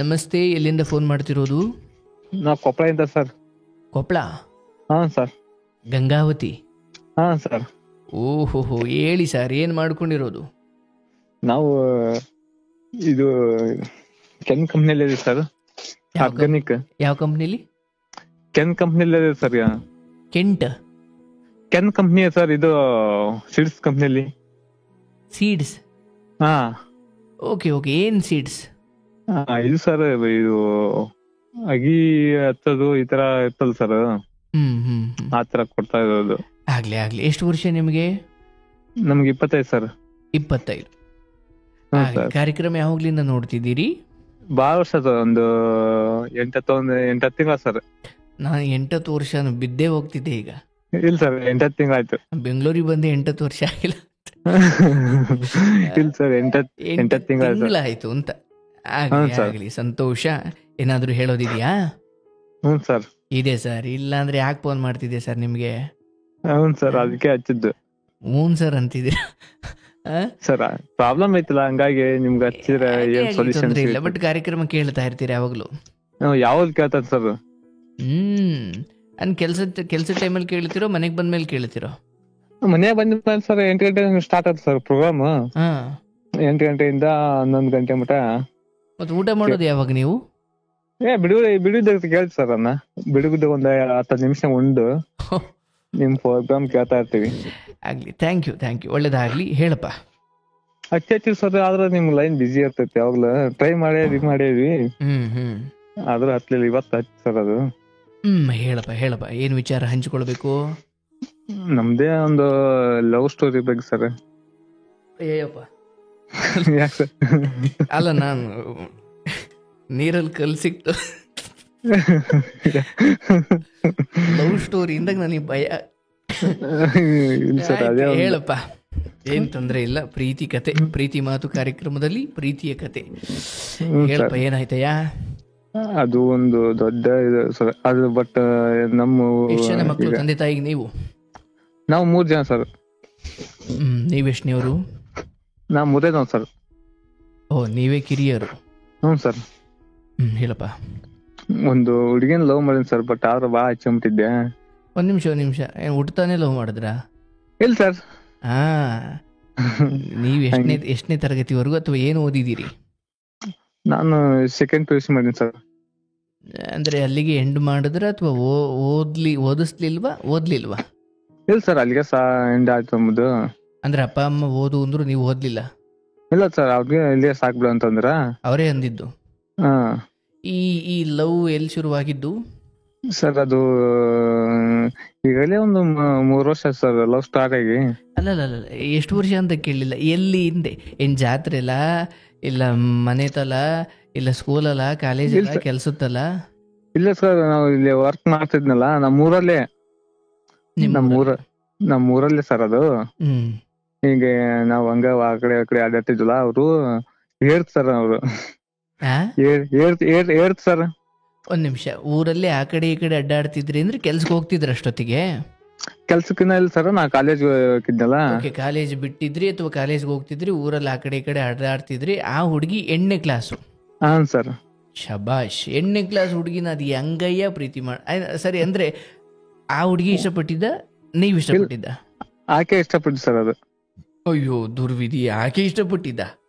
ನಮಸ್ತೆ, ಎಲ್ಲಿಂದ ಫೋನ್ ಮಾಡ್ತಿರೋದು? ನಾವು ಕೊಪ್ಪಳದಿಂದ ಸರ್. ಕೊಪ್ಪಳ? ಹಾಂ ಸರ್. ಗಂಗಾವತಿ? ಹಾಂ ಸರ್. ಓಹೋ, ಹೇಳಿ ಸರ್, ಏನು ಮಾಡ್ಕೊಂಡಿರೋದು? ನಾವು ಇದು ಕೆನ್ ಕಂಪ್ನಿಯಲ್ಲಿ ಇದೆ ಸರ್. ಆರ್ಗಾನಿಕ್ ಯಾವ ಕಂಪ್ನಿಲಿ? ಕೆನ್ ಕಂಪ್ನಿಯಲ್ಲಿ ಇದೆ sir. Kent Ken company sir, ಇದು ಸೀಡ್ಸ್ ಕಂಪ್ನಿಯಲ್ಲಿ. ಸೀಡ್ಸ್? ಹಾ ಓಕೆ, ಏನು ಸೀಡ್ಸ್? ಇದು ಸರ್, ಇದು ಅಗಿ ಹಚ್ಚೋದು ಈ ತರ ಇರ್ತಲ್ಲ ಸರ್, ಆ ತರ ಕೊಡ್ತಾ ಇರೋದು. ಆಗ್ಲಿ. ಎಷ್ಟು ವರ್ಷ ನಿಮಗೆ? ನಮ್ಗೆ 25 ಸರ್. 25. ಹ್ಮ್ ಸರ್. ಕಾರ್ಯಕ್ರಮ ಯಾವಾಗ್ಲಿಂದ ನೋಡ್ತಿದ್ದೀರಿ? ಬಾಳ ವರ್ಷ ಸರ್, ಒಂದು 8 ತಿಂಗಳ ಸರ್. ನಾನು 8 ವರ್ಷ ಬಿದ್ದೇ ಹೋಗ್ತಿದ್ದೆ. ಈಗ ಇಲ್ಲ ಸರ್, 8 ತಿಂಗಳಾಯ್ತು. ಬೆಂಗಳೂರಿಗೆ ಬಂದು 8 ವರ್ಷ ಆಗಿಲ್ಲ. ಇಲ್ಲ ಸರ್, 8 ತಿಂಗಳಾಯ್ತು ಅಂತ. ಆಗ್ಲಿ, ಸಂತೋಷ. ಏನಾದ್ರು ಹೇಳೋದಿದ್ಯಾ? ಹ್ಞೂ ಸರ್. ಇದೆ ಸರ್, ಇಲ್ಲ ಅಂದ್ರೆ ಯಾಕೆ ಫೋನ್ ಮಾಡ್ತಿದ್ದೆ ಸರ್ ನಿಮ್ಗೆ? ಹ್ಞೂ ಸರ್, ಅದಕ್ಕೆ ಹಚ್ಚಿದ್ದು. ಹ್ಞೂ ಸರ್ ಅಂತಿದ್ದೀರಾ ಸರ್, ಪ್ರಾಬ್ಲಮ್ ಐತಲ್ಲ, ಹಂಗಾಗಿ ನಿಮ್ಗೆ ಹಚ್ಚಿದ್ರೆ ಏನ್ ಸೊಲ್ಯೂಷನ್ ಇಲ್ಲ. ಬಟ್ ಕಾರ್ಯಕ್ರಮ ಕೇಳ್ತಾ ಇರ್ತೀರಿ ಯಾವಾಗ್ಲೂ? ಯಾವ್ದು ಕೇಳ್ತಾರೆ ಸರ್? ಕೆಲ್ಸ ಟೈಮಲ್ಲಿ ಕೇಳ್ತಿರೋ, ಮನೆಗೆ ಬಂದ್ಮೇಲೆ ಕೇಳ್ತಿರೋ? ಮನೆ ಬಂದ ಸರ್ 8 ಗಂಟೆ ಸ್ಟಾರ್ಟ್ ಆಯ್ತು ಸರ್ ಪ್ರೋಗ್ರಾಮ್. 8 ಗಂಟೆಯಿಂದ 11 ಗಂಟೆ ಮಟ. ಮತ್ತೆ ಊಟ ಮಾಡೋದು ಯಾವಾಗ ನೀವು? ಬಿಡುದ ಕೇಳ್ತಿ ಸರ್, ಅನ್ನ ಬಿಡುಗದ ಒಂದ್ 10 ನಿಮಿಷ ಉಂಡು ನಿಮ್ ಪ್ರೋಗ್ರಾಮ್ ಕೇಳ್ತಾ ಇರ್ತೀವಿ. ಆಗ್ಲಿ, ಥ್ಯಾಂಕ್ ಯು. ಒಳ್ಳೇದಾಗ್ಲಿ, ಹೇಳಪ್ಪ. ಹಚ್ಚಿರ್ತೀವಿ ಸರ್, ಆದ್ರೆ ನಿಮ್ ಲೈನ್ ಬಿಸಿ ಇರ್ತೈತಿ. ಯಾವಾಗ್ಲೂ ಟ್ರೈ ಮಾಡೇವಿ, ಆದ್ರೂ ಹತ್ಲಿಲ್ಲ. ಇವತ್ತು ಹಚ್ಚಿ ಸರ್ ಅದು. ಹೇಳಪ್ಪ, ಏನ್ ವಿಚಾರ ಹಂಚಿಕೊಳ್ಬೇಕು? ನಮ್ದೇ ಒಂದು ಲವ್ ಸ್ಟೋರಿ ಬಗ್ಗೆ ಸರ್. ಅಯ್ಯಪ್ಪ, ಯಾಕೆ ಸರ್? ಅಲ್ಲ, ನಾನು ನೀರಲ್ಲಿ ಕಲ್ ಸಿಕ್ತು ಲವ್ ಸ್ಟೋರಿ ಇಂದಾಗ ನನಗೆ ಭಯ. ಹೇಳಪ್ಪ, ಏನ್ ತೊಂದ್ರೆ ಇಲ್ಲ. ಪ್ರೀತಿ ಕತೆ, ಪ್ರೀತಿ ಮಾತು ಕಾರ್ಯಕ್ರಮದಲ್ಲಿ ಪ್ರೀತಿಯ ಕತೆ ಹೇಳಪ್ಪ, ಏನಾಯ್ತಯ್ಯ? ಅದು ಒಂದು ದೊಡ್ಡ ಇದು ಸರ್. ಅದು ಬಟ್ ನಮ್ಮ ಎಷ್ಟು ಜನ ಮಕ್ಕಳು, ತಂದೆ ತಾಯಿಗೆ ನೀವು? ನಾವು 3 ಜನ ಸರ್. ನೀವೆಷ್ಟನೇವರು? ನಾವು 3ನೇ ಜನ ಸರ್. ಓ, ನೀವೇ ಕಿರಿಯರು? ಹ್ಞೂ ಸರ್. ಹೇಳಪ್ಪ. ಒಂದು ಹುಡುಗಿನ ಲವ್ ಮಾಡಿದ್ ಸರ್, ಬಟ್ ಆದ್ರೆ ಬಾ ಹಚ್ಕೊಂಬಿಟ್ಟಿದ್ದೆ. ಒಂದ್ ನಿಮಿಷ, ಏನ್ ಹುಟ್ಟತಾನೆ ಲವ್ ಮಾಡಿದ್ರಾ? ಇಲ್ಲ ಸರ್. ನೀವು ಎಷ್ಟನೇ ತರಗತಿವರೆಗೂ ಅಥವಾ ಏನು ಓದಿದ್ದೀರಿ? ನಾನು 2nd PUC ಮಾಡಿದ್ದೀನಿ ಸರ್. ಅಂದ್ರೆ ಅಲ್ಲಿಗೆ ಎಂಡ್ ಮಾಡಿದ್ರ ಅಥವಾ ಓದ್ಲಿಲ್ವಾ? ಇಲ್ಲ ಸರ್, ಅಲ್ಲಿಗೆ ಎಂಡ್ ಆಯ್ತು ನಮ್ಮದು. ಅಂದ್ರೆ ಅಪ್ಪ ಅಮ್ಮ ಓದು ಅಂದ್ರು, ನೀವು ಓದ್ಲಿಲ್ಲ? ಇಲ್ಲ ಸರ್, ಅವ್ರಿಗೆ ಇಲ್ಲಿಗೆ ಸಾಕ್ಬಿಡು ಅಂತಂದ್ರ ಅವರೇ ಅಂದಿದ್ದು. ಈ ಲವ್ ಎಲ್ಲಿ ಶುರುವಾಗಿದ್ದು ಸರ್? ಅದು ಈಗಲೇ ಒಂದು 3 ವರ್ಷ ಸರ್ ಲವ್ ಸ್ಟಾರ್ಟ್ ಆಗಿ. ಅಲ್ಲ, ಎಷ್ಟು ವರ್ಷ ಅಂತ ಕೇಳಲಿಲ್ಲ. ಎಲ್ಲಿ ಹಿಂದೆ? ಏನ್ ಜಾತ್ರೆಲ್ಲ, ಇಲ್ಲ ಮನೆತಲ, ಇಲ್ಲ ಸ್ಕೂಲಲ್ಲ, ಕಾಲೇಜಲ್ಲ, ಕೆಲ್ಸತ್ತಲ್ಲ? ಇಲ್ಲ ಸರ್, ನಾವು ಇಲ್ಲಿ ವರ್ಕ್ ಮಾಡ್ತಿದ್ನಲ್ಲ ನಮ್ಮೂರಲ್ಲೇ. ನಮ್ಮೂರಲ್ಲೇ ಸರ್ ಅದು. ಹೀಗೆ ನಾವು ಹಂಗ ಆ ಕಡೆ ಅಡ್ಡಾಡ್ತಿದ್ವಲ್ಲ, ಅವರು ಹೇಳ್ತ ಸರ್. ಅವರು ಹೇಳ್ತ ಸರ್. ಒಂದ್ ನಿಮಿಷ, ಊರಲ್ಲಿ ಆ ಕಡೆ ಈ ಕಡೆ ಅಡ್ಡಾಡ್ತಿದ್ರಿ ಅಂದ್ರೆ ಕೆಲ್ಸಕ್ಕೆ ಹೋಗ್ತಿದ್ರ ಅಷ್ಟೊತ್ತಿಗೆ? ಕೆಲ್ಸಕ್ಕಿನ್ನ ಇಲ್ಲ ಸರ್, ನಾ ಕಾಲೇಜ್ ಹೋಗಿದ್ನಲ್ಲ. ಕಾಲೇಜ್ ಬಿಟ್ಟಿದ್ರಿ ಅಥವಾ ಕಾಲೇಜ್ಗೆ ಹೋಗ್ತಿದ್ರಿ, ಊರಲ್ಲಿ ಆ ಕಡೆ ಈ ಕಡೆ ಅಡ್ಡಾಡ್ತಿದ್ರಿ. ಆ ಹುಡುಗಿ 8ನೇ ಕ್ಲಾಸು? ಹಾಂ ಸರ್. ಶಬಾಷ್, 8ನೇ ಕ್ಲಾಸ್ ಹುಡುಗಿನ ಅದು ಹೆಂಗಯ್ಯ ಪ್ರೀತಿ ಸರಿ, ಅಂದ್ರೆ ಆ ಹುಡುಗಿ ಇಷ್ಟಪಟ್ಟಿದ್ದ, ನೀವು ಇಷ್ಟಪಟ್ಟಿದ್ದ? ಆಕೆ ಇಷ್ಟಪಟ್ಟಿದ್ದು ಸರ್ ಅದು. ಅಯ್ಯೋ ದುರ್ವಿಧಿ, ಆಕೆ ಇಷ್ಟಪಟ್ಟಿದ್ದ?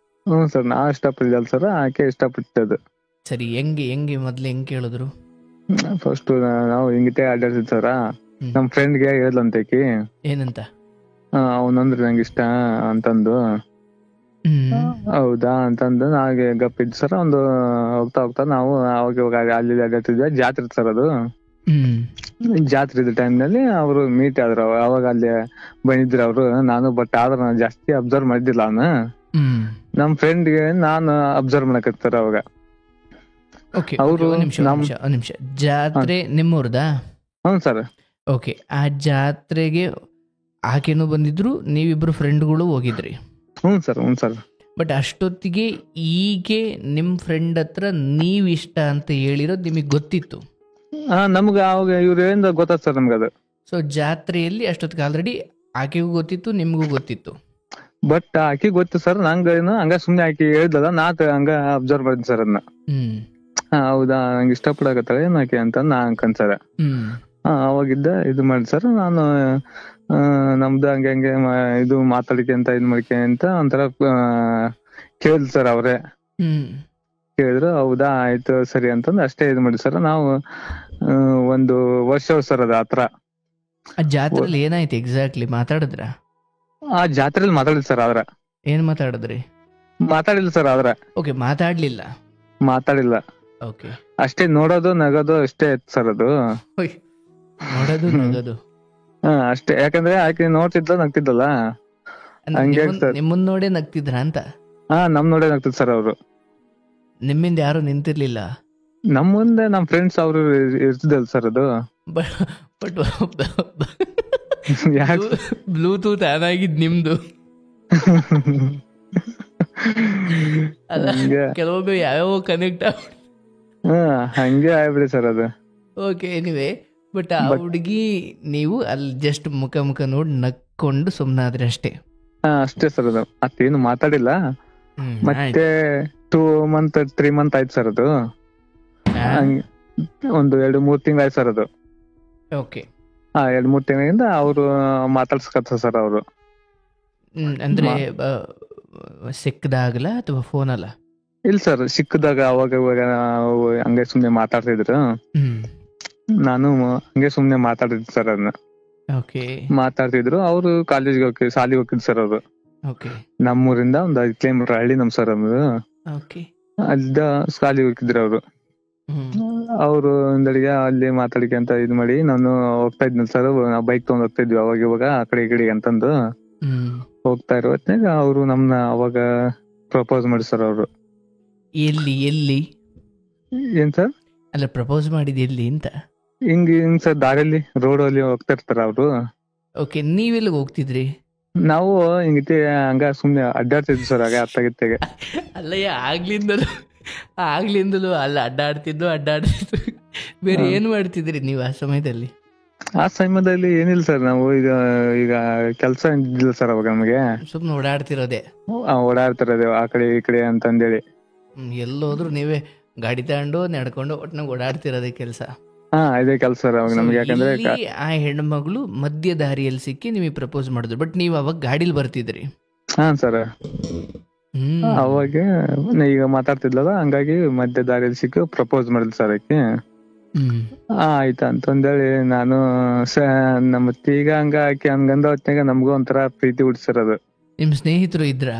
ಹ್ಞೂ ಸರ್, ನಾ ಇಷ್ಟಪಟ್ಟಿದ್ದಲ್ಲ ಸರ್, ಆಕೆ ಇಷ್ಟಪಟ್ಟಿದ್ದು. ಸರಿ, ಹೆಂಗೆ ಮೊದ್ಲು ಹೆಂಗ್ ಕೇಳಿದ್ರು? ಫಸ್ಟ್ ನಾವು ಹಿಂಗಿಟೆ ಅಡ್ಡಾಡ್ತಿದ್ ಸರ. ನಮ್ ಫ್ರೆಂಡ್ಗೆ ಹೇಳ್ದಂತೇಕಿ. ಏನಂತ? ಅವನಂದ್ರೆ ನಂಗೆ ಇಷ್ಟ ಅಂತಂದು. ಹೌದಾ ಅಂತಂದು ನಾಗೆ ಗಪ್ಪಿದ್ ಸರ್. ಒಂದು ಹೋಗ್ತಾ ನಾವು ಅವಾಗ ಅಲ್ಲಿ ಅಡ್ಡಾಡ್ತಿದ್ವಿ. ಜಾತ್ರೆ ಸರ್ ಅದು. ಜಾತ್ರೆ ಇದ್ದ ಟೈಮ್ನಲ್ಲಿ ಅವರು ಮೀಟ್ ಆದ್ರು. ಅವಾಗ ಅಲ್ಲಿ ಬಂದಿದ್ರು ಅವರು. ನಾನು ಬಟ್ ಆದ್ರೆ ನಾನು ಜಾಸ್ತಿ ಅಬ್ಸರ್ವ್ ಮಾಡಿದ್ದಿಲ್ಲ. ಅವನು ನಮ್ ಫ್ರೆಂಡ್ಗೆ ನಾನು ಅಬ್ಸರ್ವ್ ಮಾಡಕತ್ತಾರ ಅವಾಗ. ಅವರು ನಿಮಿಷ, ಜಾತ್ರೆ ನಿಮ್ಮೂರ್ದಾ? ಹ್ಞೂ ಸರ್. ಓಕೆ, ಆ ಜಾತ್ರೆಗೆ ಆಕೆನೂ ಬಂದಿದ್ರು, ನೀವಿಬ್ರು ಫ್ರೆಂಡ್ಗಳು ಹೋಗಿದ್ರಿ? ಹ್ಞೂ ಸರ್. ಬಟ್ ಅಷ್ಟೊತ್ತಿಗೆ ಈಗೆ ನಿಮ್ ಫ್ರೆಂಡ್ ಹತ್ರ ನೀವ್ ಇಷ್ಟ ಅಂತ ಹೇಳಿರೋದು ನಿಮಗ್ ಗೊತ್ತಿತ್ತು? ನಮ್ಗೆ ಅವಾಗ ಇವ್ರಿಂದ ಗೊತ್ತಾಯ್ತು ಸರ್ ನಮ್ಗೆ ಅದು. ಸೊ ಜಾತ್ರೆಯಲ್ಲಿ ಅಷ್ಟೊತ್ತಿಗೆ ಆಲ್ರೆಡಿ ಆಕೆಗೂ ಗೊತ್ತಿತ್ತು, ನಿಮ್ಗೂ ಗೊತ್ತಿತ್ತು? ಬಟ್ ಆಕಿ ಗೊತ್ತು ಸರ್, ನಂಗೇನು ಹಂಗ ಸುಮ್ನೆ ಆಕಿ ಹೇಳ್ದಲ್ಲ, ಹಂಗ ಅಬ್ಸರ್ವ್ ಮಾಡಿದ್ನಿ ಸರ್ ಅದನ್ನ. ಹ್ಮ್ ಹೌದಾ, ನಂಗೆ ಇಷ್ಟಪಡಕತ್ತಾಳೆ ಏನ್ ಆಕಿ ಅಂತ ನಾ ಅನ್ಕಂಡ್. ಹ್ಮ್ ಅವಾಗಿದ್ದ ಇದು ಮಾಡಿ ಸರ್, ನಾನು ನಮ್ದು ಹಂಗೆ ಹಂಗೆ ಇದು ಮಾತಾಡಿಕೆ ಅಂತ ಇದ್ ಮಾಡಿಕೆ ಅಂತ ಒಂಥರ ಕೇಳಿದ್ ಸರ್ ಅವ್ರೆ. ಹ್ಮ್ ಕೇಳಿದ್ರು, ಹೌದಾ ಆಯ್ತು ಸರಿ ಅಂತಂದು ಅಷ್ಟೇ ಇದು ಮಾಡಿ ಸರ್. ನಾವು ಒಂದು ವರ್ಷ ಸರ್ ಅದ ಆತರ. ಆ ಜಾತ್ರೆಲಿ ಏನಾಯ್ತು ಎಕ್ಸಾಕ್ಟ್ಲಿ? ಮಾತಾಡಿದ್ರ? ಆ ಜಾತ್ರೆಯಲ್ಲಿ ಮಾತಾಡಿದ್ ಸರ್ ಆದ್ರ. ಏನ್ ಮಾತಾಡಿದ್ರಿ? ಮಾತಾಡಿಲ್ಲ ಸರ್ ಆದ್ರ. ಓಕೆ, ಮಾತಾಡ್ಲಿಲ್ಲ. ಮಾತಾಡಿಲ್ಲ, ಓಕೆ. ಅಷ್ಟೇ ನೋಡೋದು ನಗೋದು ಅಷ್ಟೇ ಇತ್ತು ಸರ್ ಅದು. ನೋಡೋದು ನಗೋದು ಅಷ್ಟೇ. ಯಾಕಂದ್ರೆ ಆಕೆ ನೋಡ್ತಿದ್ಲ ನಗ್ತಿದ್ದಲ್ಲ, ಹಂಗೆ ಸರ್. ನಿಮ್ಮನ್ ನೋಡೇ ನಗ್ತಿದ್ರ ಅಂತ? ನಮ್ ನೋಡೇ ನಗ್ತಿದ್ ಸರ್ ಅವ್ರು. ನಿಮ್ಮಿಂದ ಯಾರು ನಿಂತಿರ್ಲಿಲ್ಲ? ನಮ್ ಮುಂದೆ ನಮ್ ಫ್ರೆಂಡ್ಸ್ ಅವ್ರು ಇರ್ತಿದ್ದಲ್ ಸರ್ ಅದು. ಬಟ್ ಬ್ಲೂಟೂತ್ ಆನ್ ಆಗಿದ್ ನಿಮ್ದು. ಕೆಲವೊಮ್ಮೆ ಯಾವ್ಯಾವ ಕನೆಕ್ಟ್ ಹಂಗೆ ಆಗ್ಬಿಡಿ ಸರ್ ಅದು. ಓಕೆ, ಎನಿವೆ, ಬಟ್ ಆ ಹುಡುಗಿ ನೀವು ಅಲ್ಲಿ ಜಸ್ಟ್ ಮುಖ ನೋಡಿ ನಕ್ಕೊಂಡು ಸುಮ್ನಾದ್ರೆ ಅಷ್ಟೇ? ಅಷ್ಟೇ ಸರ್ ಅದು. ಮತ್ತೇನು ಮಾತಾಡಿಲ್ಲ. ಮತ್ತೆ 2 month 3 month ಆಯ್ತು ಸರ್ ಅದು. ಒಂದು 2-3 ತಿಂಗಳು ಆಯ್ತು ಸರ್ ಅದು. ಓಕೆ. 2-3 ತಿಂಗಳಿಂದ ಅವ್ರು ಮಾತಾಡ್ಸ್ಕತ್ತ ಸರ್ ಅವರು. ಅಂದ್ರೆ ಸಿಕ್ಕದಾಗಲ್ಲ ಅಥವಾ ಫೋನ್ ಅಲ್ಲ? ಇಲ್ಲ ಸರ್, ಸಿಕ್ಕದಾಗ ಅವಾಗ ಇವಾಗ ಹಂಗೆ ಸುಮ್ನೆ ಮಾತಾಡ್ತಿದ್ರು. ನಾನು ಹಂಗೆ ಸುಮ್ನೆ ಮಾತಾಡಿದ್ ಸರ್ ಅದನ್ನ. ಮಾತಾಡ್ತಿದ್ರು. ಅವ್ರು ಕಾಲೇಜ್ಗೆ ಶಾಲೆಗೆ ಹೋಗಿದ್ ಸರ್ ಅವ್ರು. ನಮ್ಮೂರಿಂದ ಒಂದ್ 5 ಕಿಲೋಮೀಟರ್ ಹಳ್ಳಿ ನಮ್ ಸರ್ ಅದು. ಅಲ್ಲಿದ್ದ ಶಾಲೆಗೆ ಹೋಗಿದ್ರು ಅವ್ರು. ಅವ್ರು ಒಂದಡಿಗೆ ಅಲ್ಲಿ ಮಾತಾಡಿಕೆ ಅಂತ ಇದ್ ಮಾಡಿ ನಾನು ಹೋಗ್ತಾ ಇದ್ನಲ್ ಸರ್. ನಾವು ಬೈಕ್ ತಗೊಂಡ್ ಹೋಗ್ತಾ ಇದ್ವಿ ಅವಾಗ ಇವಾಗ ಆ ಕಡೆ ಈ ಕಡೆ ಅಂತಂದು. ಹೋಗ್ತಾ ಇರೋ ಹೊತ್ನಾಗ ಅವ್ರು ನಮ್ನ ಅವಾಗ ಪ್ರಪೋಸ್ ಮಾಡಿ ಸರ್ ಅವ್ರು. ಎಲ್ಲಿ ಏನ್ ಸರ್? ಅಲ್ಲ, ಪ್ರಪೋಸ್ ಮಾಡಿದ್ ಎಲ್ಲಿ ಅಂತ? ಹಿಂಗ್ ಸರ್, ದಾರಿಯಲ್ಲಿ ರೋಡ್ ಅಲ್ಲಿ ಹೋಗ್ತಾ ಇರ್ತಾರ ಅವ್ರು. ಓಕೆ, ನೀವೆಲ್ಲಿಗೆ ಹೋಗ್ತಿದ್ರಿ? ನಾವು ಹಿಂಗತಿ ಹಂಗ ಸುಮ್ನೆ ಅಡ್ಡಾಡ್ತಿದ್ವಿ ಸರ್ ಆಗ ಅತ್ತಾಗಿತ್ತಾಗ. ಅಲ್ಲಯ್ಯ, ಆಗ್ಲಿಂದಲೂ ಅಲ್ಲ ಅಡ್ಡಾಡ್ತಿದ್ದು. ಬೇರೆ ಏನ್ ಮಾಡ್ತಿದ್ರಿ ನೀವು ಆ ಸಮಯದಲ್ಲಿ? ಆ ಸಮಯದಲ್ಲಿ ಏನಿಲ್ಲ ಸರ್, ನಾವು ಈಗ ಕೆಲ್ಸ ಇದ್ದಿಲ್ಲ ಸರ್ ಅವಾಗ ನಮಗೆ. ಸುಮ್ನೆ ಓಡಾಡ್ತಿರೋದೆ? ಓಡಾಡ್ತಿರೋದೆ ಆ ಕಡೆ ಈ ಕಡೆ ಅಂತಂದೇಳಿ. ಎಲ್ಲೋದ್ರು ನೀವೇ ಗಾಡಿ ತಗೊಂಡು ನಡ್ಕೊಂಡು ಒಟ್ನಾಗ ಓಡಾಡ್ತಿರೋದೇ ಕೆಲ್ಸ? ಇದೇ ಕೆಲ್ಸ ಸರ್ ಅವಾಗ ನಮ್ಗೆ. ಯಾಕಂದ್ರೆ ಆ ಹೆಣ್ಮಗಳು ಮಧ್ಯ ದಾರಿಯಲ್ಲಿ ಸಿಕ್ಕಿ ನಿಮಗೆ ಪ್ರಪೋಸ್ ಮಾಡಿದ್ರು. ಬಟ್ ನೀವ್ ಅವಾಗ ಗಾಡಿಲಿ ಬರ್ತಿದ್ರಿ? ಸರ್. ಅವಾಗ ಈಗ ಮಾತಾಡ್ತಿದ್ಲಲ್ಲ, ಹಂಗಾಗಿ ಮಧ್ಯ ದಾರಿಯಲ್ಲಿ ಸಿಕ್ಕು ಪ್ರಪೋಸ್ ಮಾಡಿದ್ ಸರ್ ಆಕೆ. ಆಯ್ತಾ ಅಂತಂದೇಳಿ ನಾನು ಮತ್ತೆ ಈಗ ಹಂಗ ಆಕೆ ಹಂಗಂದ ಹೊತ್ನಾಗ ನಮ್ಗೂ ಒಂಥರ ಪ್ರೀತಿ ಹುಡ್ಸರ್ ಅದು. ನಿಮ್ ಸ್ನೇಹಿತರು ಇದ್ರ?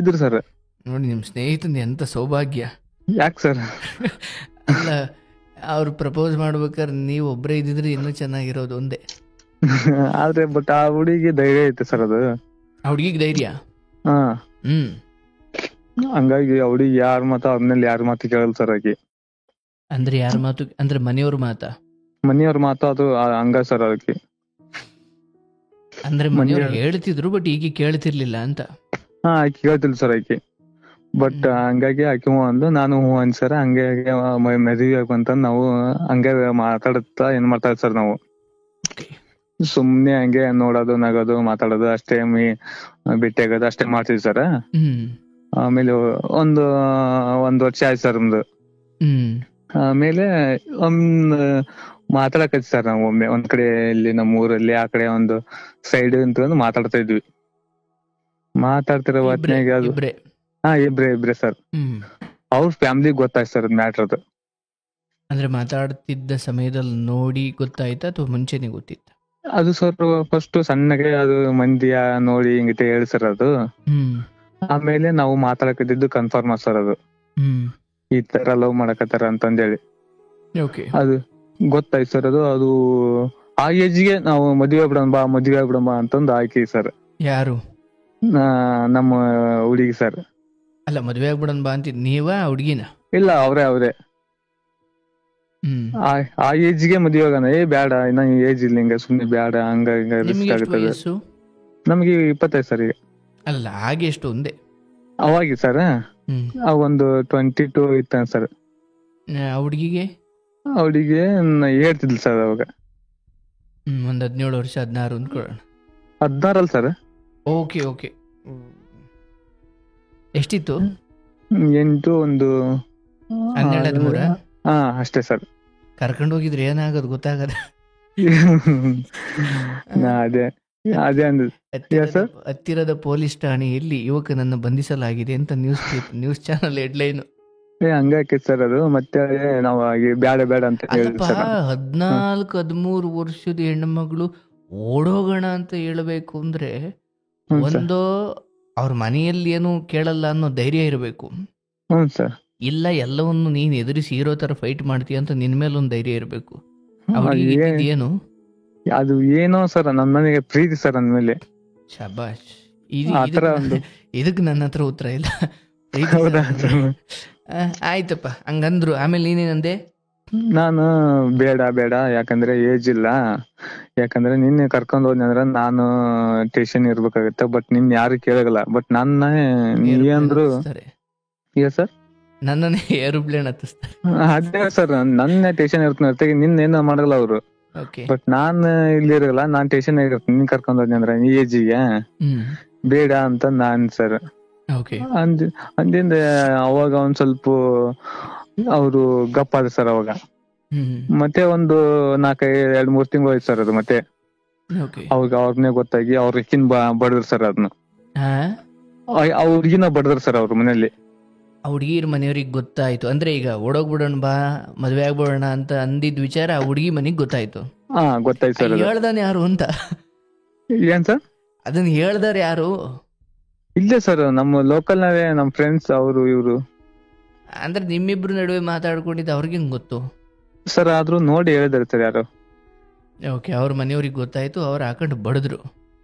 ಇದ್ರು ಸರ್. ನೋಡಿ, ನಿಮ್ ಸ್ನೇಹಿತಂದು ಎಂತ ಸೌಭಾಗ್ಯ. ಯಾಕೆ ಸರ್? ಅಲ್ಲ, ಅವ್ರು ಪ್ರಪೋಸ್ ಮಾಡ್ಬೇಕಾದ್ರೆ ನೀವ್ ಒಬ್ರೇ ಇದ್ದಿದ್ರೆ ಇನ್ನೂ ಚೆನ್ನಾಗಿರೋದು ಒಂದೇ. ಆದ್ರೆ ಬಟ್ ಆ ಹುಡುಗಿ ಧೈರ್ಯ ಐತೆ ಸರ್ ಅದು. ಆ ಹುಡುಗಿಗೆ ಧೈರ್ಯ? ಹಂಗಾಗಿ ಹುಡುಗಿ ಯಾರ ಮಾತು ಅವ್ರನ್ನೆಲ್ಲ ಯಾರ ಮಾತು ಕೇಳಲ್ ಸರ್ ಆಕಿ. ಅಂದ್ರೆ ಯಾರ ಮಾತು? ಅಂದ್ರೆ ಮನೆಯವ್ರ ಮಾತಾ? ಮನೆಯವ್ರ ಮಾತು ಅದು ಹಂಗ ಸರ್ ಆಕಿ. ಅಂದ್ರೆ ಮನೆಯವ್ರು ಹೇಳ್ತಿದ್ರು ಬಟ್ ಈಗ ಕೇಳ್ತಿರ್ಲಿಲ್ಲ ಅಂತ? ಆಕಿ ಕೇಳ್ತಿಲ್ ಸರ್ ಆಕಿ. ಬಟ್ ಹಂಗಾಗಿ ಆಕಿ ಹೂ ಅಂದು, ನಾನು ಹೂ ಅಂದ್ ಸರ್. ಹಂಗೆ ಮದುವೆ ಆಗ್ಬಂತ ನಾವು ಹಂಗೆ ಮಾತಾಡುತ್ತಾ ಏನ್ ಮಾಡ್ತಾ ಸರ್ ನಾವು. ಸುಮ್ನೆ ಹಂಗೆ ನೋಡೋದು ನಗೋದು ಮಾತಾಡೋದು ಅಷ್ಟೇ, ಭೇಟಿ ಆಗೋದು ಅಷ್ಟೇ ಮಾಡ್ತೀವಿ ಸರ್. ಆಮೇಲೆ ಒಂದ್ ವರ್ಷ ಆಯ್ತು ಸರ್ ನಮ್ದು. ಆಮೇಲೆ ಮಾತಾಡಕತ್ತಿ ಸರ್ ನಾವು ಒಮ್ಮೆ ಒಂದ್ ಕಡೆ ಇಲ್ಲಿ ನಮ್ಮ ಊರಲ್ಲಿ ಆ ಕಡೆ ಒಂದು ಸೈಡ್ ಅಂತ ಮಾತಾಡ್ತಾ ಇದ್ವಿ. ಮಾತಾಡ್ತಿರೋ ಹೊತ್ನಾಗ ಅದು ಇಬ್ರೇ ಸರ್. ಅವ್ರ ಫ್ಯಾಮಿಲಿ ಗೊತ್ತಾಯ್ತು ಸರ್ ಮ್ಯಾಟ್ರ್ ಅದು. ಅಂದ್ರೆ ಮಾತಾಡ್ತಿದ್ದ ಸಮಯದಲ್ಲಿ ನೋಡಿ ಗೊತ್ತಾಯ್ತಾ ಅಥವಾ ಮುಂಚೆನೆ ಗೊತ್ತಿತ್ತ? ಅದು ಸರ್ ಫಸ್ಟ್ ಸಣ್ಣಗೆ ಅದು ಮಂದಿಯ ನೋಡಿ ಹಿಂಗತೆ ಹೇಳಿ ಸರ್ ಅದು. ಆಮೇಲೆ ನಾವು ಮಾತಾಡಕತ್ತಿದ್ದು ಕನ್ಫರ್ಮ್ ಸರ್ ಅದು. ಈ ತರ ಲವ್ ಮಾಡಕತ್ತಾರ ಅಂತಂದೇಳಿ ಅದು ಗೊತ್ತಾಯ್ತು ಸರ್. ಅದು ಆ ಏಜ್ಗೆ ನಾವು ಮದ್ವೆ ಆಗ್ಬಿಡಂಬ ಅಂತಂದು ಆಯ್ಕೆ ಸರ್. ಯಾರು? ನಮ್ಮ ಹುಡುಗಿ ಸರ್. ಅಲ್ಲ, ಮದ್ವೆ ಆಗ್ಬಿಡನ್ ಬಾ ಅಂತ ನೀವ ಹುಡುಗಿನ? ಇಲ್ಲ, ಅವ್ರೇ. ಆ ಏಜ್ಗೆ ಮದ್ವೆ ಆಗೋಣ, ಬ್ಯಾಡ ಇನ್ನ ಏಜ್ ಇಲ್ಲ, ಹಿಂಗ ಸುಮ್ನೆ ಬ್ಯಾಡ, ಹಂಗ ಹಿಂಗ ರಿಸ್ಕ್ ಆಗುತ್ತದೆ. ನಮ್ಗೆ 25 ಸರ್ ಈಗ. ಅಲ್ಲ, ಹಾಗೆ ಎಷ್ಟು ಒಂದೇ? ಅವಾಗಿ ಸರ್ ಒಂದು 22 ಇತ್ತ ಸರ್. ಹುಡುಗಿಗೆ ಹೇಳ್ತಿದ್ಲು ಸರ್ ಅವಾಗ. ಒಂದ್ 17 ವರ್ಷ 16 ಅಂದ್ಕೊಳ್ಳೋಣ. 16 ಅಲ್ಲ ಸರ್, ಓಕೆ ಓಕೆ. ಎಷ್ಟಿತ್ತು? 8 ಒಂದು 12 ಹಾ ಅಷ್ಟೇ ಸರ್. ಕರ್ಕೊಂಡು ಹೋಗಿದ್ರೆ ಏನಾಗೋದು ಗೊತ್ತಾಗದ. ಅದೇ ಅದೇ ಅಂದ್ ಸರ್. ಹತ್ತಿರದ ಪೊಲೀಸ್ ಠಾಣೆಯಲ್ಲಿ ಯುವಕನನ್ನು ಬಂಧಿಸಲಾಗಿದೆ ಅಂತ ನ್ಯೂಸ್ ಚಾನಲ್ ಹೆಡ್ಲೈನ್. ಹಂಗಾಕಿ ಸರ್ ಅದು. ಮತ್ತೆ ನಾವು ಬೇಡ ಬೇಡ ಅಂತ ಹೇಳಿದ್ವಿ ಸರ್. 14-13 ವರ್ಷದ ಹೆಣ್ಮಗಳು ಓಡೋಗೋಣ ಅಂತ ಹೇಳ್ಬೇಕು ಅಂದ್ರೆ ಒಂದು ಅವ್ರ ಮನೆಯಲ್ಲಿ ಏನು ಕೇಳಲ್ಲ ಅನ್ನೋ ಧೈರ್ಯ ಇರಬೇಕು. ಹ್ಞೂ ಸರ್. ಇಲ್ಲ ಎಲ್ಲವನ್ನು ನೀನ್ ಎದುರಿಸಿ ಹೀರೋ ತರ ಫೈಟ್ ಮಾಡ್ತೀಯ ಅಂತ ನಿನ್ ಮೇಲೆ ಒಂದು ಧೈರ್ಯ ಇರಬೇಕು. ಏನು ಅದು ಏನೋ ಸರ್, ನನ್ನ ಮನೆಗೆ ಪ್ರೀತಿ ಸರ್ ಅಂದ್ಮೇಲೆ. ಶಬಾಷ್. ಇದಕ್ಕೆ ನನ್ನ ಹತ್ರ ಉತ್ತರ ಇಲ್ಲ. ಆಯ್ತಪ್ಪ ಹಂಗಂದ್ರು. ಆಮೇಲೆ ನೀನೇನಂದೆ? ನಾನು ಬೇಡ ಬೇಡ, ಯಾಕಂದ್ರೆ ಏಜ್ ಇಲ್ಲ, ಯಾಕಂದ್ರೆ ನಿನ್ನೆ ಕರ್ಕೊಂಡ್ ಹೋದ್ನಿ ಅಂದ್ರೆ ನಾನು ಟೇಷನ್ ಇರ್ಬೇಕಾಗತ್ತೆ. ಬಟ್ ನಿನ್ ಯಾರು ಕೇಳಗಲ್ಲ. ಬಟ್ ನನ್ನ ನೀ ಅಂದ್ರು ಸರ್, ನನ್ನನ್ನೇ ಏರೋಪ್ಲೇನ್ ಹತ್ತಿಸ್ತಾರೆ. ಅದೇ ಸರ್, ನನ್ನ ಟೇಷನ್ ಇರ್ತೀನಿ, ನಿನ್ನೇನು ಮಾಡಲ್ಲ ಅವ್ರು. ಬಟ್ ನಾನ್ ಇಲ್ಲಿ ಇರಲ್ಲ, ನಾನ್ ಟೇಷನ್ ಇರ್ತೀನಿ. ನೀನ್ ಕರ್ಕೊಂಡ್ ಹೋದ್ನಿ ಅಂದ್ರೆ ಈ ಏಜಿಗೆ ಬೇಡ ಅಂತ ನಾನ್ ಸರ್ ಅಂದಿಂದ. ಅವಾಗ ಒಂದ್ ಸ್ವಲ್ಪ ಅವರು ಗಪ್ಪಾದ ಸರ್ ಅವಾಗ. ಮತ್ತೆ ಒಂದು 2-3 ತಿಂಗಳು ಹೋಯ್ತು ಸರ್ ಅದು. ಮತ್ತೆ ಅವಾಗ ಅವ್ರನ್ನೇ ಗೊತ್ತಾಗಿ ಅವ್ರಕ್ಕಿನ್ ಬಡದ್ರು ಸರ್ ಅದನ್ನ. ಅವ್ರಿಗಿನ ಬಡದ್ರು ಸರ್ ಅವ್ರ ಮನೇಲಿ. ಹುಡುಗಿರ್ ಮನೆಯವ್ರಿಗೆ ಗೊತ್ತಾಯ್ತು ಅಂದ್ರೆ ಈಗ ಓಡೋಗ್ಬಿಡೋಣ ಬಾ ಮದ್ವೆ ಆಗ್ಬಿಡೋಣ ಅಂತ ಅಂದಿದ್ ವಿಚಾರ ಆ ಹುಡುಗಿ ಮನೆಗ್ ಗೊತ್ತಾಯ್ತು. ಗೊತ್ತಾಯ್ತು ಸರ್. ಹೇಳ್ದಾನೆ ಯಾರು ಅಂತ? ಏನ್ ಸರ್ ಅದನ್ನ ಹೇಳ್ದಾರ ಯಾರು? ಇಲ್ಲೇ ಸರ್ ನಮ್ಮ ಲೋಕಲ್ ನಾವೇ, ನಮ್ ಫ್ರೆಂಡ್ಸ್ ಅವರು ಇವ್ರು. ಅಂದ್ರೆ ನಿಮ್ಮಿಬ್ರು ನಡುವೆ ಮಾತಾಡ್ಕೊಂಡಿದ್ದು ಅವ್ರಿಗೆ ಗೊತ್ತು ಸರ್. ಆದ್ರೂ ನೋಡಿ ಹೇಳಿದಾರೆ ಸರ್ ಯಾರು. ಓಕೆ, ಅವ್ರ ಮನೆಯವ್ರಿಗೆ ಗೊತ್ತಾಯ್ತು, ಅವ್ರು ಹಾಕೊಂಡು ಬಡದ್ರು.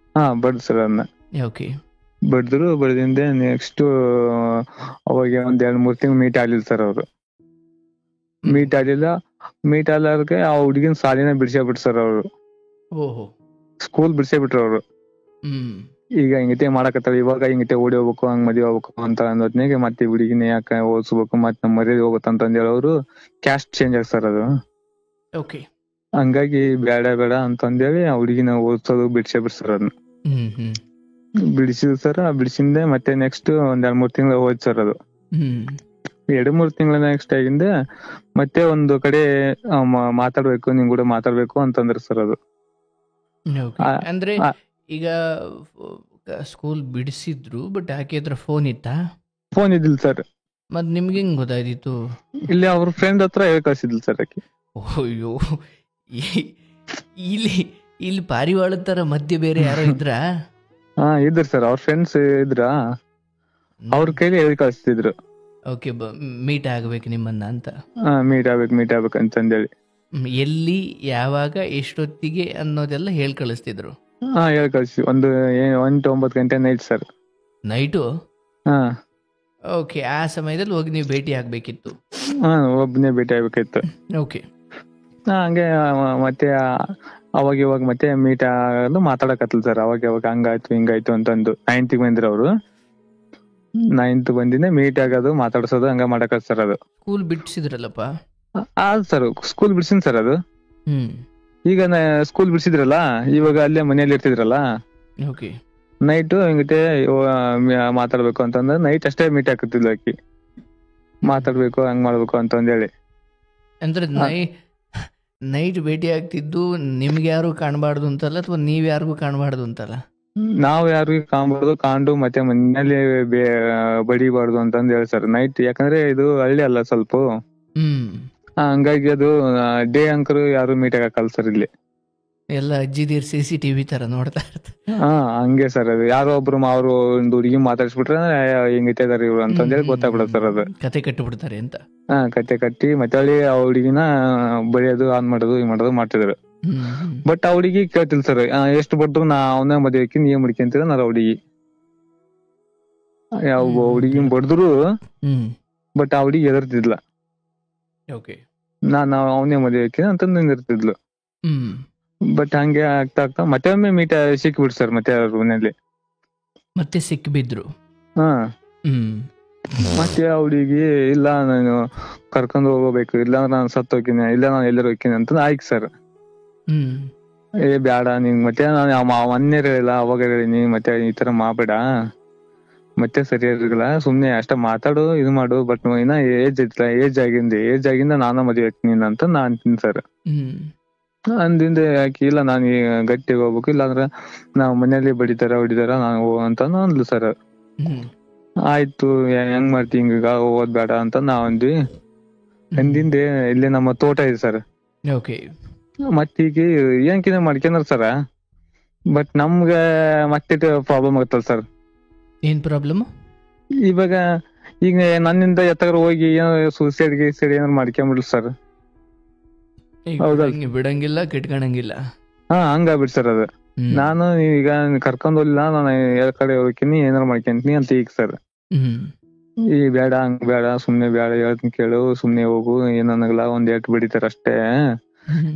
ಬಡ್ದು ಸರ್ ಅದನ್ನ. ಓಕೆ, ಬಡ್ದಿಂದ ನೆಕ್ಸ್ಟ್ ಅವಾಗ ಒಂದ್ 2-3 ತಿಂಗಳು ಮೀಟ್ ಆಗ್ಲಿಲ್ಲ ಸರ್ ಅವ್ರು. ಮೀಟ್ ಆಗ್ಲಾರ್ಗೆ ಆ ಹುಡುಗಿನ ಸಾಲಿನ ಬಿಡ್ಸಾಬಿಟ್ರು ಸರ್ ಅವ್ರು. ಸ್ಕೂಲ್ ಬಿಡ್ಸಾಬಿಟ್ರು ಅವ್ರು. ಈಗ ಹಿಂಗತೆ ಮಾಡಕತ್ತಾರ, ಇವಾಗ ಹಿಂಗತೆ ಓಡಿ ಹೋಗ್ಬೇಕು, ಹಂಗ್ ಮದ್ವೆ ಹೋಗ್ಬೇಕು ಅಂತ ಅನ್ನೋದ್ನಾಗೆ ಮತ್ತೆ ಹುಡುಗಿನ ಯಾಕೆ ಓದಿಸ್ಬೇಕು, ಮತ್ತೆ ನಮ್ಮ ಮರ್ಯಾದೆ ಹೋಗುತ್ತೆ ಅಂತ ಹೇಳಿ ಅವರು ಕ್ಯಾಸ್ಟ್ ಚೇಂಜ್ ಆಗ ಸರ್ ಅದು. ಹಂಗಾಗಿ ಬೇಡ ಬೇಡ ಅಂತಂದೇಳಿ ಆ ಹುಡುಗಿನ ಓದಿಸೋದು ಬಿಡ್ಸಾಬಿಟ್ರು ಸರ್ ಅದನ್ನ. ಬಿಡಿಸಿದ್ರು ಸರ್. ಬಿಡಿಸಿಂದೆ ಮತ್ತೆ ನೆಕ್ಸ್ಟ್ 2-3 ತಿಂಗಳು ಹೋಯ್ತು ಸರ್ ಅದು. 2-3 ತಿಂಗಳ ನೆಕ್ಸ್ಟ್ ಆಗಿಂದ ಮತ್ತೆ ಒಂದು ಕಡೆ ಮಾತಾಡ್ಬೇಕು, ನಿಮ್ ಕೂಡ ಮಾತಾಡ್ಬೇಕು ಅಂತಂದ್ರು ಸರ್ ಅದು. ಅಂದ್ರೆ ಈಗ ಸ್ಕೂಲ್ ಬಿಡಿಸಿದ್ರು, ಬಟ್ ಆಕೆ ಹತ್ರ ಫೋನ್ ಇತ್ತಾ? ಫೋನ್ ಇದ್ದಿಲ್ಲ ಸರ್. ಮತ್ ನಿಮ್ಗೆ ಹೆಂಗ್ ಗೊತ್ತಾಯ್ತಿತ್ತು? ಇಲ್ಲಿ ಅವ್ರ ಫ್ರೆಂಡ್ ಹತ್ರ ಹೇಳಿ ಕಳ್ಸಿದ್ಲು ಸರ್ ಆಕೆ. ಅಯ್ಯೋ, ಇಲ್ಲಿ ಪಾರಿವಾಳದ ತರ ಮಧ್ಯೆ ಬೇರೆ ಯಾರೋ ಇದ್ರ? ಇದ್ರು ಸರ್, ಅವ್ರ ಫ್ರೆಂಡ್ಸ್ ಇದ್ರ, ಅವ್ರ ಕೈಲಿ ಹೇಳಿ ಕಳಿಸ್ತಿದ್ರು. ಓಕೆ, ಮೀಟ್ ಆಗ್ಬೇಕು ನಿಮ್ಮನ್ನ ಅಂತ. ಮೀಟ್ ಆಗ್ಬೇಕು ಅಂತಂದೇಳಿ. ಎಲ್ಲಿ, ಯಾವಾಗ, ಎಷ್ಟೊತ್ತಿಗೆ ಅನ್ನೋದೆಲ್ಲ ಹೇಳಿ ಕಳಿಸ್ತಿದ್ರು. ಹೇಳಿ ಕಳಿಸಿ. 9 ಗಂಟೆ ನೈಟ್ ಸರ್. ನೈಟು? ಓಕೆ, ಆ ಸಮಯದಲ್ಲಿ ಹೋಗಿ ನೀವು ಭೇಟಿ ಆಗ್ಬೇಕಿತ್ತು. ಒಬ್ಬನೇ ಭೇಟಿ ಆಗ್ಬೇಕಿತ್ತು. ಓಕೆ, ಹಂಗೆ ಮತ್ತೆ ಅವಾಗ ಇವಾಗ ಮತ್ತೆ ಮೀಟ್ ಆಗಲು ಮಾತಾಡಕತ್ತಲ್ ಸರ್. ಅವಾಗ ಯಾವಾಗ ಹಂಗಾಯ್ತು ಹಿಂಗಾಯ್ತು ಅಂತಂದು 9th ಬಂದ್ರು ಅವರು. 9th ಬಂದಿನೇ ಮೀಟ್ ಆಗೋದು, ಮಾತಾಡ್ಸೋದು, ಹಂಗ ಮಾಡಕತ್ ಸರ್ ಅದು. ಸ್ಕೂಲ್ ಬಿಡ್ಸಿದ್ರಲ್ಲಪ್ಪ? ಸರ್ ಸ್ಕೂಲ್ ಬಿಡ್ಸಿನ್ ಸರ್ ಅದು. ಈಗ ಸ್ಕೂಲ್ ಬಿಡ್ಸಿದ್ರಲ್ಲ, ಇವಾಗ ಅಲ್ಲೇ ಮನೇಲಿ ಇರ್ತಿದ್ರಲ್ಲ. ನೈಟ್ ಹಿಂಗತೆ ಮಾತಾಡ್ಬೇಕು ಅಂತಂದ್ರೆ ನೈಟ್ ಅಷ್ಟೇ ಮೀಟ್ ಹಾಕತಿದ್ಲು ಆಕಿ. ಮಾತಾಡ್ಬೇಕು, ಹಂಗ್ ಮಾಡ್ಬೇಕು ಅಂತಂದೇಳಿ. ಅಂದ್ರೆ ನೈಟ್ ಭೇಟಿ ಆಗ್ತಿದ್ದು ನಿಮ್ಗೆ ಯಾರು ಕಾಣಬಾರ್ದು ಅಂತಲ್ಲ, ಅಥವಾ ನೀವ್ ಯಾರಿಗೂ ಕಾಣಬಾರ್ದು ಅಂತಲ್ಲ? ನಾವ್ ಯಾರಿಗೂ ಕಾಣಬಾರ್ದು, ಕಾಂಡು ಮತ್ತೆ ಮನೇಲಿ ಬಡಿಬಾರ್ದು ಅಂತಂದ್ ಹೇಳಿ ಸರ್. ನೈಟ್ ಯಾಕಂದ್ರೆ ಇದು ಹಳ್ಳಿ ಅಲ್ಲ ಸ್ವಲ್ಪ, ಹಂಗಾಗಿ ಅದು ಡೇ ಅಂಕರು ಯಾರು ಮೀಟ್ ಆಗಲ್ಲ ಸರ್. ಇಲ್ಲಿ ಎಲ್ಲ ಅಜ್ಜಿದೀರ್ CCTV ತರ ನೋಡ್ತಾ ಇರ್ತಾರೆ. ಹಂಗೆ ಸರ್. ಅದು ಯಾರೋ ಒಬ್ರು ಅವ್ರು ಒಂದು ಹುಡುಗಿ ಮಾತಾಡ್ಸ್ಬಿಟ್ರೆ ಹಿಂಗೈತೆ ಇದಾರೆ ಇವ್ರು ಅಂತಂದೇಳಿ ಗೊತ್ತಾಗ್ಬಿಡತ್ ಸರ್. ಅದು ಕತೆ ಕಟ್ಟಿಬಿಡ್ತಾರೆ ಅಂತ. ಕತೆ ಕಟ್ಟಿ ಮತ್ತೆ ಅಲ್ಲಿ ಆ ಹುಡುಗಿನ ಬಡಿಯೋದು, ಆನ್ ಮಾಡೋದು, ಹಿಂಗ್ ಮಾಡೋದು ಮಾಡ್ತಿದ್ರು. ಬಟ್ ಆ ಹುಡುಗಿ ಕೇಳ್ತಿಲ್ ಸರ್. ಎಷ್ಟು ಬಡ್ರು ನಾ ಅವನ ಮದ್ವೆಕಿ ನೀವ್ ಮುಡ್ಕೊಂತೀರ ನಾರ ಹುಡುಗಿ. ಯಾವ ಹುಡುಗಿ ಬಡ್ದ್ರು, ಬಟ್ ಆ ಹುಡುಗಿ ಎದರ್ತಿದ್ಲ. ನಾನ್ ಅವನೇ ಮದ್ವೆಕಿ ಅಂತ ನಿಂದಿರ್ತಿದ್ಲು. ಬಟ್ ಹಂಗೆ ಆಗ್ತಾ ಆಗ್ತಾ ಮತ್ತೆ ಒಮ್ಮೆ ಮೀಟ್ ಸಿಕ್ಬಿಡ್ ಸರ್. ಮತ್ತೆ ಅವ್ರ ಮನೇಲಿ ಮತ್ತೆ ಸಿಕ್ಬಿದ್ರು. ಮತ್ತೆ ಆ ಹುಡುಗಿ ಇಲ್ಲ ನಾನು ಕರ್ಕೊಂಡು ಹೋಗ್ಬೇಕು, ಇಲ್ಲ ನಾನು ಸತ್ತು ಹೋಗ್ತೀನಿ, ಇಲ್ಲ ನಾನು ಎಲ್ಲರೂ ಹೋಗ್ತೀನಿ ಅಂತ ಆಯ್ತು ಸರ್. ಬ್ಯಾಡ ನೀನ್ ಮತ್ತೆ ನಾನು ಮೊನ್ನೆ ಹೇಳಿಲ್ಲ ಅವಾಗ ಹೇಳಿನಿ ಮತ್ತೆ ಈ ತರ ಮಾಡ್ಬೇಡ ಮತ್ತೆ ಸರಿ ಇರಲ್ಲ ಸುಮ್ನೆ ಅಷ್ಟ ಮಾತಾಡು ಇದು ಮಾಡು ಬಟ್ ಇನ್ನ ಏಜ್ ಆಗಿಂದ ನಾನು ಮದ್ವೆ ಆಗ್ತೀನಿ ಅಂತ ನಾ ಅಂತೀನಿ ಸರ್. ಅಂದಿಂದ ಯಾಕೆ ಇಲ್ಲ ನಾನು ಗಟ್ಟಿಗೆ ಹೋಗ್ಬೇಕು ಇಲ್ಲಾಂದ್ರ ನಾವ್ ಮನೇಲಿ ಹೊಡಿತಾರ ನಾನು ಅಂತಾನು ಅಂದ್ಲು ಸರ್. ಆಯ್ತು ಹೆಂಗ್ ಮಾಡ್ತಿ ಹಿಂಗ ಓದ್ ಬೇಡ ಅಂತ ನಾವ್ ಅಂದ್ವಿ. ಅಂದಿಂದೆ ಇಲ್ಲಿ ನಮ್ಮ ತೋಟ ಇದೆ ಸರ್. ಮತ್ತೀಗ ಏನಕಿನ ಮಾಡ್ಕೊಂಡ್ರ ಸರ ಬಟ್ ನಮ್ಗ ಮತ್ತೆ ಪ್ರಾಬ್ಲಮ್ ಆಗತ್ತಲ್ಲ ಸರ್. ಏನ್ ಪ್ರಾಬ್ಲಮ್? ಇವಾಗ ಈಗ ನನ್ನಿಂದ ಎತ್ತಗರ ಹೋಗಿ ಏನೋ ಸೂಸೈಡ್ ಏನಾರು ಮಾಡ್ಕೊಂಡ್ಬಿಡ್ಲಿ ಸರ್. ಬಿಡಂಗಿಲ್ಲ ಕಿಟ್ಕೊಳಂಗಿಲ್ಲ. ಹಂಗಾಗ್ಬಿಡ್ ಸರ್ ಅದು. ನಾನು ಈಗ ಕರ್ಕೊಂಡ್ ಹೋಗ್ಲಿಲ್ಲ ನಾನು ಎಲ್ಲ ಕಡೆ ಹೋಗ್ತೀನಿ ಏನಾರು ಮಾಡ್ಕೊಂತೀನಿ ಅಂತ ಈಗ ಸರ್. ಈ ಬೇಡ ಹಂಗ್ ಬೇಡ ಸುಮ್ನೆ ಬೇಡ ಹೇಳ್ತೀನಿ ಕೇಳು ಸುಮ್ನೆ ಹೋಗು ಏನನ್ನಾಗಲ್ಲ ಒಂದ್ ಏಟ್ ಬಿಡಿತಾರ ಅಷ್ಟೇ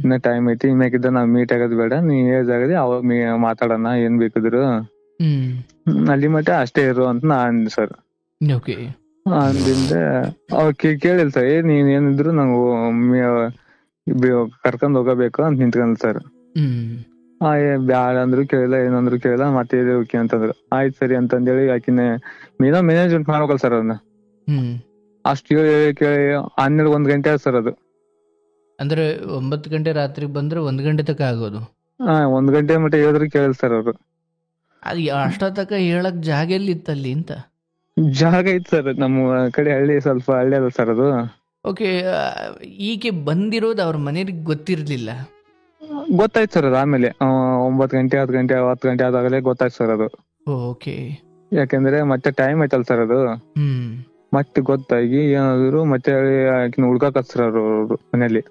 ಇನ್ನ ಟೈಮ್ ಐತಿ ಇನ್ಯಾಕಿದ್ದ ನಾವ್ ಮೀಟ್ ಆಗೋದ್ ಬೇಡ ನೀ ಏಜ್ ಆಗದೆ ಅವಾಗ ಮಾತಾಡೋಣ ಏನ್ ಬೇಕಿದ್ರು ಅಲ್ಲಿ ಮಟ್ಟ ಅಷ್ಟೇ ಇರು ಅಂತ ನಾ ಅಂದ್ ಸರ್. ಅಂದಿಂದ ಅವ್ ಕೇಳಿಲ್ ಸರ್ ನೀನ್ ಏನಿದ್ರು ನಂಗು ಕರ್ಕೊಂಡ್ ಹೋಗಬೇಕು ಅಂತ ನಿಂತ್ಕೊಂಡ್ ಸರ್. ಬ್ಯಾಡ ಅಂದ್ರು ಕೇಳಿಲ್ಲ ಏನಂದ್ರು ಕೇಳಿಲ್ಲ ಮತ್ತೆ ಓಕೆ ಅಂತಂದ್ರು. ಆಯ್ತು ಸರಿ ಅಂತಂದೇಳಿ ಆಕಿನ ಮ್ಯಾನೇಜ್ಮೆಂಟ್ ಮಾಡ್ಬೇಕಲ್ ಸರ್ ಅದನ್ನ. ಅಷ್ಟು ಕೇಳಿ 12-1 ಗಂಟೆ ಆಯ್ತು ಸರ್ ಅದು. ಅಂದ್ರೆ 9 ಗಂಟೆ ರಾತ್ರಿ ಬಂದ್ರೆ 1 ಗಂಟೆ ತನಕ ಆಗೋದು. 1 ಗಂಟೆ ಮಟ್ಟ ಹೇಳಿದ್ರು ಕೇಳಿಲ್ಲ ಸರ್ ಅವ್ರು. ಅದು ಅಷ್ಟ ತನಕ ಹೇಳಕ್ ಜಾಗ ಎಲ್ಲಿ ಇತ್ತಲ್ಲಿ ಅಂತ? ಜಾಗ ಇತ್ತು ಸರ್ ನಮ್ಮ ಕಡೆ ಹಳ್ಳಿ ಸ್ವಲ್ಪ ಹಳ್ಳಿ ಅದ ಸರ್ ಅದು. ಓಕೆ, ಈಕೆ ಬಂದಿರೋದು ಅವ್ರ ಮನೆಯವ್ರಿಗೆ ಗೊತ್ತಿರ್ಲಿಲ್ಲ? ಗೊತ್ತಾಯ್ತು ಸರ್ ಅದು ಆಮೇಲೆ 9 ಗಂಟೆ 10 ಗಂಟೆ 10 ಗಂಟೆ ಆದಾಗಲೇ ಗೊತ್ತಾಯ್ತು ಸರ್ ಅದು. ಓಕೆ, ಯಾಕಂದ್ರೆ ಮತ್ತೆ ಟೈಮ್ ಆಯ್ತಲ್ಲ ಸರ್ ಅದು. ಮತ್ತೆ ಗೊತ್ತಾಗಿ ಏನಾದ್ರು ಮತ್ತೆ ಆಕಿನ ಹುಡ್ಕಾಕತ್ ಸರ್ ಅವ್ರು ಮನೇಲಿ.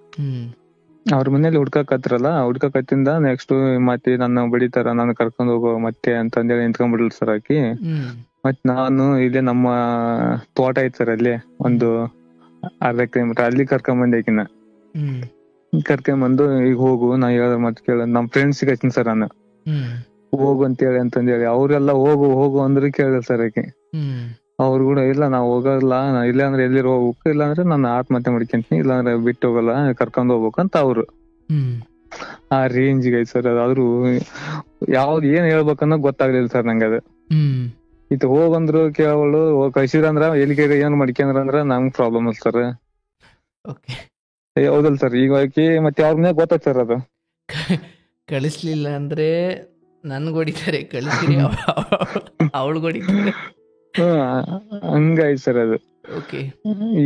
ಅವ್ರ ಮನೇಲಿ ಹುಡ್ಕಾಕತ್ತಿಂದ ನೆಕ್ಸ್ಟ್ ಮತ್ತೆ ನನ್ನ ಬಡಿತಾರ ನಾನು ಕರ್ಕೊಂಡ್ ಹೋಗೋ ಮತ್ತೆ ಅಂತಂದೇಳಿ ನಿಂತ್ಕೊಂಡ್ಬಿಡ್ಲಿ ಸರ್ ಆಕಿ. ಮತ್ ನಾನು ಇಲ್ಲೇ ನಮ್ಮ ತೋಟ ಐತ್ ಸರ್ ಅಲ್ಲಿ ಒಂದು 1/2 ಕಿಲೋಮೀಟರ್ ಅಲ್ಲಿ ಕರ್ಕೊಂಡ್ ಆಕಿನ ಕರ್ಕೊಂಬಂದು ಈಗ ಹೋಗು ನಾ ಹೇಳ ಮತ್ತೆ ಕೇಳ ನಮ್ ಫ್ರೆಂಡ್ಸ್ ಹಚ್ಚಿನ ಸರ್ ನಾನು ಹೋಗು ಅಂತೇಳಿ ಅಂತಂದೇಳಿ ಅವ್ರೆಲ್ಲ ಹೋಗು ಅಂದ್ರೆ ಕೇಳಿಲ್ಲ ಸರ್ ಆಕಿ. ಅವ್ರು ಕೂಡ ಇಲ್ಲ ನಾವ್ ಹೋಗಲ್ಲ ಇಲ್ಲ ಅಂದ್ರೆ ಎಲ್ಲಿರ್ ಹೋಗ್ಬೇಕು ಇಲ್ಲಾಂದ್ರೆ ನಾನು ಆತ್ಮಹತ್ಯೆ ಮಾಡ್ಕೊಂತೀನಿ ಇಲ್ಲಾಂದ್ರೆ ಬಿಟ್ಟು ಹೋಗಲ್ಲ ಕರ್ಕೊಂಡ್ ಹೋಗ್ಬೇಕು ಅಂತ ಅವ್ರು. ಆ ರೇಂಜ್ಗೆ ಐತ್ ಸರ್ ಅದಾದ್ರೂ ಯಾವ್ದು ಏನ್ ಹೇಳ್ಬೇಕನ್ನೋ ಗೊತ್ತಾಗ್ಲಿಲ್ಲ ಸರ್ ನಂಗೆ ಅದು. ಇತ್ತು ಹೋಗಂದ್ರು ಕೇಳವಳು ಕಳ್ಸಿದ್ರಂದ್ರ ಎಲ್ಲಿಗೆ ಏನ್ ಮಾಡ್ಕೊಂಡ್ರ ನಮ್ಗ್ ಪ್ರಾಬ್ಲಮ್ ಅಲ್ ಸರ್. ಹೌದಲ್ ಸರ್ ಈಗ ಮತ್ತೆ ಅವ್ರ ಮೇಲೆ ಗೊತ್ತಾಯ್ತು ಸರ್ ಅದು. ಕಳಿಸ್ಲಿಲ್ಲ ಅಂದ್ರೆ ನನ್ಗೆ ಹೊಡಿತಾರೆ, ಕಳಿಸಿರಿ ಅವಳು ಹೊಡಿತಾರೆ. ಹಂಗಾಯ್ತು ಸರ್ ಅದು.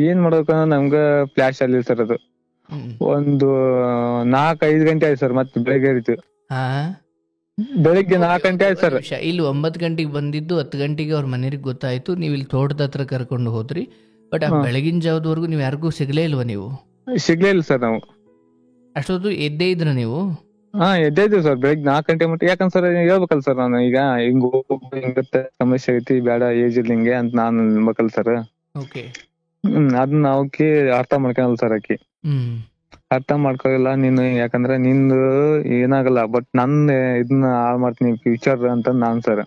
ಏನ್ ಮಾಡ್ಬೇಕಂದ್ರೆ ನಮ್ಗ ಫ್ಲಾಶ್ ಅಲ್ಲಿ ಸರ್ ಅದು. ಒಂದು 4-5 ಗಂಟೆ ಆಯ್ತು ಸರ್ ಮತ್ತೆ ಬೆಳಗ್ಗೆ ಆಯ್ತು. ಬೆಳಿಗ್ಗೆ 4 ಗಂಟೆ ಆಯ್ತು ಸರ್. ಇಲ್ಲಿ 9 ಗಂಟೆಗೆ ಬಂದಿದ್ದು 10 ಗಂಟೆಗೆ ಅವ್ರ ಮನೆಯವ್ರಿಗೆ ಗೊತ್ತಾಯ್ತು. ನೀವು ಇಲ್ಲಿ ತೋಟದ ಹತ್ರ ಕರ್ಕೊಂಡು ಹೋದ್ರಿ. ಬಟ್ ಆ ಬೆಳಗಿನ ಜಾವದವರೆಗೂ ನೀವು ಯಾರಿಗೂ ಸಿಗ್ಲೇ ಇಲ್ವಾ? ನೀವು ಸಿಗ್ಲೇ ಇಲ್ಲ ಸರ್. ನಾವು ಅಷ್ಟೊತ್ತು ಎದ್ದೇ ಇದ್ರ ನೀವು? ಎದ್ದೇ ಇದ್ದೀವಿ ಸರ್ ಬೆಳಿಗ್ಗೆ 4 ಗಂಟೆ ಮಟ್ಟ. ಯಾಕಂದ್ ಸರ್ ಹೇಳ್ಬೇಕಲ್ ಸರ್ ನಾನು ಈಗ ಹಿಂಗತ್ತೆ ಸಮಸ್ಯೆ ಐತಿ ಬೇಡ ಏಜ್ ಇಲ್ಲ ಹಿಂಗೆ ಅಂತ ನಾನು ಅನ್ಬೇಕಲ್ ಸರ್. ಅದನ್ನ ಅವಕ್ಕೆ ಅರ್ಥ ಮಾಡ್ಕೊಳಲ್ಲ ಸರ್ ಆಕಿ. ಅರ್ಥ ಮಾಡ್ಕೊಲ್ಲ ನೀನು ಯಾಕಂದ್ರೆ ನಿಂದು ಏನಾಗಲ್ಲ ಬಟ್ ನನ್ನ ಇದನ್ನ ಹಾಳು ಮಾಡ್ತೀನಿ ಫ್ಯೂಚರ್ ಅಂತ ನಾನ್ ಸರ್.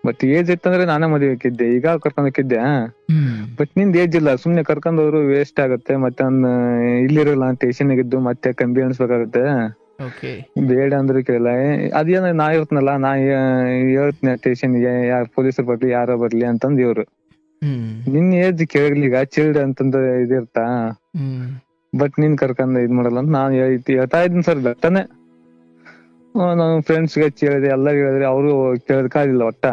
ಬಟ್ ಏಜ್ ಇತ್ತಂದ್ರೆ ನಾನೇ ಮದುವೆ ಹಾಕಿದ್ದೆ, ಈಗ ಕರ್ಕೊಂಡ್ ಹೋಗಿದ್ದೆ. ಬಟ್ ನಿಂದ ಏಜ್ ಇಲ್ಲ ಸುಮ್ನೆ ಕರ್ಕೊಂಡವ್ರು ವೇಸ್ಟ್ ಆಗತ್ತೆ. ಮತ್ತೆ ಇಲ್ಲಿರಲ್ಲ ಸ್ಟೇಷನ್ ಇದ್ದು ಮತ್ತೆ ಕಂಬಿ ಅನ್ಸ್ಬೇಕಾಗತ್ತೆ. ಬೇಡ ಅಂದ್ರು ಕೇಳಲ್ಲ. ಅದೇನ ನಾ ಇರ್ತನಲ್ಲ ನಾ ಹೇಳ್ತೀನಿ ಸ್ಟೇಷನ್ಗೆ ಯಾರು ಪೊಲೀಸರು ಬರ್ಲಿ ಯಾರೋ ಬರ್ಲಿ ಅಂತಂದ್ ಇವ್ರು. ನಿನ್ ಏಜ್ ಕೇಳಲಿಗ ಚಿಲ್ಡ್ ಅಂತಂದ ಇದಿರ್ತಾ. ಬಟ್ ನೀನ್ ಕರ್ಕೊಂಡ್ ಇದ್ ಮಾಡಲ್ಲ ಅಂತ ನಾನ್ ಹೇಳ್ತಾ ಇದ್ದೀನಿ ಸರ್. ಬೆಟ್ಟನೆ ನಾನು ಫ್ರೆಂಡ್ಸ್ಗೆ ಹೇಳಿದೆ ಎಲ್ಲ ಹೇಳಿದ್ರೆ ಅವರು ಕೇಳೋದಕ್ಕಾಗಿಲ್ಲ ಒಟ್ಟ.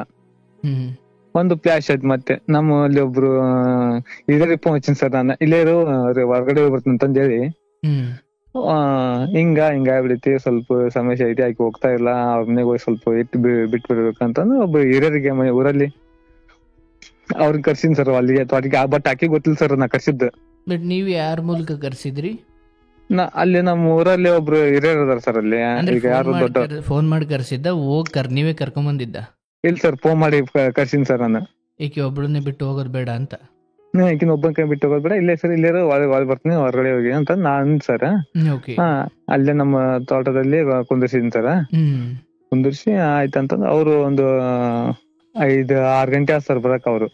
ಒಂದು ಫ್ಲಾಶ್ ಆಯ್ತು ಮತ್ತೆ ನಮ್ಮಲ್ಲಿ ಒಬ್ರು ಇದೇ ಫೋನ್ ಹಚ್ಚಿನಿ ಸರ್ ನಾನು ಇಲ್ಲೇ ಇರು ಹೊರಗಡೆ ಬರ್ತೀನಿ ಅಂತಂದ್ ಹೇಳಿ ಹಿಂಗ ಆಗ್ಬಿಡೈತಿ ಸ್ವಲ್ಪ ಸಮಸ್ಯೆ ಐತಿ ಆಕಿ ಹೋಗ್ತಾ ಇಲ್ಲ ಅವ್ರ ಮನೆಗೆ ಹೋಗಿ ಸ್ವಲ್ಪ ಬಿಟ್ಟು ಬಿಡ್ಬೇಕಂತಂದು ಒಬ್ಬ ಹಿರಿಯರಿಗೆ ಊರಲ್ಲಿ ಅವ್ರನ್ನ ಕರ್ಸಿನ್ ಸರ್ ಅಲ್ಲಿಗೆ ತೋಟಿಗೆ. ಬಟ್ ಆಕಿ ಗೊತ್ತಿಲ್ಲ ಸರ್ ನಾ ಕರ್ಸಿದ್ದು. ಬಟ್ ನೀವ್ ಯಾರ ಮೂಲಕ ಕರ್ಸಿದ್ರಿ? ಅಲ್ಲಿ ನಮ್ಮ ಊರಲ್ಲಿ ಒಬ್ರು ಹಿರಿಯರ್ ಅದಾರ ಸರ್ ಅಲ್ಲಿ. ಈಗ ಯಾರು ದೊಡ್ಡ ಫೋನ್ ಮಾಡಿ ಕರ್ಸಿದ್ದ ನೀವೇ ಕರ್ಕೊಂಡ್ ಬಂದಿದ್ದ? ಇಲ್ಲ ಸರ್ ಫೋನ್ ಮಾಡಿ ಕರ್ಸಿನ್ ಸರ್ ನಾನು. ಈಕೆ ಒಬ್ಬಳನ್ನೇ ಬಿಟ್ಟು ಹೋಗೋದ್ ಬೇಡ ಅಂತ? ಈಕಿನ ಒಬ್ಬನ ಕೈ ಬಿಟ್ಟು ಹೋಗೋದ್ ಬೇಡ, ಇಲ್ಲೇ ಸರ್ ಇಲ್ಲೇ ಒಳಗೆ ಬರ್ತೀನಿ ಹೊರಗಡೆ ಹೋಗಿ ಅಂತ ನಾನ್ ಸರ್. ಅಲ್ಲೇ ನಮ್ಮ ತೋಟದಲ್ಲಿ ಕುಂದಿರ್ಸಿದೀನಿ ಸರ್. ಕುಂದಿರ್ಸಿ ಆಯ್ತಂತಂದ್ ಅವ್ರು ಒಂದು 5-6 ಗಂಟೆ ಆದ್ ಸರ್ ಬರಕ್. ಅವ್ರು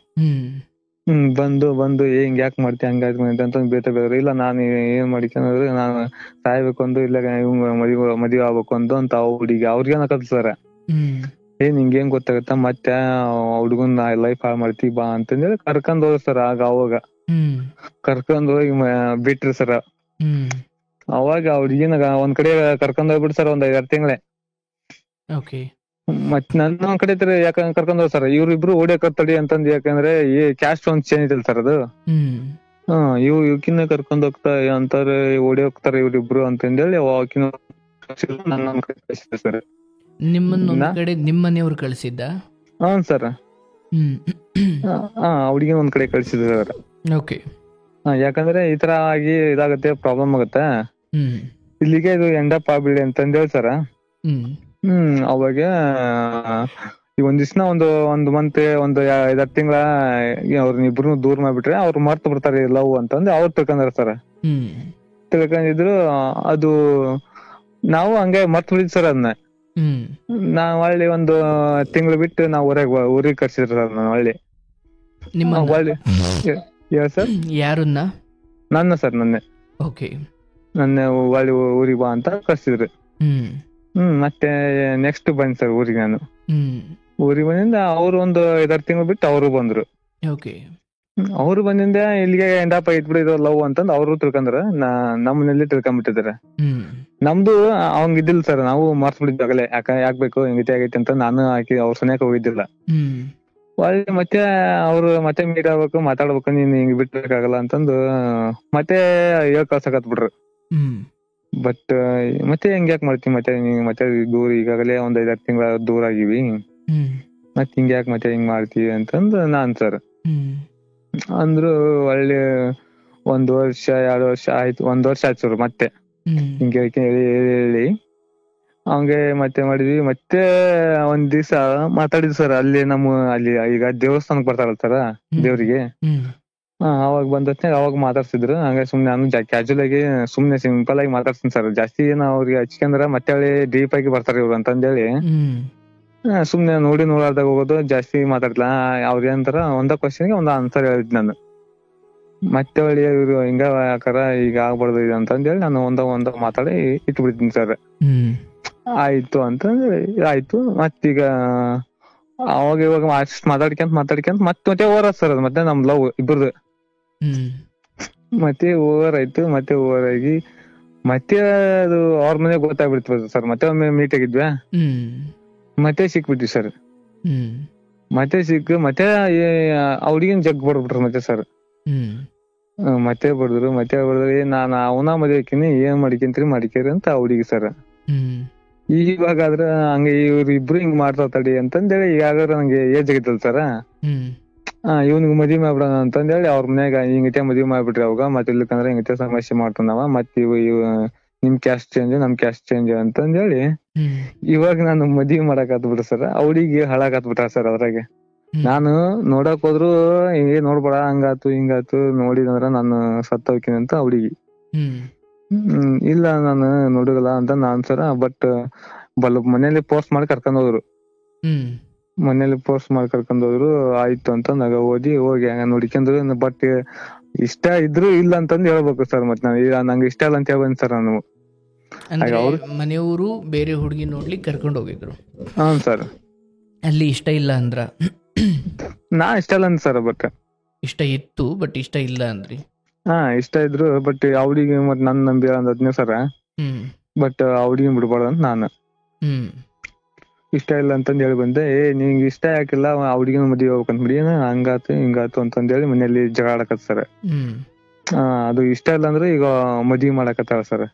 ಬಂದು ಹಿಂಗ್ ಯಾಕೆ ಮಾಡ್ತಿ ಹಂಗಾಯ್ತು ಅಂತ ಬೇತ ಬೇರೆ ಇಲ್ಲ ನಾನು ಏನ್ ಮಾಡಿಕೊಂಡ್ರೆ ನಾನು ಸಾಯ್ಬೇಕು ಒಂದು ಇಲ್ಲ ಮದುವೆ ಆಗ್ಬೇಕು ಅಂತ ಹುಡುಗಿ ಅವ್ರಿಗೇನ ಸರ್ ನಿಂಗೇನ್ ಗೊತ್ತಾಗತ್ತ ಮತ್ತೆ ಹುಡುಗನ್ ಲೈಫ್ ಹಾಳು ಮಾಡ್ತಿ ಬಾ ಅಂತಂದೇಳಿ ಕರ್ಕೊಂಡ್ ಹೋದ್ ಸರ್ ಅವಾಗ ಕರ್ಕೊಂಡ್ ಹೋಗಿ ಬಿಟ್ರಿ ಸರ್. ಅವಾಗ ಹುಡುಗಿನ ಒಂದ್ ಕಡೆ ಕರ್ಕೊಂಡ್ ಹೋಗ್ಬಿಟ್ಟು ಸರ್ ಒಂದ್ 5-6 ತಿಂಗಳೇ. ಮತ್ ನನ್ನ ಒಂದ್ ಕಡೆ ಯಾಕಂದ್ರೆ ಕರ್ಕೊಂಡ್ ಹೋಗ್ ಸರ್ ಇವ್ರಿಬ್ರು ಓಡಿಯಕತ್ತಡಿ ಅಂತಂದ್ ಯಾಕಂದ್ರೆ ಈ ಕ್ಯಾಸ್ಟ್ ಒಂದ್ ಚೇಂಜ್ ಐತಲ್ ಸರ್ ಅದು. ಇವಕಿನ್ನ ಕರ್ಕೊಂಡ್ ಹೋಗ್ತಾ ಅಂತಾರೆ ಓಡಿ ಹೋಗ್ತಾರೆ ಇವ್ರಿಬ್ರು ಅಂತಂದೇಳಿ ಆಕಿನ ಸರ್. ನಿಮ್ಮನ್ನ ಕಡೆ ನಿಮ್ಮ ಮನೆಯವ್ರು ಕಳ್ಸಿದ್ದ? ಹ್ಮ್ ಸರ್. ಹುಡುಗಿನ ಒಂದ್ ಕಡೆ ಕಳ್ಸಿದ್ರು ಸರ್. ಯಾಕಂದ್ರೆ ಈ ತರ ಆಗಿ ಇದಾಗತ್ತೆ ಪ್ರಾಬ್ಲಮ್ ಆಗುತ್ತೆ ಇಲ್ಲಿಗೆ ಇದು ಎಂಡ್ ಅಪ್ ಆಗ್ಬಿಡಿ ಅಂತಂದೇಳಿ ಸರ. ಅವಾಗ ಈಗ ಒಂದ್ ದಿವ್ಸ ಒಂದ್ ಮಂತ್ ಒಂದು 5-6 ತಿಂಗಳ ಅವ್ರನ್ನ ಇಬ್ರು ದೂರ ಮಾಡ್ಬಿಟ್ರೆ ಅವ್ರು ಮರ್ತು ಬಿಡ್ತಾರೆ ಲವ್ ಅಂತಂದು ಅವ್ರು ತಿಳ್ಕೊಂಡಾರ ಸರ್. ತಿಳ್ಕೊಂಡಿದ್ರು ಅದು ನಾವು ಹಂಗೆ ಮರ್ತು ಬಿಡಿದ್ ಸರ್ ಅದನ್ನ. ನಾವ್ ಹೊಳ್ಳಿ ಒಂದು ತಿಂಗಳು ಬಿಟ್ಟು ನಾವ್ ಊರಿಗೆ ಕರ್ಸಿದ್ರು ಸರ್ ನಾನು ಹೊಳ್ಳಿ. ಸರ್ ಯಾರನ್ನ? ನನ್ನ ಸರ್ ನನ್ನ ಹೊಳ್ಳಿ ಊರಿಗೆ ಬಾ ಅಂತ ಕರ್ಸಿದ್ರು. ಮತ್ತೆ ನೆಕ್ಸ್ಟ್ ಬಂದ್ ಸರ್ ಊರಿಗೆ ನಾನು. ಊರಿಗೆ ಬಂದಿಂದ ಅವ್ರು ಒಂದು 5-6 ತಿಂಗಳು ಬಿಟ್ಟು ಅವರು ಬಂದ್ರು. ಅವ್ರು ಬಂದಿಂದ ಇಲ್ಲಿಗೆ ಎಂಡ್ ಅಪ್ ಐತ್ ಬಿಡು ಲವ್ ಅಂತಂದ್ ಅವ್ರು ತಿಳ್ಕೊಂಡ್ರ ನಮ್ಮನೆಲ್ಲಿ ತಿಳ್ಕೊಂಡ್ಬಿಟ್ಟಿದಾರೆ. ನಮ್ದು ಅವಂಗ ಇದ್ದಿಲ್ಲ ಸರ್ ನಾವು ಮರ್ತ್ ಬಿಟ್ಟಿದ್ದಾಗಲೇ ಯಾಕ್ಬೇಕು ಹಿಂಗತಿ ಆಗೈತಿ ಅಂತ ನಾನು ಹಾಕಿ ಅವ್ರ ಸನಿಯಕ್ಕೆ ಹೋಗಿದ್ದಿಲ್ಲ. ಒಳ್ಳೆ ಮತ್ತೆ ಅವ್ರು ಮತ್ತೆ ಮೀಟ್ ಆಗ್ಬೇಕು ಮಾತಾಡ್ಬೇಕು ನೀನ್ ಹಿಂಗ್ ಬಿಟ್ಬೇಕಾಗಲ್ಲ ಅಂತಂದು ಮತ್ತೆ ಕಳ್ಸಕತ್ ಬಿಡ್ರು. ಬಟ್ ಮತ್ತೆ ಹೆಂಗ್ಯಾಕ್ ಮಾಡ್ತೀವಿ ಮತ್ತೆ ದೂರ ಈಗಾಗಲೇ ಒಂದ್ 5-6 ತಿಂಗಳ ದೂರ ಆಗಿವಿ ಮತ್ ಹಿಂಗ್ಯಾಕ್ ಮತ್ತೆ ಹಿಂಗ್ ಮಾಡ್ತೀವಿ ಅಂತಂದು ನಾನ್ ಸರ್ ಅಂದ್ರು. ಒಳ್ಳೆ 1 ವರ್ಷ 2 ವರ್ಷ ಆಯ್ತು 1 ವರ್ಷ ಆಯ್ತು ಸರ್. ಮತ್ತೆ ಹಿಂಗೆ ಹೇಳಿ ಹಂಗೆ ಮತ್ತೆ ಮಾಡಿದ್ವಿ. ಮತ್ತೆ ಒಂದ್ ದಿವ್ಸ ಮಾತಾಡಿದ್ವಿ ಸರ್ ಅಲ್ಲಿ ಅಲ್ಲಿ ಈಗ ದೇವಸ್ಥಾನಕ್ ಬರ್ತಾರಲ್ಲ ಸರ ದೇವ್ರಿಗೆ. ಅವಾಗ ಬಂದತ್ನಾಗ ಅವಾಗ ಮಾತಾಡ್ಸಿದ್ರು. ಹಂಗ ಸುಮ್ನೆ ನಾನು ಕ್ಯಾಜುವಲ್ ಆಗಿ ಸುಮ್ನೆ ಸಿಂಪಲ್ ಆಗಿ ಮಾತಾಡ್ತೀನಿ ಸರ್. ಜಾಸ್ತಿ ಅವ್ರಿಗೆ ಹಚ್ಕಂದ್ರ ಮತ್ತೆ ಡೀಪ್ ಆಗಿ ಬರ್ತಾರ ಇವ್ರು ಅಂತಂದೇಳಿ ಸುಮ್ನೆ ನೋಡಾರ್ದಾಗ ಹೋಗೋದು ಜಾಸ್ತಿ ಮಾತಾಡ್ಲಾ. ಅವ್ರ ಏನಂತಾರ ಒಂದ ಕ್ವಶನ್ಗೆ ಒಂದ್ ಆನ್ಸರ್ ಹೇಳಿದ್ ನಾನು. ಮತ್ತೆ ಒಳ್ಳೆ ಇವ್ರು ಹಿಂಗ ಯಾಕಾರ ಈಗ ಆಗ್ಬಾರ್ದು ಇದು ಅಂತಂದೇಳಿ ನಾನು ಒಂದ ಮಾತಾಡಿ ಇಟ್ಬಿಡ್ತೀನಿ ಸರ್. ಆಯ್ತು ಅಂತಂದ್ರೆ ಆಯ್ತು. ಮತ್ತೀಗ ಅವಾಗ ಇವಾಗ ಮಾತಾಡ್ಕೊಂತ ಮತ್ತೆ ಓವರ್ ಸರ್ ಅದು ಮತ್ತೆ ನಮ್ ಲವ್ ಇಬ್ರದು ಮತ್ತೆ ಓವರ್ ಆಯ್ತು. ಮತ್ತೆ ಓವರ್ ಆಗಿ ಮತ್ತೆ ಅದು ಅವ್ರ ಮನೆಗೆ ಗೊತ್ತಾಗ್ಬಿಡ್ತದೆ ಸರ್. ಮತ್ತೆ ಒಮ್ಮೆ ಮೀಟ್ ಆಗಿದ್ವಿ ಮತ್ತೆ ಸಿಕ್ಬಿಟ್ವಿ ಸರ್. ಮತ್ತೆ ಮತ್ತೆ ಹುಡುಗಿನ ಜಗ್ ಬಡ್ಬಿಟ್ರು ಮತ್ತೆ ಸರ್. ಮತ್ತೆ ಬಡಿದ್ರು ನಾನು ಅವನ ಮದುವೆ ಹಾಕಿನಿ ಏನ್ ಮಾಡಿಕೇರಿ ಅಂತ ಹುಡುಗಿ ಸರ್. ಇವಾಗಾದ್ರ ಹಂಗ ಇವ್ರು ಇಬ್ರು ಹಿಂಗ್ ಮಾಡ್ತಾವ ತಡಿ ಅಂತಂದೇಳಿ ಈಗಾದ್ರೆ ನಂಗೆ ಏಜ್ ಆಗಿತ್ತಲ್ ಸರ. ಇವ್ನಿಗೆ ಮದ್ವಿ ಮಾಡ್ಬಿಡೋಣ ಅಂತಂದೇಳಿ ಅವ್ರ ಮನ್ಯಾಗ ಹಿಂಗತೆ ಮದ್ವಿ ಮಾಡ್ಬಿಟ್ರಿ ಅವಾಗ ಮತ್ತೆ ಇಲ್ಲಕಂದ್ರೆ ಹಿಂಗತೆ ಸಮಸ್ಯೆ ಮಾಡ್ತಾನವ ಮತ್ತೆ ನಿಮ್ ಕ್ಯಾಸ್ಟ್ ಚೇಂಜ್ ನಮ್ ಕ್ಯಾಸ್ಟ್ ಚೇಂಜ್ ಅಂತಂದೇಳಿ ಇವಾಗ ನಾನು ಮದ್ವಿ ಮಾಡಕ್ ಹತ್ಬಿಟ್ಟ ಸರ್. ಹುಡುಗಿ ಹಾಳಾಗ್ ಹತ್ಬಿಟ್ಟ ಸರ್. ಅದ್ರಾಗೆ ನಾನು ನೋಡಕ್ ಹೋದ್ರು ಹಿಂಗೆ ನೋಡ್ಬೇಡ ಹಂಗಾತು ಹಿಂಗಾತು ನೋಡಿದಂದ್ರ ನಾನು ಸತ್ತ ಹೋಗ್ತೀನಿ ಅಂತ ಹುಡುಗಿ. ಇಲ್ಲ ನಾನು ನೋಡುಗಲ್ಲ ಅಂತ ನಾನ್ ಸರ. ಬಟ್ ಮನೇಲಿ ಪೋಸ್ಟ್ ಮಾಡಿ ಕರ್ಕೊಂಡ್ ಹೋದ್ರು. ಆಯ್ತು ಅಂತ ನಾಗ ಹೋಗಿ ಹಂಗ ನೋಡ್ಕೊಂಡ್ರು. ಬಟ್ ಇಷ್ಟ ಇದ್ರು ಇಲ್ಲ ಅಂತಂದ್ ಹೇಳ್ಬೇಕು ಸರ್. ಮತ್ ನಾನು ನಂಗೆ ಇಷ್ಟ ಇಲ್ಲ ಅಂತ ಹೇಳ್ಬಂದ್ ಸರ್ ನಾನು. ಮನೆಯವರು ಬೇರೆ ಹುಡುಗಿ ನೋಡ್ಲಿಕ್ಕೆ ಕರ್ಕೊಂಡ್ ಹೋಗಿದ್ರು. ಹ್ಮ್ ಸರ್. ಅಲ್ಲಿ ಇಷ್ಟ ಇಲ್ಲ ಅಂದ್ರ? ನಾ ಇಷ್ಟ ಇಲ್ಲ ಅಂದ್ ಸರ್. ಬಟ್ ಇಷ್ಟ ಇತ್ತು ಬಟ್ ಇಷ್ಟ ಇಲ್ಲ ಅಂದ್ರಿ? ಇಷ್ಟ ಇದ್ರು ಬಟ್ ಅವ್ರಿಗೆ ಮತ್ ನನ್ ನಂಬಿ ಅಂದ್ನೇ ಸರ. ಬಟ್ ಅವ್ರಿಗೆ ಬಿಡ್ಬಾರ್ದು ಅಂತ ನಾನು ಇಷ್ಟ ಇಲ್ಲ ಅಂತಂದ್ ಹೇಳಿ ಬಂದೆ. ನಿಂಗೆ ಇಷ್ಟ ಯಾಕಿಲ್ಲ ಹುಡುಗಿನ ಮದ್ವೆ ಹೋಗ್ಬೇಕಂತ ಬಿಡಿ ಹಂಗಾತು ಹಿಂಗಾತು ಅಂತಂದೇಳಿ ಮನೇಲಿ ಜಗಳ ಆಡಕತ್ ಸರ್. ಅದು ಇಷ್ಟ ಇಲ್ಲ ಅಂದ್ರೆ ಈಗ ಮದ್ವಿ ಮಾಡಕತ್ತಾರ ಸರ್.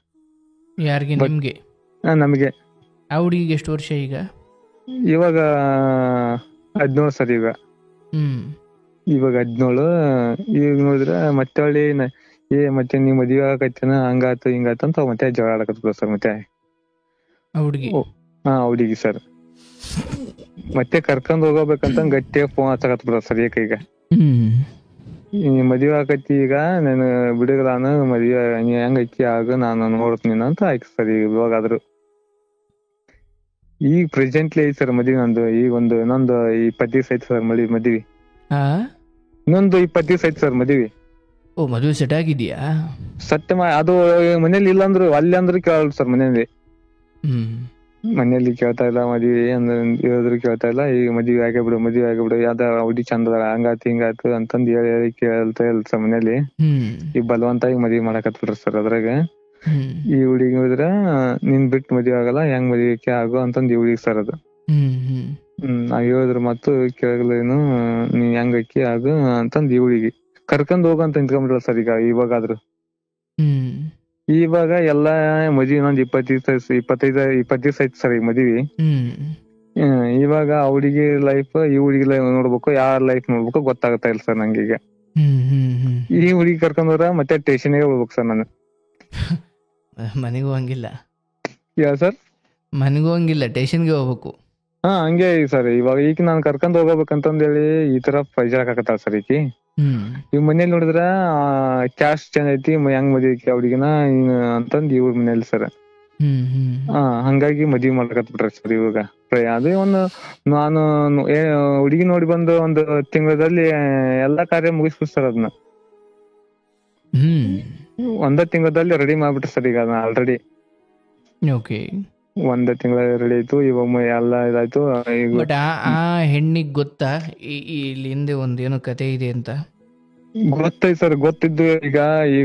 ಯಾರಿಗೆ? ನಿಮ್ಗೆ? ನಮ್ಗೆ. ಆ ಹುಡುಗಿಗೆ ಎಷ್ಟು ವರ್ಷ ಈಗ? ಇವಾಗ 17 ಸರ್. ಇವಾಗ 17. ಈಗ ನೋಡಿದ್ರೆ ಮತ್ತೆ ಒಳ್ಳಿ ಮತ್ತೆ ನೀವ್ ಮದ್ವೆ ಆಗಕತ್ತೇನ ಹಂಗಾತು ಹಿಂಗಾತು ಅಂತ ಮತ್ತೆ ಜಗಳ ಆಡಕತ್ತ ಸರ್. ಮತ್ತೆ ಹುಡುಗಿ ಸರ್ ಮತ್ತೆ ಕರ್ಕೊಂಡ್ ಹೋಗಬೇಕಂತ ಗಟ್ಟಿಯಾಗ ಫೋನ್ ಹಚ್ಚಕತ್ ಬಿಡ ಸರ್. ಈಗ ಮದ್ವೆ ಆಕತಿ ಈಗ ನಾನು ಬಿಡುಗಲಾನು ಮದ್ವೆ ಹೆಂಗ್ ಐತಿ ಆಗ ನಾನು ನೋಡ್ತೀನಿ ಅಂತ ಆಯ್ತು ಸರ್. ಇವಾಗಾದ್ರು ಈಗ ಪ್ರೆಸೆಂಟ್ಲಿ ಐತಿ ಸರ್ ಮದ್ವಿ ನಂದು. ಈಗ ಇನ್ನೊಂದು 20 ದಿವಸ ಐತಿ ಸರ್ ಮದ್ವಿ. ಇನ್ನೊಂದು 20 ದಿವಸ ಐತಿ ಸರ್ ಮದ್ವಿ. ಓ, ಮದುವೆ ಸೆಟ್ ಆಗಿದೆಯಾ? ಅದು ಮನೇಲಿ ಇಲ್ಲ ಅಂದ್ರು ಅಲ್ಲಿ ಅಂದ್ರೆ ಕೇಳಲ್ಲ ಸರ್ ಮನೇಲಿ. ಮನೇಲಿ ಕೇಳ್ತಾ ಇಲ್ಲ, ಮದ್ವಿ ಅಂದ್ರೆ ಹೇಳಿದ್ರು ಕೇಳ್ತಾ ಇಲ್ಲ. ಈಗ ಮದ್ವಿ ಆಗೇ ಬಿಡು ಯಾವ್ದ ಹುಡಿ ಚಂದ ಹಂಗಾಯ್ತು ಹಿಂಗಾಯ್ತು ಅಂತಂದ್ ಹೇಳಿ ಕೇಳ್ತಾ ಇಲ್ಲ ಸರ್ ಮನೇಲಿ. ಈಗ ಬಲವಂತಾಗಿ ಮದ್ವಿ ಮಾಡಕತ್ ಬಿಡ್ರಿ ಸರ್. ಅದ್ರಾಗ ಈ ಹುಡುಗಿ ನೋಡಿದ್ರ ನಿನ್ ಬಿಟ್ಟು ಮದ್ವಿ ಆಗಲ್ಲ, ಹೆಂಗ್ ಮದ್ವಿಕೆ ಆಗು ಅಂತಂದ್ ಈ ಹುಡುಗಿ ಸರ್ ಅದು. ನಾವ್ ಹೇಳಿದ್ರು ಮತ್ತು ಕೇಳಲೇನು, ನೀ ಹೆಂಗ್ ಅಕ್ಕಿ ಆಗು ಅಂತಂದ್ ಈ ಹುಡುಗಿ ಕರ್ಕೊಂಡ್ ಹೋಗಂತ ನಿಂತ್ಕೊಂಡ್ಬಿಡಲ್ಲ ಸರ್. ಈಗ ಇವಾಗಾದ್ರು ಇವಾಗ ಎಲ್ಲಾ ಮದ್ವಿ ಇನ್ನೊಂದ್ 20 ದಿವಸ ಐತಿ ಸರ್ ಈಗ ಮದ್ವಿ. ಇವಾಗ ಆ ಹುಡುಗಿ ಲೈಫ್ ಈ ಹುಡುಗಿ ಲೈಫ್ ನೋಡ್ಬೇಕು, ಯಾರ ಲೈಫ್ ನೋಡ್ಬೇಕು ಗೊತ್ತಾಗ್ತಾ ಇಲ್ಲ ಸರ್ ನಂಗೆ. ಈಗ ಈ ಹುಡುಗಿ ಕರ್ಕೊಂಡ್ರ ಮತ್ತೆ ಸ್ಟೇಷನ್ಗೆ ಹೋಗ್ಬೇಕು ಸರ್ ನಾನು. ಮನೆಗೂ ಹಂಗಿಲ್ಲ ಸರ್, ಮನೆಗೂ ಹಂಗಿಲ್ಲ, ಸ್ಟೇಷನ್ಗೆ ಹೋಗ್ಬೇಕು. ಹಂಗೆ ಸರ್. ಇವಾಗ ಈಗ ನಾನ್ ಕರ್ಕೊಂಡ್ ಹೋಗ್ಬೇಕಂತಂದೇಳಿ ಈ ತರ ಪ್ರೆಷರ್ ಹಾಕತ್ತಾಳ ಸರ್ ಈಕಿ. ಇವ್ ಮನೇಲಿ ನೋಡಿದ್ರ ಕ್ಯಾಶ್ ಚೇಂಜ್ ಐತಿ, ಹೆಂಗ್ ಮದ್ವಿ ಹುಡುಗಿನ ಅಂತಂದ್ ಇವ್ರ ಮನೇಲಿ ಸರ್. ಹಂಗಾಗಿ ಮದ್ವಿ ಮಾಡ್ಕತ್ ಬಿಟ್ರಿ ಸರ್ ಇವಾಗ. ಅದೇ ನಾನು ಹುಡುಗಿ ನೋಡಿ ಬಂದು ಒಂದು ತಿಂಗಳಲ್ಲಿ ಎಲ್ಲಾ ಕಾರ್ಯ ಮುಗಿಸ್ಬಿಟ್ಟು ಸರ್. ಅದನ್ನ ಒಂದೇ ತಿಂಗಳಲ್ಲಿ ರೆಡಿ ಮಾಡ್ಬಿಟ್ರಿ ಸರ್. ಈಗ ಅದನ್ನ ಆಲ್ರೆಡಿ ಒಂದೇ ತಿಂಗಳ ರೆಡಿ ಆಯ್ತು. ಇವಾಗ ಎಲ್ಲ ಇದಾಯ್ತು. ಬಟ್ ಆ ಹೆಣ್ಣಿಗೆ ಗೊತ್ತಾ ಇಲ್ಲಿ ಹಿಂದೆ ಒಂದೇನೋ ಕತೆ ಇದೆ ಅಂತ? ಗೊತ್ತೈತ್ ಸರ್, ಗೊತ್ತಿದ್ದು ಈಗ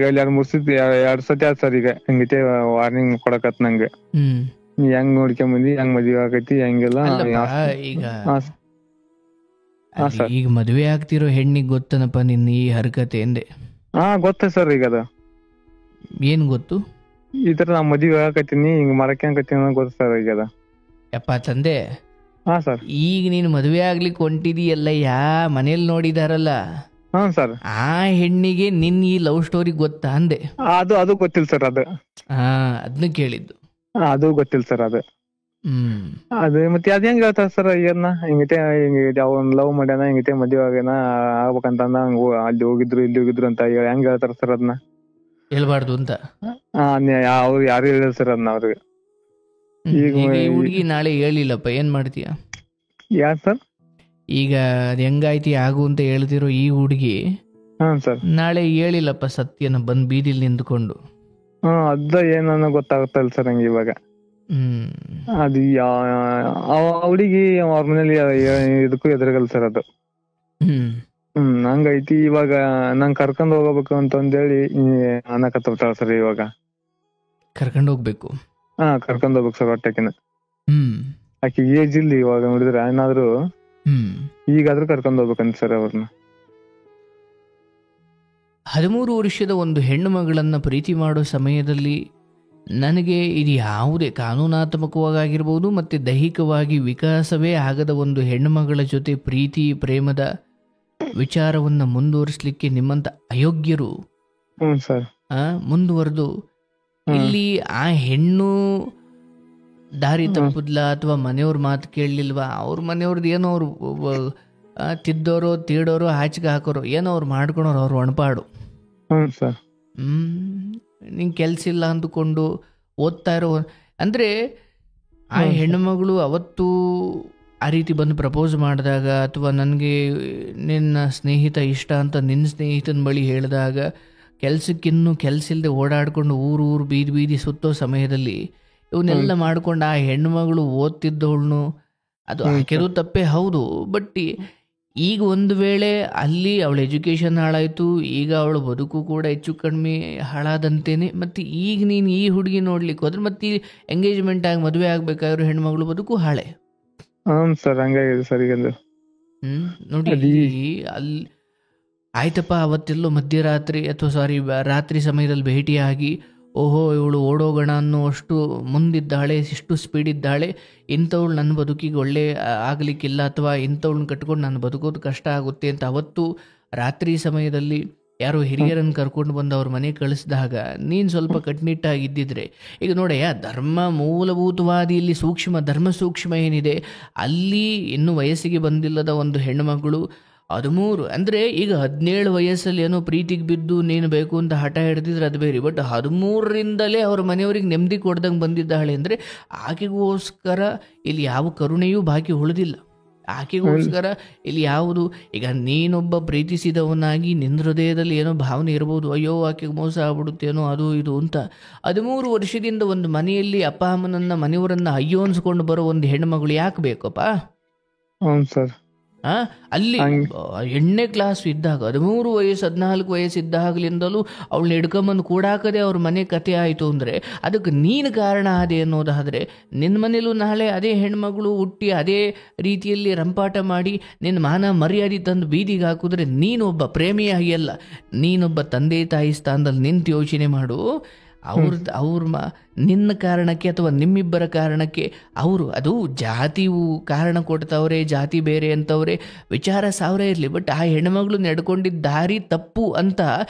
ಅಲ್ಲಿ 2 ಸತಿ ಆಯ್ತು ಸರ್. ಈಗ ಹಂಗೈತೆ ವಾರ್ನಿಂಗ್ ಕೊಡಕತ್ ನಂಗೆ, ನೀ ಹೆಂಗ್ ನೋಡ್ಕೊಂಬಂದಿ, ಹೆಂಗ್ ಮದ್ವೆ ಆಗೈತಿ, ಹೆಂಗೆಲ್ಲ. ಈಗ ಮದ್ವೆ ಆಗ್ತಿರೋ ಹೆಣ್ಣಿಗೆ ಗೊತ್ತನಪ್ಪ ನಿನ್ನ ಈ ಹರಕತೆ ಎಂದೆ? ಗೊತ್ತ ಸರ್. ಈಗ ಅದ ಏನ್ ಗೊತ್ತು? ಈ ತರ ನಾ ಮದ್ವೆ ಆಗಕತ್ತೀನಿ, ಹಿಂಗ್ ಮಾಡಕತ್ತೀನಿ ಗೊತ್ತ ಸರ್. ಈಗ ಅದ ಯಪ್ಪ ತಂದೆ. ಸರ್, ಈಗ ನೀನು ಮದ್ವೆ ಆಗ್ಲಿಕ್ಕೆ ಹೊಂಟಿದೀಯಲ್ಲ, ಮನೇಲಿ ನೋಡಿದಾರಲ್ಲ ಸರ್, ಆ ಹೆಣ್ಣಿಗೆ ನಿನ್ ಈ ಲವ್ ಸ್ಟೋರಿ ಗೊತ್ತಾ ಅಂದೆ? ಅದು ಗೊತ್ತಿಲ್ಲ ಸರ್. ಅದನ್ನ ಕೇಳಿದ್ದು. ಅದು ಗೊತ್ತಿಲ್ಲ ಸರ್. ಅದೇ ಮತ್ತೆ ಅದ್ ಹೆಂಗ್ ಹೇಳ್ತಾರ ಸರ್? ಏನ ಹಿಂಗೈತೆ ಅವ್ನ್ ಲವ್ ಮಾಡ್ಯಾನ, ಹಿಂಗೈತೆ ಮದ್ವೆ ಆಗ್ಯಾನ ಆಗ್ಬೇಕಂತ ಅಲ್ಲಿ ಹೋಗಿದ್ರು ಇಲ್ಲಿ ಹೋಗಿದ್ರು ಅಂತ ಹೆಂಗ್ ಹೇಳ್ತಾರ ಸರ್? ಅದನ್ನ ಹೇಳ್ಬಾರ್ದು ಅಂತ ಅವ್ರು ಯಾರು ಹೇಳಿಲ್ಲ ಸರ್ ಅದನ್ನ ಅವ್ರಿಗೆ. ಈಗ ಹುಡುಗಿ ನಾಳೆ ಹೇಳಿಲ್ಲಪ್ಪ, ಏನ್ ಮಾಡ್ತೀಯ? ಯಾರು ಸರ್? ಈಗ ಅದ್ ಹೆಂಗಾಯ್ತಿ ಆಗು ಅಂತ ಹೇಳ್ತಿರೋ ಈ ಹುಡುಗಿ ಸರ್ ನಾಳೆ ಹೇಳಿಲ್ಲಪ್ಪ ಸತ್ಯನ ಬಂದ್ ಬೀದಿಲ್ ನಿಂತ್ಕೊಂಡು. ಅದ ಏನನ್ನ ಗೊತ್ತಾಗುತ್ತಾ ಇಲ್ಲ ಸರ್ ನಂಗೆ ಇವಾಗ. ಅದು ಹುಡುಗಿ ಅವ್ರ ಮನೇಲಿ ಇದಕ್ಕೂ ಎದುರುಗಲ್ಲ ಸರ್ ಅದು. ಹಂಗೈತಿ. ಇವಾಗ ನಂಗ್ ಕರ್ಕೊಂಡ್ ಹೋಗಬೇಕು ಅಂತಂದೇಳಿ ಅನ್ನಕತ್ತಾಳ ಸರ್. ಇವಾಗ ಕರ್ಕೊಂಡ್ ಹೋಗ್ಬೇಕು. ಕರ್ಕೊಂಡ್ ಹೋಗ್ಬೇಕು ಸರ್ ಹೊಟ್ಟೆಕಿನ. ಆಕಿ ಏಜ್ ಇಲ್ಲಿ ಇವಾಗ ನೋಡಿದ್ರೆ ಏನಾದ್ರು ಈಗಾದ್ರೂ ಕರ್ಕೊಂಡ್ ಹೋಗ್ಬೇಕಂತ ಸರ್ ಅವ್ರನ್ನ. 13 ವರ್ಷದ ಒಂದು ಹೆಣ್ಣು ಮಗಳನ್ನ ಪ್ರೀತಿ ಮಾಡೋ ಸಮಯದಲ್ಲಿ ನನಗೆ ಇದು ಯಾವುದೇ ಕಾನೂನಾತ್ಮಕವಾಗಿರ್ಬೋದು ಮತ್ತು ದೈಹಿಕವಾಗಿ ವಿಕಾಸವೇ ಆಗದ ಒಂದು ಹೆಣ್ಣುಮಗಳ ಜೊತೆ ಪ್ರೀತಿ ಪ್ರೇಮದ ವಿಚಾರವನ್ನು ಮುಂದುವರಿಸಲಿಕ್ಕೆ ನಿಮ್ಮಂತ ಅಯೋಗ್ಯರು ಮುಂದುವರೆದು ಇಲ್ಲಿ ಆ ಹೆಣ್ಣು ದಾರಿ ತಪ್ಪದ್ಲ ಅಥವಾ ಮನೆಯವ್ರ ಮಾತು ಕೇಳಲಿಲ್ವಾ, ಅವ್ರ ಮನೆಯವ್ರದ್ದು ಏನೋ ಅವ್ರು ತಿದ್ದೋರೋ ತೀಡೋರೋ ಆಚೆಗೆ ಹಾಕೋರೋ ಏನೋ ಅವ್ರು ಮಾಡ್ಕೊಳೋರು ಅವ್ರು ಒಣಪಾಡು. ನಿಂಗೆ ಕೆಲಸ ಇಲ್ಲ ಅಂದುಕೊಂಡು ಓದ್ತಾ ಇರೋ ಅಂದರೆ ಆ ಹೆಣ್ಣುಮಗಳು ಅವತ್ತು ಆ ರೀತಿ ಬಂದು ಪ್ರಪೋಸ್ ಮಾಡಿದಾಗ ಅಥವಾ ನನಗೆ ನಿನ್ನ ಸ್ನೇಹಿತ ಇಷ್ಟ ಅಂತ ನಿನ್ನ ಸ್ನೇಹಿತನ ಬಳಿ ಹೇಳಿದಾಗ ಕೆಲಸಕ್ಕಿನ್ನೂ ಕೆಲಸ ಇಲ್ಲದೆ ಓಡಾಡಿಕೊಂಡು ಊರು ಬೀದಿ ಬೀದಿ ಸುತ್ತೋ ಸಮಯದಲ್ಲಿ ಇವನ್ನೆಲ್ಲ ಮಾಡ್ಕೊಂಡು ಆ ಹೆಣ್ಣುಮಗಳು ಓದ್ತಿದ್ದವಳನ್ನು ಅದು ಆಕೆದು ತಪ್ಪೇ ಹೌದು. ಬಟ್ ಈಗ ಒಂದು ವೇಳೆ ಅಲ್ಲಿ ಅವಳ ಎಜುಕೇಷನ್ ಹಾಳಾಯಿತು, ಈಗ ಅವಳ ಬದುಕು ಕೂಡ ಹೆಚ್ಚು ಕಡಿಮೆ ಹಾಳಾದಂತೇನೆ. ಮತ್ತು ಈಗ ನೀನು ಈ ಹುಡುಗಿ ನೋಡ್ಲಿಕ್ಕೆ ಹೋದ್ರೆ ಮತ್ತೆ ಎಂಗೇಜ್ಮೆಂಟ್ ಆಗಿ ಮದುವೆ ಆಗ್ಬೇಕಾಗಿರೋ ಹೆಣ್ಮಗಳು ಬದುಕು ಹಾಳೆ. ನೋಡಿ ಅಲ್ಲಿ ಆಯ್ತಪ್ಪ, ಅವತ್ತೆಲ್ಲೋ ಮಧ್ಯರಾತ್ರಿ ಅಥವಾ ರಾತ್ರಿ ಸಮಯದಲ್ಲಿ ಭೇಟಿಯಾಗಿ ಓಹೋ ಇವಳು ಓಡೋಗೋಣ ಅನ್ನೋ ಅಷ್ಟು ಮುಂದಿದ್ದಾಳೆ, ಇಷ್ಟು ಸ್ಪೀಡ್ ಇದ್ದಾಳೆ, ಇಂಥವಳು ನನ್ನ ಬದುಕಿಗೆ ಒಳ್ಳೆ ಆಗಲಿಕ್ಕಿಲ್ಲ ಅಥವಾ ಇಂಥವಳನ್ನ ಕಟ್ಕೊಂಡು ನಾನು ಬದುಕೋದು ಕಷ್ಟ ಆಗುತ್ತೆ ಅಂತ ಅವತ್ತು ರಾತ್ರಿ ಸಮಯದಲ್ಲಿ ಯಾರೋ ಹಿರಿಯರನ್ನು ಕರ್ಕೊಂಡು ಬಂದು ಅವ್ರ ಮನೆಗೆ ಕಳಿಸಿದಾಗ ನೀನು ಸ್ವಲ್ಪ ಕಟ್ನಿಟ್ಟಾಗಿದ್ದಿದ್ರೆ, ಈಗ ನೋಡಯ್ಯ ಧರ್ಮ ಮೂಲಭೂತವಾದಿ ಇಲ್ಲಿ ಧರ್ಮ ಸೂಕ್ಷ್ಮ ಏನಿದೆ ಅಲ್ಲಿ ಇನ್ನೂ ವಯಸ್ಸಿಗೆ ಬಂದಿಲ್ಲದ ಒಂದು ಹೆಣ್ಣುಮಗಳು 13 ಅಂದರೆ ಈಗ 17 ವಯಸ್ಸಲ್ಲಿ ಏನೋ ಪ್ರೀತಿಗೆ ಬಿದ್ದು ನೀನು ಬೇಕು ಅಂತ ಹಠ ಹಿಡ್ದಿದ್ರೆ ಅದು ಬೇರೆ. ಬಟ್ 13ರಿಂದಲೇ ಅವ್ರ ಮನೆಯವ್ರಿಗೆ ನೆಮ್ಮದಿ ಕೊಡ್ದಂಗೆ ಬಂದಿದ್ದಾಳೆ ಅಂದರೆ ಆಕೆಗೋಸ್ಕರ ಇಲ್ಲಿ ಯಾವ ಕರುಣೆಯೂ ಬಾಕಿ ಉಳಿದಿಲ್ಲ. ಆಕೆಗೋಸ್ಕರ ಇಲ್ಲಿ ಯಾವುದು, ಈಗ ನೀನೊಬ್ಬ ಪ್ರೀತಿಸಿದವನಾಗಿ ನಿನ್ನ ಹೃದಯದಲ್ಲಿ ಏನೋ ಭಾವನೆ ಇರ್ಬೋದು, ಅಯ್ಯೋ ಆಕೆಗೆ ಮೋಸ ಆಗ್ಬಿಡುತ್ತೇನೋ ಅದು ಇದು ಅಂತ. 13 ವರ್ಷದಿಂದ ಒಂದು ಮನೆಯಲ್ಲಿ ಅಪ್ಪ ಅಮ್ಮನನ್ನ ಮನೆಯವರನ್ನ ಅಯ್ಯೋ ಅನ್ಸ್ಕೊಂಡು ಬರೋ ಒಂದು ಹೆಣ್ಮಗಳು ಯಾಕೆ ಬೇಕಪ್ಪ? ಹ್ಞೂ ಸರ್. ಅಲ್ಲಿ 8ನೇ ಕ್ಲಾಸ್ ಇದ್ದಾಗ 13 ವಯಸ್ಸು 14 ವಯಸ್ಸಿದ್ದಾಗಲಿಂದಲೂ ಅವಳನ್ನ ಹಿಡ್ಕೊಂಬಂದು ಕೂಡಾಕದೆ ಅವ್ರ ಮನೆ ಕತೆ ಆಯಿತು ಅಂದರೆ ಅದಕ್ಕೆ ನೀನು ಕಾರಣ ಅದೇ ಅನ್ನೋದಾದರೆ, ನಿನ್ನ ಮನೇಲೂ ನಾಳೆ ಅದೇ ಹೆಣ್ಮಗಳು ಹುಟ್ಟಿ ಅದೇ ರೀತಿಯಲ್ಲಿ ರಂಪಾಟ ಮಾಡಿ ನಿನ್ನ ಮಾನ ಮರ್ಯಾದೆ ತಂದು ಬೀದಿಗೆ ಹಾಕಿದ್ರೆ ನೀನೊಬ್ಬ ಪ್ರೇಮಿಯಾಗಿ ಅಲ್ಲ, ನೀನೊಬ್ಬ ತಂದೆ ತಾಯಿ ಸ್ಥಾನದಲ್ಲಿ ನಿಂತು ಯೋಚನೆ ಮಾಡು. ಅವ್ರ ನಿನ್ನ ಕಾರಣಕ್ಕೆ ಅಥವಾ ನಿಮ್ಮಿಬ್ಬರ ಕಾರಣಕ್ಕೆ ಅವರು ಅದು ಜಾತಿವು ಕಾರಣ ಕೊಡ್ತವ್ರೆ, ಜಾತಿ ಬೇರೆ ಅಂತವ್ರೆ, ವಿಚಾರ 1000 ಇರಲಿ, ಬಟ್ ಆ ಹೆಣ್ಮಗಳು ನಡ್ಕೊಂಡಿದ್ದ ದಾರಿ ತಪ್ಪು ಅಂತ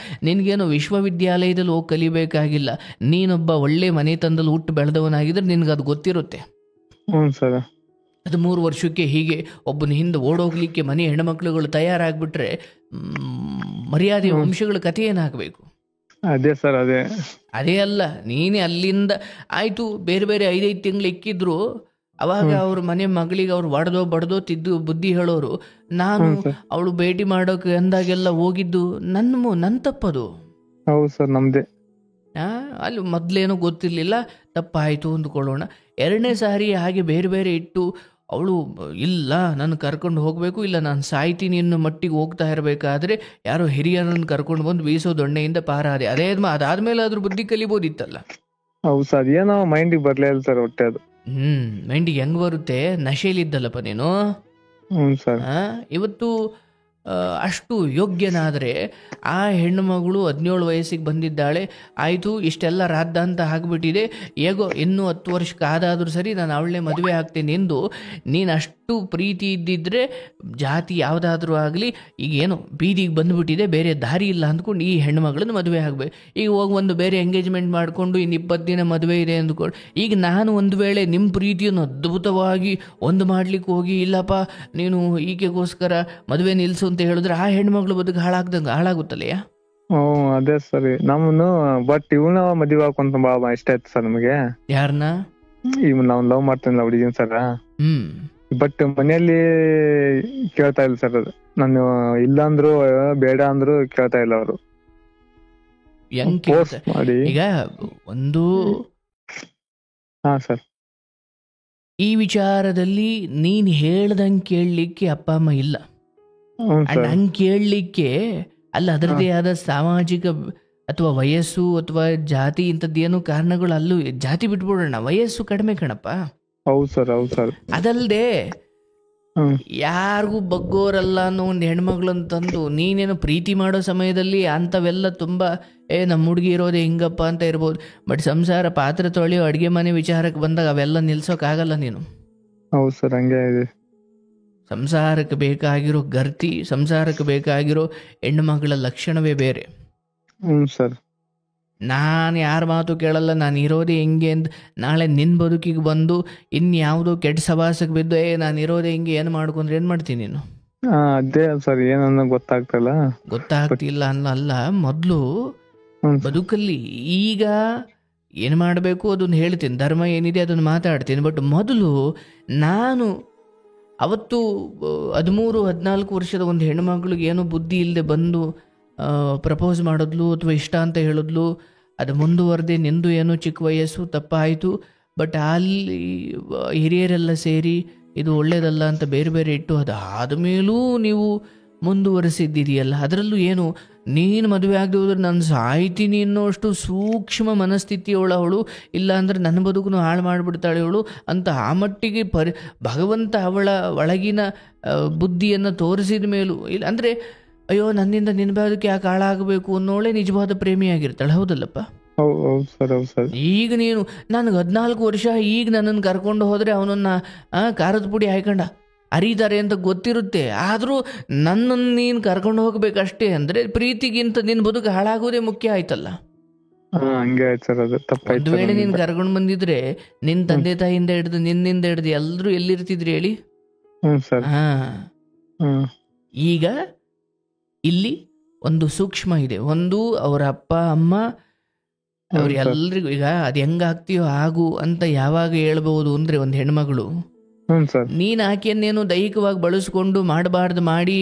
ನಿನಗೇನೋ ವಿಶ್ವವಿದ್ಯಾಲಯದಲ್ಲಿ ಹೋಗಿ ಕಲಿಬೇಕಾಗಿಲ್ಲ. ನೀನೊಬ್ಬ ಒಳ್ಳೆ ಮನೆತನದಲ್ಲಿ ಹುಟ್ಟು ಬೆಳೆದವನಾಗಿದ್ರೆ ನಿನಗದು ಗೊತ್ತಿರುತ್ತೆ. 13 ವರ್ಷಕ್ಕೆ ಹೀಗೆ ಒಬ್ಬನ ಹಿಂದೆ ಓಡೋಗ್ಲಿಕ್ಕೆ ಮನೆ ಹೆಣ್ಮಕ್ಳುಗಳು ತಯಾರಾಗ್ಬಿಟ್ರೆ ಮರ್ಯಾದೆ ವಂಶಗಳ ಕಥೆ ಏನಾಗಬೇಕು? ಅದೇ ಸರ್, ಅದೇ ಅಲ್ಲ. ನೀನೇ ಅಲ್ಲಿಂದ ಆಯಿತು ಬೇರೆ ಬೇರೆ 5-5 ತಿಂಗಳು ಇಕ್ಕಿದ್ರು, ಅವಾಗ ಅವ್ರ ಮನೆ ಮಗಳಿಗೆ ಅವ್ರು ಬಡ್ದೋ ತಿದ್ದು ಬುದ್ಧಿ ಹೇಳೋರು. ನಾನು ಅವಳು ಭೇಟಿ ಮಾಡೋಕೆ ಅಂದಾಗೆಲ್ಲ ಹೋಗಿದ್ದು ನನ್ನ ತಪ್ಪದು. ಹೌದು ಸರ್, ನಮ್ದೇ. ಅಲ್ಲಿ ಮೊದಲೇನೋ ಗೊತ್ತಿರಲಿಲ್ಲ, ತಪ್ಪಾಯಿತು ಅಂದ್ಕೊಳ್ಳೋಣ. 2ನೇ ಸಾರಿ ಹಾಗೆ ಬೇರೆ ಬೇರೆ ಇಟ್ಟು ಅವಳು ಇಲ್ಲ ನಾನು ಕರ್ಕೊಂಡು ಹೋಗಬೇಕು, ಇಲ್ಲ ನಾನು ಸಾಯ್ತೀನಿ ಅನ್ನೋ ಮಟ್ಟಿಗೆ ಹೋಗ್ತಾ ಇರಬೇಕಾದ್ರೆ ಯಾರೋ ಹಿರಿಯರನ್ನು ಕರ್ಕೊಂಡು ಬಂದು ಬೀಸೋ ದೊಣ್ಣೆಯಿಂದ ಪಾರಾದೆ. ಅದಾದ್ಮೇಲೆ ಅದ್ರ ಬುದ್ಧಿ ಕಲಿಬೋದಿತ್ತಲ್ಲ. ಹೌದು ಸರ್, ಏನೋ ಮೈಂಡಿಗೆ ಬರಲೇ ಇಲ್ಲ ಸರ್ ಹೊಟ್ಟೆ ಅದು. ಮೈಂಡಿಗೆ ಹೆಂಗ್ ಬರುತ್ತೆ? ನಶೆಯಲ್ಲಿದ್ದಲ್ಲಪ್ಪ ನೀನು. ಸರ್, ಇವತ್ತು ಅಷ್ಟು ಯೋಗ್ಯನಾದರೆ ಆ ಹೆಣ್ಣು ಮಗಳು 17 ವಯಸ್ಸಿಗೆ ಬಂದಿದ್ದಾಳೆ, ಆಯಿತು ಇಷ್ಟೆಲ್ಲ ರಾದ್ದ ಅಂತ ಆಗಿಬಿಟ್ಟಿದೆ, ಹೇಗೋ ಇನ್ನೂ 10 ವರ್ಷಕ್ಕೆ ಆದಾದರೂ ಸರಿ ನಾನು ಅವಳನ್ನೇ ಮದುವೆ ಆಗ್ತೇನೆ ಎಂದು ನೀನು ಅಷ್ಟು ಪ್ರೀತಿ ಇದ್ದಿದ್ರೆ ಜಾತಿ ಯಾವುದಾದ್ರೂ ಆಗಲಿ, ಈಗ ಏನು ಬೀದಿಗೆ ಬಂದುಬಿಟ್ಟಿದೆ, ಬೇರೆ ದಾರಿ ಇಲ್ಲ ಅಂದ್ಕೊಂಡು ಈ ಹೆಣ್ಣುಮಗಳನ್ನು ಮದುವೆ ಆಗಬೇಕು. ಈಗ ಹೋಗಿ ಒಂದು ಬೇರೆ ಎಂಗೇಜ್ಮೆಂಟ್ ಮಾಡಿಕೊಂಡು ಇನ್ನು 20 ದಿನ ಮದುವೆ ಇದೆ ಅಂದ್ಕೊಂಡು, ಈಗ ನಾನು ಒಂದು ವೇಳೆ ನಿಮ್ಮ ಪ್ರೀತಿಯನ್ನು ಅದ್ಭುತವಾಗಿ ಒಂದು ಮಾಡ್ಲಿಕ್ಕೆ ಹೋಗಿ ಇಲ್ಲಪ್ಪ ನೀನು ಈಕೆಗೋಸ್ಕರ ಮದುವೆ ನಿಲ್ಲಿಸು ಅಂತ ಹೇಳಿದ್ರೆ ಆ ಹೆಣ್ಮಗಳು ಬದುಕು ಹಾಳಾಗುತ್ತಲ್ಲಯ್ಯ. ಅದೇ ಸರಿ ನಮ್ಮನ್ನು. ಬಟ್ ಇವನ ಮದುವೆ ಹಾಕೊಂತ ಬಾಬಾ ಇಷ್ಟ ಆಯ್ತು ಸರ್ ನಮಗೆ. ಯಾರನ್ನ? ನಾವು ಲವ್ ಮಾಡ್ತೇನೆ ಹುಡುಗಿನ ಸರ್. ಬಟ್ ಮನೆಯಲ್ಲಿ ಕೇಳ್ತಾ ಇಲ್ಲ ಸರ್ ಅದು. ನಾನು ಇಲ್ಲ ಅಂದ್ರು ಬೇಡ ಅಂದ್ರು ಕೇಳ್ತಾ ಇಲ್ಲ ಅವರು. ಈಗ ಒಂದು ಸರ್, ಈ ವಿಚಾರದಲ್ಲಿ ನೀನ್ ಹೇಳ್ದಂಗೆ ಕೇಳಲಿಕ್ಕೆ ಅಪ್ಪ ಅಮ್ಮ ಇಲ್ಲ, ಹಂಗೆ ಕೇಳಲಿಕ್ಕೆ ಅಲ್ಲ ಅದರದೇ ಆದ ಸಾಮಾಜಿಕ ಅಥವಾ ವಯಸ್ಸು ಅಥವಾ ಜಾತಿ ಇಂಥದ್ದೇನೋ ಕಾರಣಗಳು. ಅಲ್ಲೂ ಜಾತಿ ಬಿಟ್ಬಿಡೋಣ, ವಯಸ್ಸು ಕಡಿಮೆ ಕಣಪ್ಪ. ಹೌದು ಸರ್, ಹೌದು ಸರ್. ಅದಲ್ಲದೆ ಯಾರಿಗೂ ಬಗ್ಗೋರಲ್ಲ ಅನ್ನೋ ಒಂದು ಹೆಣ್ಮಗಳಂತಂದು ನೀನೇನು ಪ್ರೀತಿ ಮಾಡೋ ಸಮಯದಲ್ಲಿ ಅಂಥವೆಲ್ಲ ತುಂಬ ನಮ್ಮ ಹುಡುಗಿ ಇರೋದೇ ಹಿಂಗಪ್ಪ ಅಂತ ಇರ್ಬೋದು. ಬಟ್ ಸಂಸಾರ ಪಾತ್ರೆ ತೊಳೆಯೋ ಅಡುಗೆ ಮನೆ ವಿಚಾರಕ್ಕೆ ಬಂದಾಗ ಅವೆಲ್ಲ ನಿಲ್ಸೋಕ್ಕಾಗಲ್ಲ ನೀನು. ಹೌದು ಸರ್, ಹಂಗೆ ಇದೆ. ಸಂಸಾರಕ್ಕೆ ಬೇಕಾಗಿರೋ ಗರ್ತಿ, ಸಂಸಾರಕ್ಕೆ ಬೇಕಾಗಿರೋ ಹೆಣ್ಣುಮಗಳ ಲಕ್ಷಣವೇ ಬೇರೆ. ಸರ್, ನಾನು ಯಾರ ಮಾತು ಕೇಳಲ್ಲ, ನಾನು ಇರೋದೇ ಹೆಂಗೆ ಅಂತ ನಾಳೆ ನಿನ್ನ ಬದುಕಿಗೆ ಬಂದು ಇನ್ಯಾವುದೋ ಕೆಟ್ಟ ಸವಾಸಕ್ಕೆ ಬಿದ್ದು ನಾನು ಇರೋದೇ ಹಿಂಗೆ ಏನು ಮಾಡ್ಕೊಂಡ್ರೆ ಏನು ಮಾಡ್ತೀನಿ ನೀನು? ಅದೇ ಸರ್, ಏನನ್ನ ಗೊತ್ತಾಗ್ತಿಲ್ಲ ಅನ್ನಲ್ಲ. ಮೊದಲು ಬದುಕಲ್ಲಿ ಈಗ ಏನು ಮಾಡಬೇಕು ಅದನ್ನು ಹೇಳ್ತೀನಿ, ಧರ್ಮ ಏನಿದೆ ಅದನ್ನು ಮಾತಾಡ್ತೀನಿ. ಬಟ್ ಮೊದಲು ನಾನು ಅವತ್ತು 13-14 ವರ್ಷದ ಒಂದು ಹೆಣ್ಣುಮಗಳಿಗೆ ಏನೋ ಬುದ್ಧಿ ಇಲ್ಲದೆ ಬಂದು ಪ್ರಪೋಸ್ ಮಾಡಿದ್ಲು ಅಥವಾ ಇಷ್ಟ ಅಂತ ಹೇಳಿದ್ಲು, ಅದು ಮುಂದುವರೆದೆ. ನಿಂದು ಏನೋ ಚಿಕ್ಕ ವಯಸ್ಸು ತಪ್ಪಾಯಿತು, ಬಟ್ ಅಲ್ಲಿ ಹಿರಿಯರೆಲ್ಲ ಸೇರಿ ಇದು ಒಳ್ಳೇದಲ್ಲ ಅಂತ ಬೇರೆ ಬೇರೆ ಇಟ್ಟು ಅದಾದಮೇಲೂ ನೀವು ಮುಂದುವರೆಸಿದ್ದೀರಿಯಲ್ಲ, ಅದರಲ್ಲೂ ಏನು ನೀನು ಮದುವೆ ಆಗದೆ ಹೋದ್ರೆ ನಾನು ಸಾಯ್ತೀನಿ ಅನ್ನೋಷ್ಟು ಸೂಕ್ಷ್ಮ ಮನಸ್ಥಿತಿಯವಳವಳು, ಇಲ್ಲ ಅಂದರೆ ನನ್ನ ಬದುಕನ್ನು ಹಾಳು ಮಾಡಿಬಿಡ್ತಾಳೆ ಅವಳು ಅಂತ ಆ ಮಟ್ಟಿಗೆ ಭಗವಂತ ಅವಳ ಒಳಗಿನ ಬುದ್ಧಿಯನ್ನು ತೋರಿಸಿದ ಮೇಲೂ ಇಲ್ಲ ಅಂದರೆ ಅಯ್ಯೋ ನನ್ನಿಂದ ನಿನ್ನ ಬದುಕು ಯಾಕೆ ಹಾಳಾಗಬೇಕು ಅನ್ನೋಳೆ ನಿಜವಾದ ಪ್ರೇಮಿಯಾಗಿರ್ತಾಳೆ. ಹೌದಲ್ಲಪ್ಪ? ಈಗ ನೀನು ನನಗೆ 14 ವರ್ಷ ಈಗ ನನ್ನನ್ನು ಕರ್ಕೊಂಡು ಹೋದರೆ ಅವನನ್ನು ಖಾರದ ಪುಡಿ ಹಾಯ್ಕೊಂಡ ಅರಿತಾರೆ ಅಂತ ಗೊತ್ತಿರುತ್ತೆ, ಆದರೂ ನನ್ನನ್ನು ನೀನು ಕರ್ಕೊಂಡು ಹೋಗ್ಬೇಕಷ್ಟೇ ಅಂದರೆ ಪ್ರೀತಿಗಿಂತ ನಿನ್ನ ಬದುಕು ಹಾಳಾಗೋದೇ ಮುಖ್ಯ ಆಯ್ತಲ್ಲ. ಒಂದು ವೇಳೆ ನೀನು ಕರ್ಕೊಂಡು ಬಂದಿದ್ರೆ ನಿನ್ನ ತಂದೆ ತಾಯಿಯಿಂದ ಹಿಡಿದು ನಿನ್ನಿಂದ ಹಿಡಿದು ಎಲ್ಲರೂ ಎಲ್ಲಿರ್ತಿದ್ರಿ ಹೇಳಿ? ಈಗ ಇಲ್ಲಿ ಒಂದು ಸೂಕ್ಷ್ಮ ಇದೆ. ಒಂದು ಅವರ ಅಪ್ಪ ಅಮ್ಮ ಅವ್ರು ಎಲ್ರಿಗೂ ಈಗ ಅದು ಹೆಂಗಾಗ್ತೀಯೋ ಆಗು ಅಂತ ಯಾವಾಗ ಹೇಳ್ಬಹುದು ಅಂದರೆ ಒಂದು ಹೆಣ್ಮಗಳು ಹ್ಞೂ ಸರ್. ನೀನು ಆಕೆಯನ್ನೇನು ದೈಹಿಕವಾಗಿ ಬಳಸ್ಕೊಂಡು ಮಾಡಬಾರ್ದು ಮಾಡಿ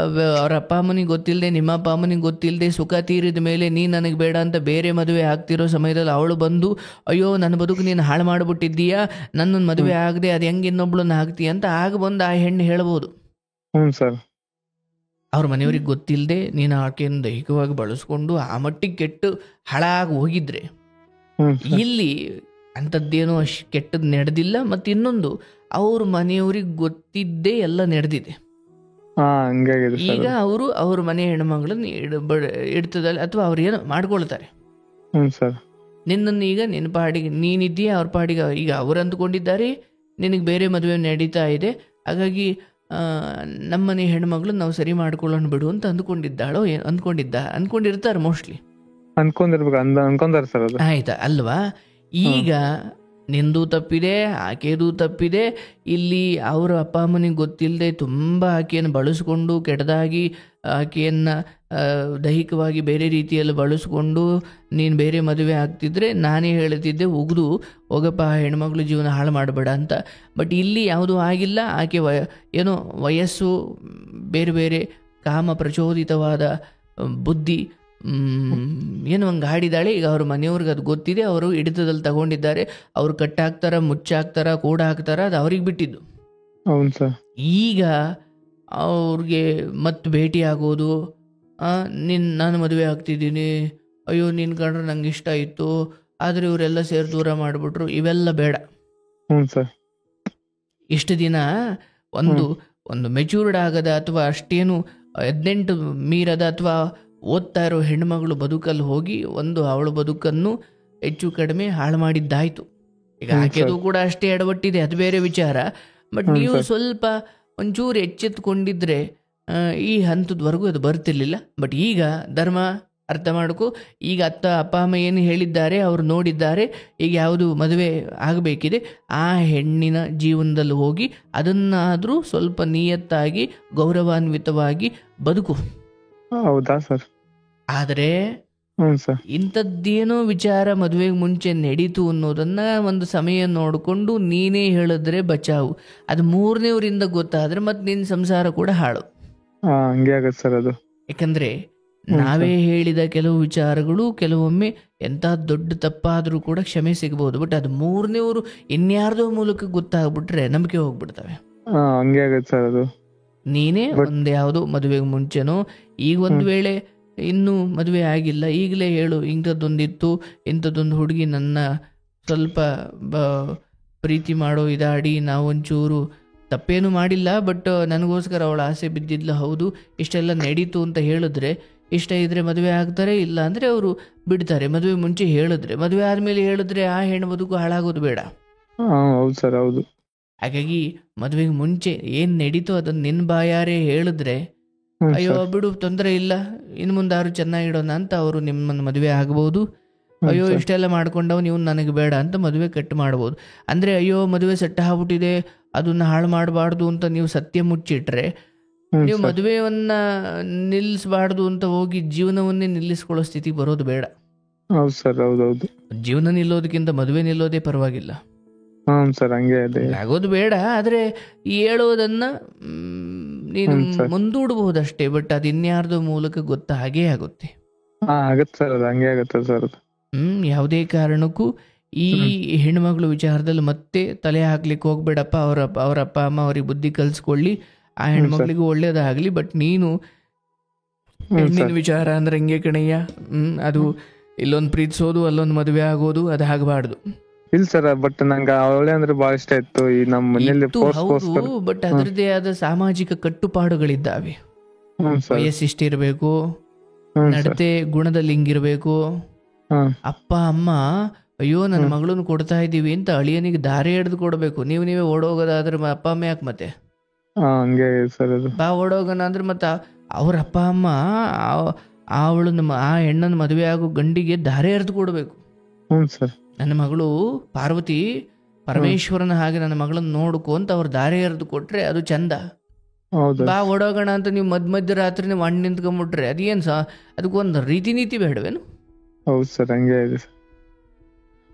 ಅವ್ರ ಅಪ್ಪ ಅಮ್ಮನಿಗೆ ಗೊತ್ತಿಲ್ಲದೆ, ನಿಮ್ಮ ಅಪ್ಪ ಅಮ್ಮನಿಗೆ ಗೊತ್ತಿಲ್ಲದೆ, ಸುಖ ತೀರಿದ ಮೇಲೆ ನೀನು ನನಗೆ ಬೇಡ ಅಂತ ಬೇರೆ ಮದುವೆ ಆಗ್ತಿರೋ ಸಮಯದಲ್ಲಿ ಅವಳು ಬಂದು, ಅಯ್ಯೋ ನನ್ನ ಬದುಕು ನೀನು ಹಾಳು ಮಾಡಿಬಿಟ್ಟಿದ್ದೀಯಾ, ನನ್ನನ್ನು ಮದುವೆ ಆಗದೆ ಅದು ಹೆಂಗೆ ಇನ್ನೊಬ್ಳನ್ನ ಆಗ್ತೀಯ ಅಂತ ಆಗ ಬಂದು ಆ ಹೆಣ್ಣು ಹೇಳ್ಬೋದು. ಹ್ಞೂ ಸರ್. ಅವ್ರ ಮನೆಯವ್ರಿಗೆ ಗೊತ್ತಿಲ್ಲದೆ ನೀನು ಆಕೆಯನ್ನು ದೈಹಿಕವಾಗಿ ಬಳಸ್ಕೊಂಡು ಆ ಮಟ್ಟಿಗೆ ಕೆಟ್ಟು ಹಾಳಾಗಿ ಹೋಗಿದ್ರೆ, ಇಲ್ಲಿ ಅಂಥದ್ದೇನೋ ಅಷ್ಟು ಕೆಟ್ಟದ್ದು ನಡೆದಿಲ್ಲ. ಮತ್ತು ಇನ್ನೊಂದು, ಅವ್ರ ಮನೆಯವ್ರಿಗೆ ಗೊತ್ತಿದ್ದೇ ಎಲ್ಲ ನಡೆದಿದೆ. ಈಗ ಅವರು ಅವ್ರ ಮನೆ ಹೆಣ್ಮಗಳನ್ನ ಇಡ್ತದಲ್ಲ ಅಥವಾ ಅವ್ರು ಏನೋ ಮಾಡ್ಕೊಳ್ತಾರೆ. ನಿನ್ನನ್ನು ಈಗ ನಿನ್ನ ಪಾಡಿಗೆ ನೀನಿದ್ದೀಯ, ಅವ್ರ ಪಾಡಿಗೆ ಈಗ ಅವ್ರು ಅಂದ್ಕೊಂಡಿದ್ದಾರೆ ನಿನಗೆ ಬೇರೆ ಮದುವೆ ನಡೀತಾ ಇದೆ, ಹಾಗಾಗಿ ನಮ್ಮನೆ ಹೆಣ್ಮಗಳು ನಾವು ಸರಿ ಮಾಡ್ಕೊಳ್ಳೋಣ ಬಿಡು ಅಂತ ಅಂದ್ಕೊಂಡಿದ್ದಾಳೋ ಅಂದ್ಕೊಂಡಿರ್ತಾರೆ ಮೋಸ್ಟ್ಲಿ. ಅನ್ಕೊಂಡಾರ ಸರ್. ಆಯ್ತಾ ಅಲ್ವಾ? ಈಗ ನಿಂದು ತಪ್ಪಿದೆ, ಆಕೆದು ತಪ್ಪಿದೆ. ಇಲ್ಲಿ ಅವರ ಅಪ್ಪ ಅಮ್ಮನಿಗೆ ಗೊತ್ತಿಲ್ಲದೆ ತುಂಬ ಆಕೆಯನ್ನು ಬಳಸ್ಕೊಂಡು ಕೆಟ್ಟದಾಗಿ ಆಕೆಯನ್ನು ದೈಹಿಕವಾಗಿ ಬೇರೆ ರೀತಿಯಲ್ಲಿ ಬಳಸ್ಕೊಂಡು ನೀನು ಬೇರೆ ಮದುವೆ ಆಗ್ತಿದ್ರೆ ನಾನೇ ಹೇಳ್ತಿದ್ದೆ, ಉಗಿದು ಹೋಗಪ್ಪ ಹೆಣ್ಮಕ್ಳು ಜೀವನ ಹಾಳು ಮಾಡಬೇಡ ಅಂತ. ಬಟ್ ಇಲ್ಲಿ ಯಾವುದೂ ಆಗಿಲ್ಲ. ಆಕೆ ಏನೋ ವಯಸ್ಸು, ಬೇರೆ ಬೇರೆ ಕಾಮ ಪ್ರಚೋದಿತವಾದ ಬುದ್ಧಿ ಏನೋ ಹಂಗೆ ಆಡಿದಾಳೆ. ಈಗ ಅವ್ರ ಮನೆಯವ್ರಿಗೆ ಅದು ಗೊತ್ತಿದೆ, ಅವರು ಹಿಡಿತದಲ್ಲಿ ತಗೊಂಡಿದ್ದಾರೆ. ಅವ್ರು ಕಟ್ಟಾಕ್ತಾರ, ಮುಚ್ಚಾಕ್ತಾರ, ಕೂಡ ಹಾಕ್ತಾರ, ಅದು ಅವ್ರಿಗೆ ಬಿಟ್ಟಿದ್ದು. ಈಗ ಅವ್ರಿಗೆ ಮತ್ತೆ ಭೇಟಿ ಆಗೋದು, ನಾನು ಮದುವೆ ಆಗ್ತಿದ್ದೀನಿ, ಅಯ್ಯೋ ನಿನ್ನ ಕಂಡ್ರೆ ನಂಗೆ ಇಷ್ಟ ಇತ್ತು ಆದರೆ ಇವರೆಲ್ಲ ಸೇರಿ ದೂರ ಮಾಡಿಬಿಟ್ರು, ಇವೆಲ್ಲ ಬೇಡ. ಇಷ್ಟು ದಿನ ಒಂದು ಮೆಚೂರ್ಡ್ ಆಗದ ಅಥವಾ ಅಷ್ಟೇನು 18 ಮೀರದ ಅಥವಾ ಓದ್ತಾ ಇರೋ ಹೆಣ್ಮಗಳು ಬದುಕಲ್ಲಿ ಹೋಗಿ ಅವಳ ಬದುಕನ್ನು ಹೆಚ್ಚು ಕಡಿಮೆ ಹಾಳು ಮಾಡಿದ್ದಾಯ್ತು. ಈಗ ಆಕೆದು ಕೂಡ ಅಷ್ಟೇ ಎಡವಟ್ಟಿದೆ, ಅದು ಬೇರೆ ವಿಚಾರ. ಬಟ್ ನೀವು ಸ್ವಲ್ಪ ಒಂಚೂರು ಎಚ್ಚೆತ್ತುಕೊಂಡಿದ್ರೆ ಈ ಹಂತದವರೆಗೂ ಅದು ಬರ್ತಿರ್ಲಿಲ್ಲ. ಬಟ್ ಈಗ ಧರ್ಮ ಅರ್ಥ ಮಾಡ್ಕೊ. ಈಗ ಅಪ್ಪ ಅಮ್ಮ ಏನು ಹೇಳಿದ್ದಾರೆ ಅವರು ನೋಡಿದ್ದಾರೆ. ಈಗ ಯಾವುದು ಮದುವೆ ಆಗಬೇಕಿದೆ ಆ ಹೆಣ್ಣಿನ ಜೀವನದಲ್ಲಿ ಹೋಗಿ ಅದನ್ನಾದರೂ ಸ್ವಲ್ಪ ನಿಯತ್ತಾಗಿ ಗೌರವಾನ್ವಿತವಾಗಿ ಬದುಕು. ಹೌದಾ ಸರ್? ಆದರೆ ಇಂಥದ್ದೇನೋ ವಿಚಾರ ಮದುವೆಗೆ ಮುಂಚೆ ನಡೀತು ಅನ್ನೋದನ್ನ ಒಂದು ಸಮಯ ನೋಡಿಕೊಂಡು ನೀನೇ ಹೇಳಿದ್ರೆ ಬಚಾವು. ಅದು 3ನೇವರಿಂದ ಗೊತ್ತಾದ್ರೆ ಮತ್ತೆ ನಿನ್ನ ಸಂಸಾರ ಕೂಡ ಹಾಳು. ಹಂಗೆ ಆಗತ್ತೆ ಸರ್ ಅದು. ಯಾಕಂದ್ರೆ ನಾವೇ ಹೇಳಿದ ಕೆಲವು ವಿಚಾರಗಳು ಕೆಲವೊಮ್ಮೆ ಎಂಥ ದೊಡ್ಡ ತಪ್ಪಾದರೂ ಕೂಡ ಕ್ಷಮೆ ಸಿಗಬಹುದು. ಬಟ್ ಅದು 3ನೇವರು ಇನ್ಯಾರ್ದೋ ಮೂಲಕ ಗೊತ್ತಾಗ್ಬಿಟ್ರೆ ನಂಬಿಕೆ ಹೋಗ್ಬಿಡ್ತವೆ. ಹಂಗೆ ಆಗತ್ತೆ ಸರ್ ಅದು. ನೀನೇ ಒಂದು ಯಾವುದೋ ಮದುವೆಗೆ ಮುಂಚೆನೋ, ಈಗ ಒಂದು ವೇಳೆ ಇನ್ನೂ ಮದುವೆ ಆಗಿಲ್ಲ, ಈಗಲೇ ಹೇಳು ಇಂಥದ್ದೊಂದಿತ್ತು, ಇಂಥದ್ದೊಂದು ಹುಡುಗಿ ನನ್ನ ಸ್ವಲ್ಪ ಪ್ರೀತಿ ಮಾಡೋ ಇದಾಡಿ ನಾವೊಂಚೂರು ತಪ್ಪೇನು ಮಾಡಿಲ್ಲ, ಬಟ್ ನನಗೋಸ್ಕರ ಅವಳ ಆಸೆ ಬಿದ್ದಿದ್ಲ, ಹೌದು ಇಷ್ಟೆಲ್ಲ ನಡೀತು ಅಂತ ಹೇಳಿದ್ರೆ ಇಷ್ಟ ಇದ್ರೆ ಮದುವೆ ಆಗ್ತಾರೆ, ಇಲ್ಲ ಅಂದರೆ ಅವರು ಬಿಡ್ತಾರೆ. ಮದುವೆ ಮುಂಚೆ ಹೇಳಿದ್ರೆ, ಮದುವೆ ಆದಮೇಲೆ ಹೇಳಿದ್ರೆ ಆ ಹೆಣ್ಣು ಬದುಕು ಹಾಳಾಗೋದು ಬೇಡ. ಹೌದು ಸರ್, ಹೌದು. ಹಾಗಾಗಿ ಮದುವೆಗೆ ಮುಂಚೆ ಏನು ನಡೀತೋ ಅದನ್ನು ನಿನ್ನ ಬಾಯಾರೆ ಹೇಳಿದ್ರೆ ಅಯ್ಯೋ ಬಿಡು ತೊಂದರೆ ಇಲ್ಲ, ಇನ್ನು ಮುಂದಾರು ಚೆನ್ನಾಗಿಡೋಣ ಅಂತ ಅವರು ನಿಮ್ಮನ್ನು ಮದುವೆ ಆಗ್ಬೋದು. ಅಯ್ಯೋ ಇಷ್ಟೆಲ್ಲ ಮಾಡ್ಕೊಂಡವು ನೀವು ನನಗೆ ಬೇಡ ಅಂತ ಮದುವೆ ಕಟ್ ಮಾಡ್ಬೋದು. ಅಂದರೆ ಅಯ್ಯೋ ಮದುವೆ ಸೆಟ್ ಆಗ್ಬಿಟ್ಟಿದೆ ಅದನ್ನ ಹಾಳು ಮಾಡಬಾರ್ದು ಅಂತ ನೀವು ಸತ್ಯ ಮುಚ್ಚಿಟ್ರೆ ನೀವು ಮದುವೆಯನ್ನ ನಿಲ್ಲಿಸಬಾರ್ದು ಅಂತ ಹೋಗಿ ಜೀವನವನ್ನೇ ನಿಲ್ಲಿಸ್ಕೊಳ್ಳೋ ಸ್ಥಿತಿ ಬರೋದು ಬೇಡ. ಹೌದು ಸರ್, ಹೌದೌದು. ಜೀವನ ನಿಲ್ಲೋದಕ್ಕಿಂತ ಮದುವೆ ನಿಲ್ಲೋದೇ ಪರವಾಗಿಲ್ಲ. ಆಗೋದು ಬೇಡ. ಆದರೆ ಹೇಳೋದನ್ನ ನೀನು ಮುಂದೂಡಬಹುದಷ್ಟೇ, ಬಟ್ ಅದು ಇನ್ಯಾರ್ದೋ ಮೂಲಕ ಗೊತ್ತಾ ಹಾಗೇ ಆಗುತ್ತೆ. ಯಾವುದೇ ಕಾರಣಕ್ಕೂ ಈ ಹೆಣ್ಮಗಳು ವಿಚಾರದಲ್ಲಿ ಮತ್ತೆ ತಲೆ ಹಾಕ್ಲಿಕ್ಕೆ ಹೋಗ್ಬೇಡಪ್ಪ. ಅವ್ರ ಅಪ್ಪ ಅಮ್ಮ ಅವ್ರಿಗೆ ಬುದ್ಧಿ ಕಲ್ಸ್ಕೊಳ್ಳಿ, ಆ ಹೆಣ್ಮಕ್ಳಿಗೂ ಒಳ್ಳೇದಾಗ್ಲಿ. ಬಟ್ ನೀನು ಹೆಣ್ಣಿನ ವಿಚಾರ ಅಂದ್ರೆ ಹಿಂಗೆ ಕಣಯ್ಯ, ಅದು ಇಲ್ಲೊಂದು ಪ್ರೀತಿಸೋದು ಅಲ್ಲೊಂದು ಮದುವೆ ಆಗೋದು, ಅದು ಆಗಬಾರ್ದು. ಇಲ್ಲ ಸರ್, ಬಟ್ ನಂಗೆ ಅವಳೆ ಅಂದ್ರೆ ಬಹಳ ಇಷ್ಟ ಇತ್ತು. ಈ ನಮ್ಮ ಮನೆಯಲ್ಲಿ ಬಟ್ ಅದರದೇ ಆದ ಸಾಮಾಜಿಕ ಕಟ್ಟುಪಾಡುಗಳಿದ್ದಾವೆ. ವಯಸ್ಸಿಷ್ಟಿರ್ಬೇಕು, ನಡತೆ ಗುಣದಲ್ಲಿ ಹಿಂಗಿರ್ಬೇಕು. ಅಪ್ಪ ಅಮ್ಮ ಅಯ್ಯೋ ನನ್ನ ಮಗಳನ್ನು ಕೊಡ್ತಾ ಇದ್ದೀವಿ ಅಂತ ಅಳಿಯನಿಗೆ ದಾರಿ ಹಿಡಿದು ಕೊಡ್ಬೇಕು. ನೀವೇ ಓಡೋಗೋದಾದ್ರೆ ಅಪ್ಪ ಅಮ್ಮ ಯಾಕೆ ಮತ್ತೆ ಬಾ ಓಡೋಗೋಣ ಅಂದ್ರೆ ಮತ್ತೆ ಅವ್ರ ಅಪ್ಪ ಅಮ್ಮ ಆ ಹೆಣ್ಣನ್ನು ಮದುವೆ ಆಗೋ ಗಂಡಿಗೆ ದಾರಿ ಎರೆದು ಕೊಡ್ಬೇಕು. ನನ್ನ ಮಗಳು ಪಾರ್ವತಿ ಪರಮೇಶ್ವರನ ಹಾಗೆ ನನ್ನ ಮಗಳನ್ನ ನೋಡ್ಕೊ ಅಂತ ಅವ್ರ ದಾರಿ ಎರೆದು ಕೊಟ್ರೆ ಅದು ಚಂದ. ಬಾ ಓಡೋಗೋಣ ಅಂತ ನೀವು ಮಧ್ಯ ರಾತ್ರಿ ನೀವು ಹಣ್ಣು ನಿಂತ್ಕೊಂಡ್ಬಿಟ್ರೆ ಅದೇನು ಅದಕ್ಕೊಂದು ರೀತಿ ನೀತಿ ಬೇಡವೇನು? ಹೌದು ಸರ್, ಹಂಗೆ ಇದೆ.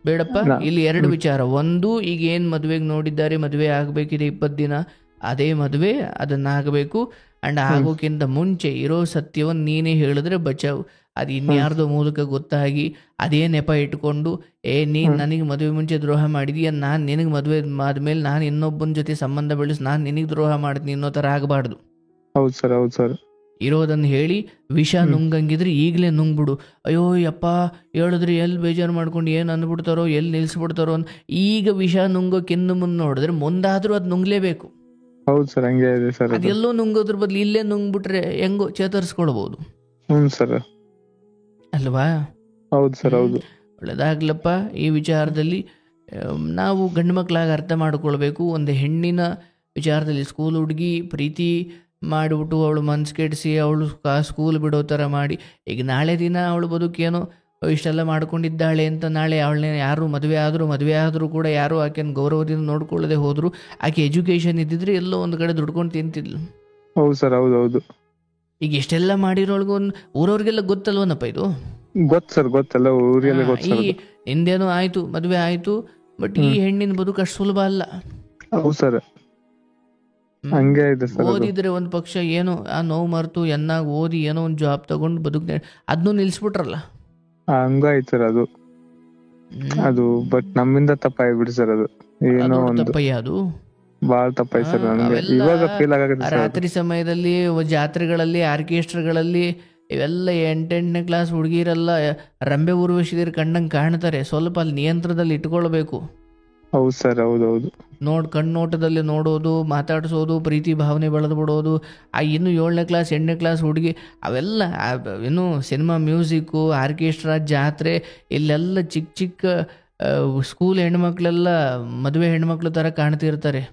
ಬೇಡಪ್ಪ. ಇಲ್ಲಿ ಎರಡು ವಿಚಾರ. ಒಂದು, ಈಗ ಏನ್ ಮದುವೆಗೆ ನೋಡಿದ್ದಾರೆ, ಮದುವೆ ಆಗ್ಬೇಕಿದೆ 20 ದಿನ, ಅದೇ ಮದುವೆ ಅದನ್ನಾಗಬೇಕು. ಅಂಡ್ ಆಗೋಕ್ಕಿಂತ ಮುಂಚೆ ಇರೋ ಸತ್ಯವನ್ನು ನೀನೇ ಹೇಳಿದ್ರೆ ಬಚಾವ್. ಅದು ಇನ್ಯಾರ್ದೋ ಮೂಲಕ ಗೊತ್ತಾಗಿ ಅದೇ ನೆಪ ಇಟ್ಕೊಂಡು ನೀನ್ ನನಗೆ ಮದುವೆ ಮುಂಚೆ ದ್ರೋಹ ಮಾಡಿದೀಯ, ನಾನು ನಿನಗೆ ಮದುವೆ ಆದ್ಮೇಲೆ ನಾನು ಇನ್ನೊಬ್ಬನ ಜೊತೆ ಸಂಬಂಧ ಬೆಳೆಸಿ ನಾನು ನಿನಗೆ ದ್ರೋಹ ಮಾಡ್ತೀನಿ ಅನ್ನೋ ಥರ ಆಗಬಾರ್ದು. ಹೌದು ಸರ್, ಹೌದು ಸರ್. ಇರೋದನ್ನು ಹೇಳಿ ವಿಷ ನುಂಗಂಗಿದ್ರೆ ಈಗಲೇ ನುಂಗ್ಬಿಡು. ಅಯ್ಯೋ ಯಪ್ಪ ಹೇಳಿದ್ರೆ ಎಲ್ಲಿ ಬೇಜಾರು ಮಾಡ್ಕೊಂಡು ಏನು ಅಂದ್ಬಿಡ್ತಾರೋ, ಎಲ್ಲಿ ನಿಲ್ಸ್ಬಿಡ್ತಾರೋ ಅಂತ. ಈಗ ವಿಷ ನುಂಗೋಕ್ಕಿಂತ ಮುಂದೆ ನೋಡಿದ್ರೆ ಮುಂದಾದ್ರೂ ಅದು ನುಂಗ್ಲೇಬೇಕು. ಹೌದು ಸರ್, ಹಂಗೆ ಇದೆ ಸರ್. ಅದೆಲ್ಲೋ ನುಂಗೋದ್ರ ಬದಲು ಇಲ್ಲೇ ನುಂಗ್ಬಿಟ್ರೆ ಹೆಂಗೋ ಚೇತರಿಸ್ಕೊಳ್ಬಹುದು. ಸರ್ ಅಲ್ವಾ? ಹೌದು ಸರ್, ಹೌದು. ಒಳ್ಳೆದಾಗ್ಲಪ್ಪ. ಈ ವಿಚಾರದಲ್ಲಿ ನಾವು ಗಂಡು ಮಕ್ಕಳಾಗಿ ಅರ್ಥ ಮಾಡ್ಕೊಳ್ಬೇಕು. ಒಂದು ಹೆಣ್ಣಿನ ವಿಚಾರದಲ್ಲಿ ಸ್ಕೂಲ್ ಹುಡುಗಿ ಪ್ರೀತಿ ಮಾಡಿಬಿಟ್ಟು ಅವಳು ಮನ್ಸು ಕೆಡಿಸಿ ಅವಳು ಸ್ಕೂಲ್ ಬಿಡೋ ಥರ ಮಾಡಿ, ಈಗ ನಾಳೆ ದಿನ ಅವಳು ಬದುಕೇನೋ ಇಷ್ಟೆಲ್ಲ ಮಾಡ್ಕೊಂಡಿದ್ದಾಳೆ ಅಂತ ನಾಳೆ ಅವಳನ್ನೇ ಯಾರು ಮದುವೆ ಆದರೂ ಕೂಡ ಯಾರು ಆಕೆನ ಗೌರವದಿಂದ ನೋಡ್ಕೊಳ್ಳದೆ ಹೋದ್ರು, ಆಕೆ ಎಜುಕೇಷನ್ ಇದ್ದಿದ್ರೆ ಎಲ್ಲೋ ಒಂದು ಕಡೆ ದುಡ್ಕೊಂಡು ತಿಂತಿದ್ಲು. ಹೌದು ಸರ್, ಹೌದು ಹೌದು. ಈಗ ಎಷ್ಟೆಲ್ಲ ಮಾಡಿರೋಳ್ಗೂ ಊರವ್ರಿಗೆಲ್ಲ ಗೊತ್ತಲ್ವನಪ್ಪ ಇದು. ಗೊತ್ತು ಸರ್, ಗೊತ್ತಲ್ಲ, ಊರಿಗೆಲ್ಲ ಗೊತ್ತು. ಈ ಹಿಂದೇನೋ ಆಯ್ತು, ಮದುವೆ ಆಯ್ತು, ಬಟ್ ಈ ಹೆಣ್ಣಿನ ಬದುಕು ಅಷ್ಟು ಸುಲಭ ಅಲ್ಲ. ಹೌದು ಸರ್, ಹಂಗೆ ಇದೆ ಸರ್. ಓದಿದ್ರೆ ಒಂದ್ ಪಕ್ಷ ಏನೋ ಆ ನೋವು ಮರೆತು ಎನ್ನಾಗ ಓದಿ ಏನೋ ಒಂದು ಜಾಬ್ ತಗೊಂಡು ಬದುಕ್ ಅದನ್ನೂ ನಿಲ್ಸ್ಬಿಟ್ರಲ್ಲ. ಹಂಗಾಯ್ತು ಸರ್ ಅದು ಬಟ್ ನಮ್ಮಿಂದ ತಪ್ಪಾಗ್ಬಿಡಿ ಸರ್. ಅದು ಏನೋ ಒಂದು ತಪ್ಪಯ್ಯ, ಅದು ಬಾಳ ತಪ್ಪಾಯ್ತು ಸರ್. ನನಗೆ ಇವಾಗ ಫೀಲ್ ಆಗುತ್ತೆ. ರಾತ್ರಿ ಸಮಯದಲ್ಲಿ ಜಾತ್ರೆಗಳಲ್ಲಿ, ಆರ್ಕೆಸ್ಟ್ರಾಗಳಲ್ಲಿ ಇವೆಲ್ಲ 8ನೇ ಕ್ಲಾಸ್ ಹುಡುಗಿರೆಲ್ಲ ರಂಬೆ ಉರ್ವಶಿದಿರ್ ಕಂಡಂಗೆ ಕಾಣ್ತಾರೆ. ಸ್ವಲ್ಪ ಅಲ್ಲಿ ನಿಯಂತ್ರಣದಲ್ಲಿ ಇಟ್ಕೊಳ್ಬೇಕು. ಹೌದು ಸರ್, ಹೌದೌದು. ಕಣ್ಣೋಟದಲ್ಲಿ ನೋಡೋದು, ಮಾತಾಡಿಸೋದು, ಪ್ರೀತಿ ಭಾವನೆ ಬೆಳೆದು ಬಿಡೋದು. ಇನ್ನು 7ನೇ ಕ್ಲಾಸ್ 8ನೇ ಕ್ಲಾಸ್ ಹುಡುಗಿ ಅವೆಲ್ಲ ಏನು ಸಿನಿಮಾ ಮ್ಯೂಸಿಕ್ಕು, ಆರ್ಕೆಸ್ಟ್ರಾ, ಜಾತ್ರೆ, ಇಲ್ಲೆಲ್ಲ ಚಿಕ್ಕ ಚಿಕ್ಕ ಸ್ಕೂಲ್ ಹೆಣ್ಮಕ್ಳೆಲ್ಲ ಮದುವೆ ಹೆಣ್ಮಕ್ಳು ಥರ ಕಾಣ್ತಿರ್ತಾರೆ.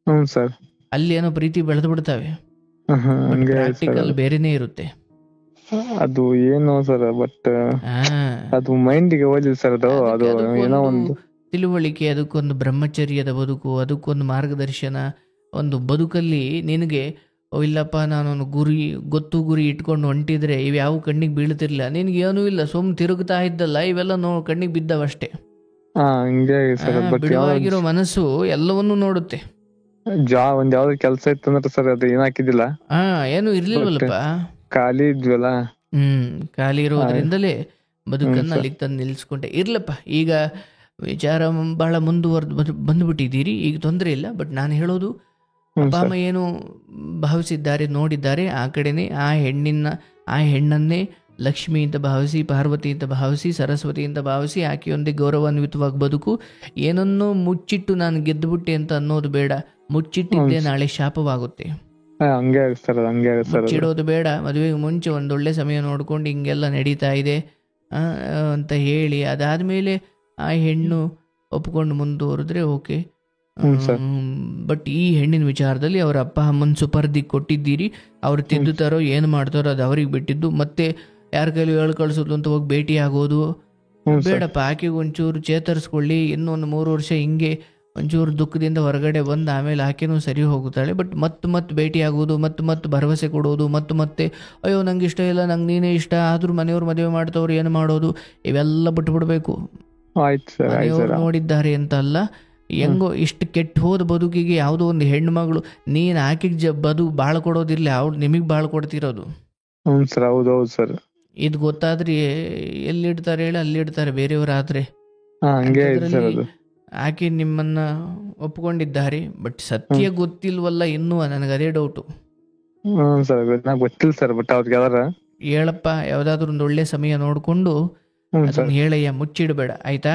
ಹ್ಞೂ ಸರ್. ಅಲ್ಲಿ ಏನೋ ಪ್ರೀತಿ ಬೆಳೆದು ಬಿಡ್ತಾವೆ. ಪ್ರಾಕ್ಟಿಕಲ್ ಬೇರೆನೇ ಇರುತ್ತೆ. ಅದು ಏನೋ ಸರ್, ಬಟ್ ಅದು ಮೈಂಡಿಗೆ ಓದಿಲ್ಲ ಸರ್. ಅದು ಏನೋ ಒಂದು ತಿಳುವಳಿಕೆ, ಅದಕ್ಕೊಂದು ಬ್ರಹ್ಮಚರ್ಯದ ಬದುಕು, ಅದಕ್ಕೊಂದು ಮಾರ್ಗದರ್ಶನ. ಒಂದು ಬದುಕಲ್ಲಿ ನಿನಗೆ ಇಲ್ಲಪ್ಪ ನಾನೊಂದು ಗುರಿ ಇಟ್ಕೊಂಡು ಹೊಂಟಿದ್ರೆ ಇವ್ಯಾವ ಕಣ್ಣಿಗೆ ಬೀಳ್ತಿರ್ಲಿಲ್ಲ, ನಿನಗೆ ಏನೂ ಇಲ್ಲ, ಸುಮ್ಮನೆ ತಿರುಗ್ತಾ ಇದ್ದಲ್ಲ, ಇವೆಲ್ಲ ಕಣ್ಣಿಗೆ ಬಿದ್ದವಷ್ಟೇ. ಬಿಡುವಾಗಿರೋ ಮನಸ್ಸು ಎಲ್ಲವನ್ನೂ ನೋಡುತ್ತೆ. ಒಂದ್ ಯಾವ್ದು ಕೆಲಸ ಇತ್ತಂದ್ರೆ ಸರ್ ಅದು ಏನ್ ಹಾಕಿದಿಲ್ಲ, ಏನು ಇರ್ಲಿಲ್ವಲ್ಲಪ್ಪ, ಖಾಲಿ ಇದ್ವಲ್ಲ. ಖಾಲಿ ಇರೋದ್ರಿಂದಲೇ ಬದುಕನ್ನ ಅಲ್ಲಿಗೆ ತಂದು ನಿಲ್ಸ್ಕೊಂಡೆ. ಇರ್ಲಪ್ಪ, ಈಗ ವಿಚಾರ ಬಹಳ ಬಂದ್ಬಿಟ್ಟಿದ್ದೀರಿ, ಈಗ ತೊಂದರೆ ಇಲ್ಲ. ಬಟ್ ನಾನು ಹೇಳೋದು, ಅಪ್ಪ ಅಮ್ಮ ಏನು ಭಾವಿಸಿದ್ದಾರೆ, ನೋಡಿದ್ದಾರೆ, ಆ ಕಡೆನೆ ಆ ಹೆಣ್ಣನ್ನೇ ಲಕ್ಷ್ಮಿ ಅಂತ ಭಾವಿಸಿ, ಪಾರ್ವತಿ ಅಂತ ಭಾವಿಸಿ, ಸರಸ್ವತಿ ಅಂತ ಭಾವಿಸಿ, ಆಕೆಯೊಂದಿಗೆ ಗೌರವಾನ್ವಿತವಾಗಿ ಬದುಕು. ಏನನ್ನೋ ಮುಚ್ಚಿಟ್ಟು ನಾನು ಗೆದ್ದುಬಿಟ್ಟೆ ಅಂತ ಅನ್ನೋದು ಬೇಡ. ಮುಚ್ಚಿಟ್ಟಿದ್ದೆ ನಾಳೆ ಶಾಪವಾಗುತ್ತೆ. ಮುಚ್ಚಿಡೋದು ಬೇಡ. ಮದುವೆಗೆ ಮುಂಚೆ ಒಂದೊಳ್ಳೆ ಸಮಯ ನೋಡ್ಕೊಂಡು ಹಿಂಗೆಲ್ಲ ನಡೀತಾ ಇದೆ ಅಂತ ಹೇಳಿ ಅದಾದ್ಮೇಲೆ ಆ ಹೆಣ್ಣು ಒಪ್ಕೊಂಡು ಮುಂದುವರೆದ್ರೆ ಓಕೆ. ಬಟ್ ಈ ಹೆಣ್ಣಿನ ವಿಚಾರದಲ್ಲಿ ಅವ್ರ ಅಪ್ಪ ಅಮ್ಮನ ಸುಪರ್ದಿಗೆ ಕೊಟ್ಟಿದ್ದೀರಿ. ಅವ್ರು ತಿದ್ದುತ್ತಾರೋ ಏನು ಮಾಡ್ತಾರೋ ಅದು ಅವ್ರಿಗೆ ಬಿಟ್ಟಿದ್ದು. ಮತ್ತೆ ಯಾರ ಕೈಲಿ ಹೇಳಿ ಕಳ್ಸೋದು ಅಂತ ಹೋಗಿ ಭೇಟಿ ಆಗೋದು ಬೇಡಪ್ಪ. ಆಕೆಗೆ ಒಂಚೂರು ಚೇತರಿಸ್ಕೊಳ್ಳಿ. ಇನ್ನೊಂದು 3 ವರ್ಷ ಹಿಂಗೆ ಒಂಚೂರು ದುಃಖದಿಂದ ಹೊರಗಡೆ ಬಂದು ಆಮೇಲೆ ಆಕೆನೂ ಸರಿ ಹೋಗುತ್ತಾಳೆ. ಬಟ್ ಮತ್ತೆ ಭೇಟಿ ಆಗೋದು, ಮತ್ತೆ ಭರವಸೆ ಕೊಡೋದು, ಮತ್ತೆ ಅಯ್ಯೋ ನಂಗೆ ಇಷ್ಟ ಇಲ್ಲ, ನಂಗೆ ನೀನೇ ಇಷ್ಟ, ಆದ್ರೂ ಮನೆಯವ್ರು ಮದುವೆ ಮಾಡ್ತವ್ರು ಏನು ಮಾಡೋದು, ಇವೆಲ್ಲ ಬಿಟ್ಬಿಡ್ಬೇಕು. ಮನೆಯವ್ರು ನೋಡಿದ್ದಾರೆ ಅಂತ ಅಲ್ಲ, ಹೆಂಗೋ ಇಷ್ಟು ಕೆಟ್ಟ ಹೋದ ಬದುಕಿಗೆ ಯಾವುದೋ ಒಂದು ಹೆಣ್ಣು ಮಗಳು ನೀನ್ ಆಕೆಗೆ ಬಾಳ್ ಕೊಡೋದಿರ್ಲಿ, ಅವ್ರು ನಿಮಗ್ ಬಾಳ್ ಕೊಡ್ತಿರೋದು. ಇದು ಗೊತ್ತಾದ್ರೆ ಎಲ್ಲಿಡ್ತಾರೆ ಹೇಳಿ, ಅಲ್ಲಿಡ್ತಾರೆ ಬೇರೆಯವರಾದ್ರೆ. ಆಕೆ ನಿಮ್ಮನ್ನ ಒಪ್ಕೊಂಡಿದ್ದಾರೆ, ಬಟ್ ಸತ್ಯ ಗೊತ್ತಿಲ್ವಲ್ಲ ಇನ್ನೂ, ನನಗದೇ ಡೌಟು. ಗೊತ್ತಿಲ್ಲ ಸರ್, ಬಟ್ ಅವ್ರಿಗೆ ಹೇಳಪ್ಪ, ಯಾವ್ದಾದ್ರು ಒಂದು ಒಳ್ಳೆ ಸಮಯ ನೋಡ್ಕೊಂಡು ಅದನ್ನ ಹೇಳಯ್ಯ, ಮುಚ್ಚಿಡ್ಬೇಡ, ಆಯ್ತಾ?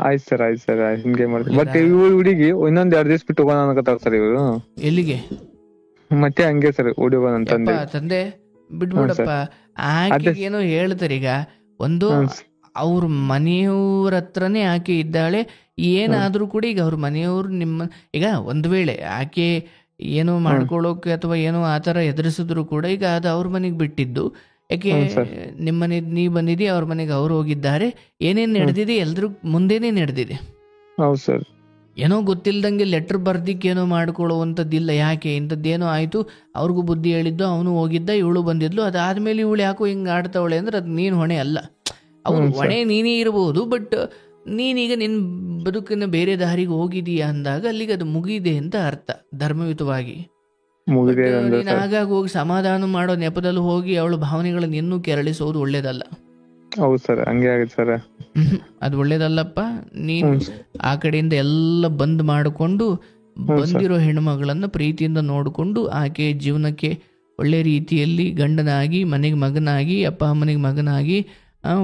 ಆಯ್ತು ಸರ್, ಆಯ್ತು ಸರ್, ಹಿಂಗೆ ಮಾಡ್ತೀನಿ. ಬಟ್ ಇವ್ರು ಹುಡುಗಿ ಇನ್ನೊಂದ್ 2 ದಿವಸ ಬಿಟ್ಟು ಹೋಗೋಣ ಅನ್ಕೋತಾರ ಸರ್ ಇವರು. ಎಲ್ಲಿಗೆ? ಮತ್ತೆ ಹಂಗೆ ಸರ್ ಹುಡುಗ ತಂದೆ ಬಿಡ್ಬಿಡಪ್ಪ. ಆಕೆ ಏನೋ ಹೇಳ್ತಾರೆ. ಈಗ ಒಂದು ಅವ್ರ ಮನೆಯವ್ರ ಹತ್ರನೇ ಆಕೆ ಇದ್ದಾಳೆ, ಏನಾದ್ರೂ ಕೂಡ ಈಗ ಅವ್ರ ಮನೆಯವ್ರು ಈಗ ಒಂದು ವೇಳೆ ಆಕೆ ಏನೋ ಮಾಡ್ಕೊಳ್ಳೋಕೆ ಅಥವಾ ಏನೋ ಆತರ ಎದುರಿಸಿದ್ರು ಕೂಡ ಈಗ ಅದು ಅವ್ರ ಮನೆಗೆ ಬಿಟ್ಟಿದ್ದು. ಯಾಕೆ ನಿಮ್ಮನೆ ನೀ ಬಂದಿದ್ದೀ, ಅವ್ರ ಮನೆಗೆ ಅವ್ರು ಹೋಗಿದ್ದಾರೆ, ಏನೇನ್ ನಡೆದಿದೆ ಎಲ್ರೂ ಮುಂದೆನೆ ನಡೆದಿದೆ. ಏನೋ ಗೊತ್ತಿಲ್ದಂಗೆ ಲೆಟರ್ ಬರ್ದಿಕ್ಕೆ ಏನೋ ಮಾಡ್ಕೊಳ್ಳುವಂಥದ್ದಿಲ್ಲ. ಯಾಕೆ ಇಂಥದ್ದೇನೋ ಆಯ್ತು, ಅವ್ರಿಗೂ ಬುದ್ಧಿ ಹೇಳಿದ್ದು, ಅವನು ಹೋಗಿದ್ದ, ಇವಳು ಬಂದಿದ್ಲು, ಅದಾದ್ಮೇಲೆ ಇವಳು ಯಾಕೋ ಹಿಂಗೆ ಆಡ್ತಾವಳೆ ಅಂದ್ರೆ ಅದು ನೀನು ಹೊಣೆ ಅಲ್ಲ. ಅವ್ರು ಹೊಣೆ ನೀನೇ ಇರಬಹುದು, ಬಟ್ ನೀನೀಗ ನಿನ್ನ ಬದುಕಿನ ಬೇರೆ ದಾರಿಗೆ ಹೋಗಿದೀಯಾ ಅಂದಾಗ ಅಲ್ಲಿಗೆ ಅದು ಮುಗಿದೆ ಅಂತ ಅರ್ಥ, ಧರ್ಮಯುತವಾಗಿ. ಮುಗಿದೆ ಅಂದ್ರೆ ನೀನು ಆಗಾಗ ಹೋಗಿ ಸಮಾಧಾನ ಮಾಡೋ ನೆಪದಲ್ಲಿ ಹೋಗಿ ಅವಳ ಭಾವನೆಗಳನ್ನ ಇನ್ನೂ ಕೆರಳಿಸೋದು ಒಳ್ಳೇದಲ್ಲ. ಹೌದು ಸರ್, ಹಂಗೆ ಆಗುತ್ತೆ ಸರ್. ಅದು ಒಳ್ಳೇದಲ್ಲಪ್ಪ. ನೀನು ಆ ಕಡೆಯಿಂದ ಎಲ್ಲ ಬಂದ್ ಮಾಡಿಕೊಂಡು ಬಂದಿರೋ ಹೆಣ್ಮಗಳನ್ನ ಪ್ರೀತಿಯಿಂದ ನೋಡಿಕೊಂಡು ಆಕೆ ಜೀವನಕ್ಕೆ ಒಳ್ಳೆ ರೀತಿಯಲ್ಲಿ ಗಂಡನಾಗಿ, ಮನೆಗೆ ಮಗನಾಗಿ, ಅಪ್ಪ ಅಮ್ಮನಿಗೆ ಮಗನಾಗಿ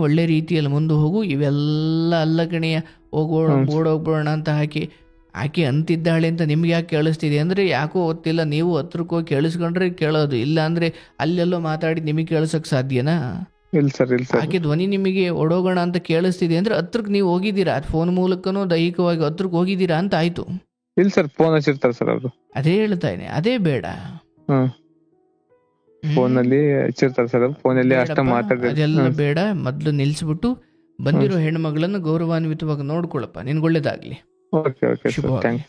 ಒಳ್ಳೆ ರೀತಿಯಲ್ಲಿ ಮುಂದೆ ಹೋಗು. ಇವೆಲ್ಲ ಅಲ್ಲ ಕಣೆಯ, ಓಡೋಗ್ಬಿಡೋಣ ಅಂತ ಆಕೆ ಅಂತಿದ್ದಾಳೆ ಅಂತ ನಿಮ್ಗೆ ಯಾಕೆ ಕೇಳಿಸ್ತಿದೆ ಅಂದರೆ ಯಾಕೋ ಗೊತ್ತಿಲ್ಲ, ನೀವು ಹತ್ರಕ್ಕೆ ಹೋಗಿ ಕೇಳಿಸ್ಕೊಂಡ್ರೆ ಕೇಳೋದು, ಇಲ್ಲ ಅಂದರೆ ಅಲ್ಲೆಲ್ಲೋ ಮಾತಾಡಿ ನಿಮಗೆ ಕೇಳಿಸೋಕೆ ಸಾಧ್ಯನಾ? ಇಲ್ಲ ಸರ್, ಇಲ್ಲ ಸರ್. ಆಕೆ ಧ್ವನಿ ನಿಮಗೆ ಓಡೋಗೋಣ ಅಂತ ಕೇಳಿಸ್ತಿದೆ ಅಂದರೆ ಹತ್ರಕ್ಕೆ ನೀವು ಹೋಗಿದ್ದೀರಾ, ಫೋನ್ ಮೂಲಕನೋ ದೈಹಿಕವಾಗಿ ಹತ್ರಕ್ಕೆ ಹೋಗಿದ್ದೀರಾ ಅಂತ ಆಯ್ತು. ಇಲ್ಲ ಸರ್, ಫೋನ್ ಹಚ್ಚಿರ್ತಾರೆ ಸರ್ ಅವರು. ಅದೇ ಹೇಳ್ತಾ ಇದ್ದೀನಿ, ಅದೇ ಬೇಡ. ಫೋನಲ್ಲಿ ಹಚ್ಚಿರ್ತಾರೆ ಸರ್, ಫೋನಲ್ಲಿ ಅಷ್ಟ ಅದೆಲ್ಲ ಬೇಡ. ಮೊದಲು ನಿಲ್ಸ್ಬಿಟ್ಟು ಬಂದಿರೋ ಹೆಣ್ಮಗಳನ್ನ ಗೌರವಾನ್ವಿತವಾಗಿ ನೋಡ್ಕೊಳಪ್ಪ, ನಿನ್ಗೊಳ್ಳೇದಾಗ್ಲಿ. Okay okay sir, thank you.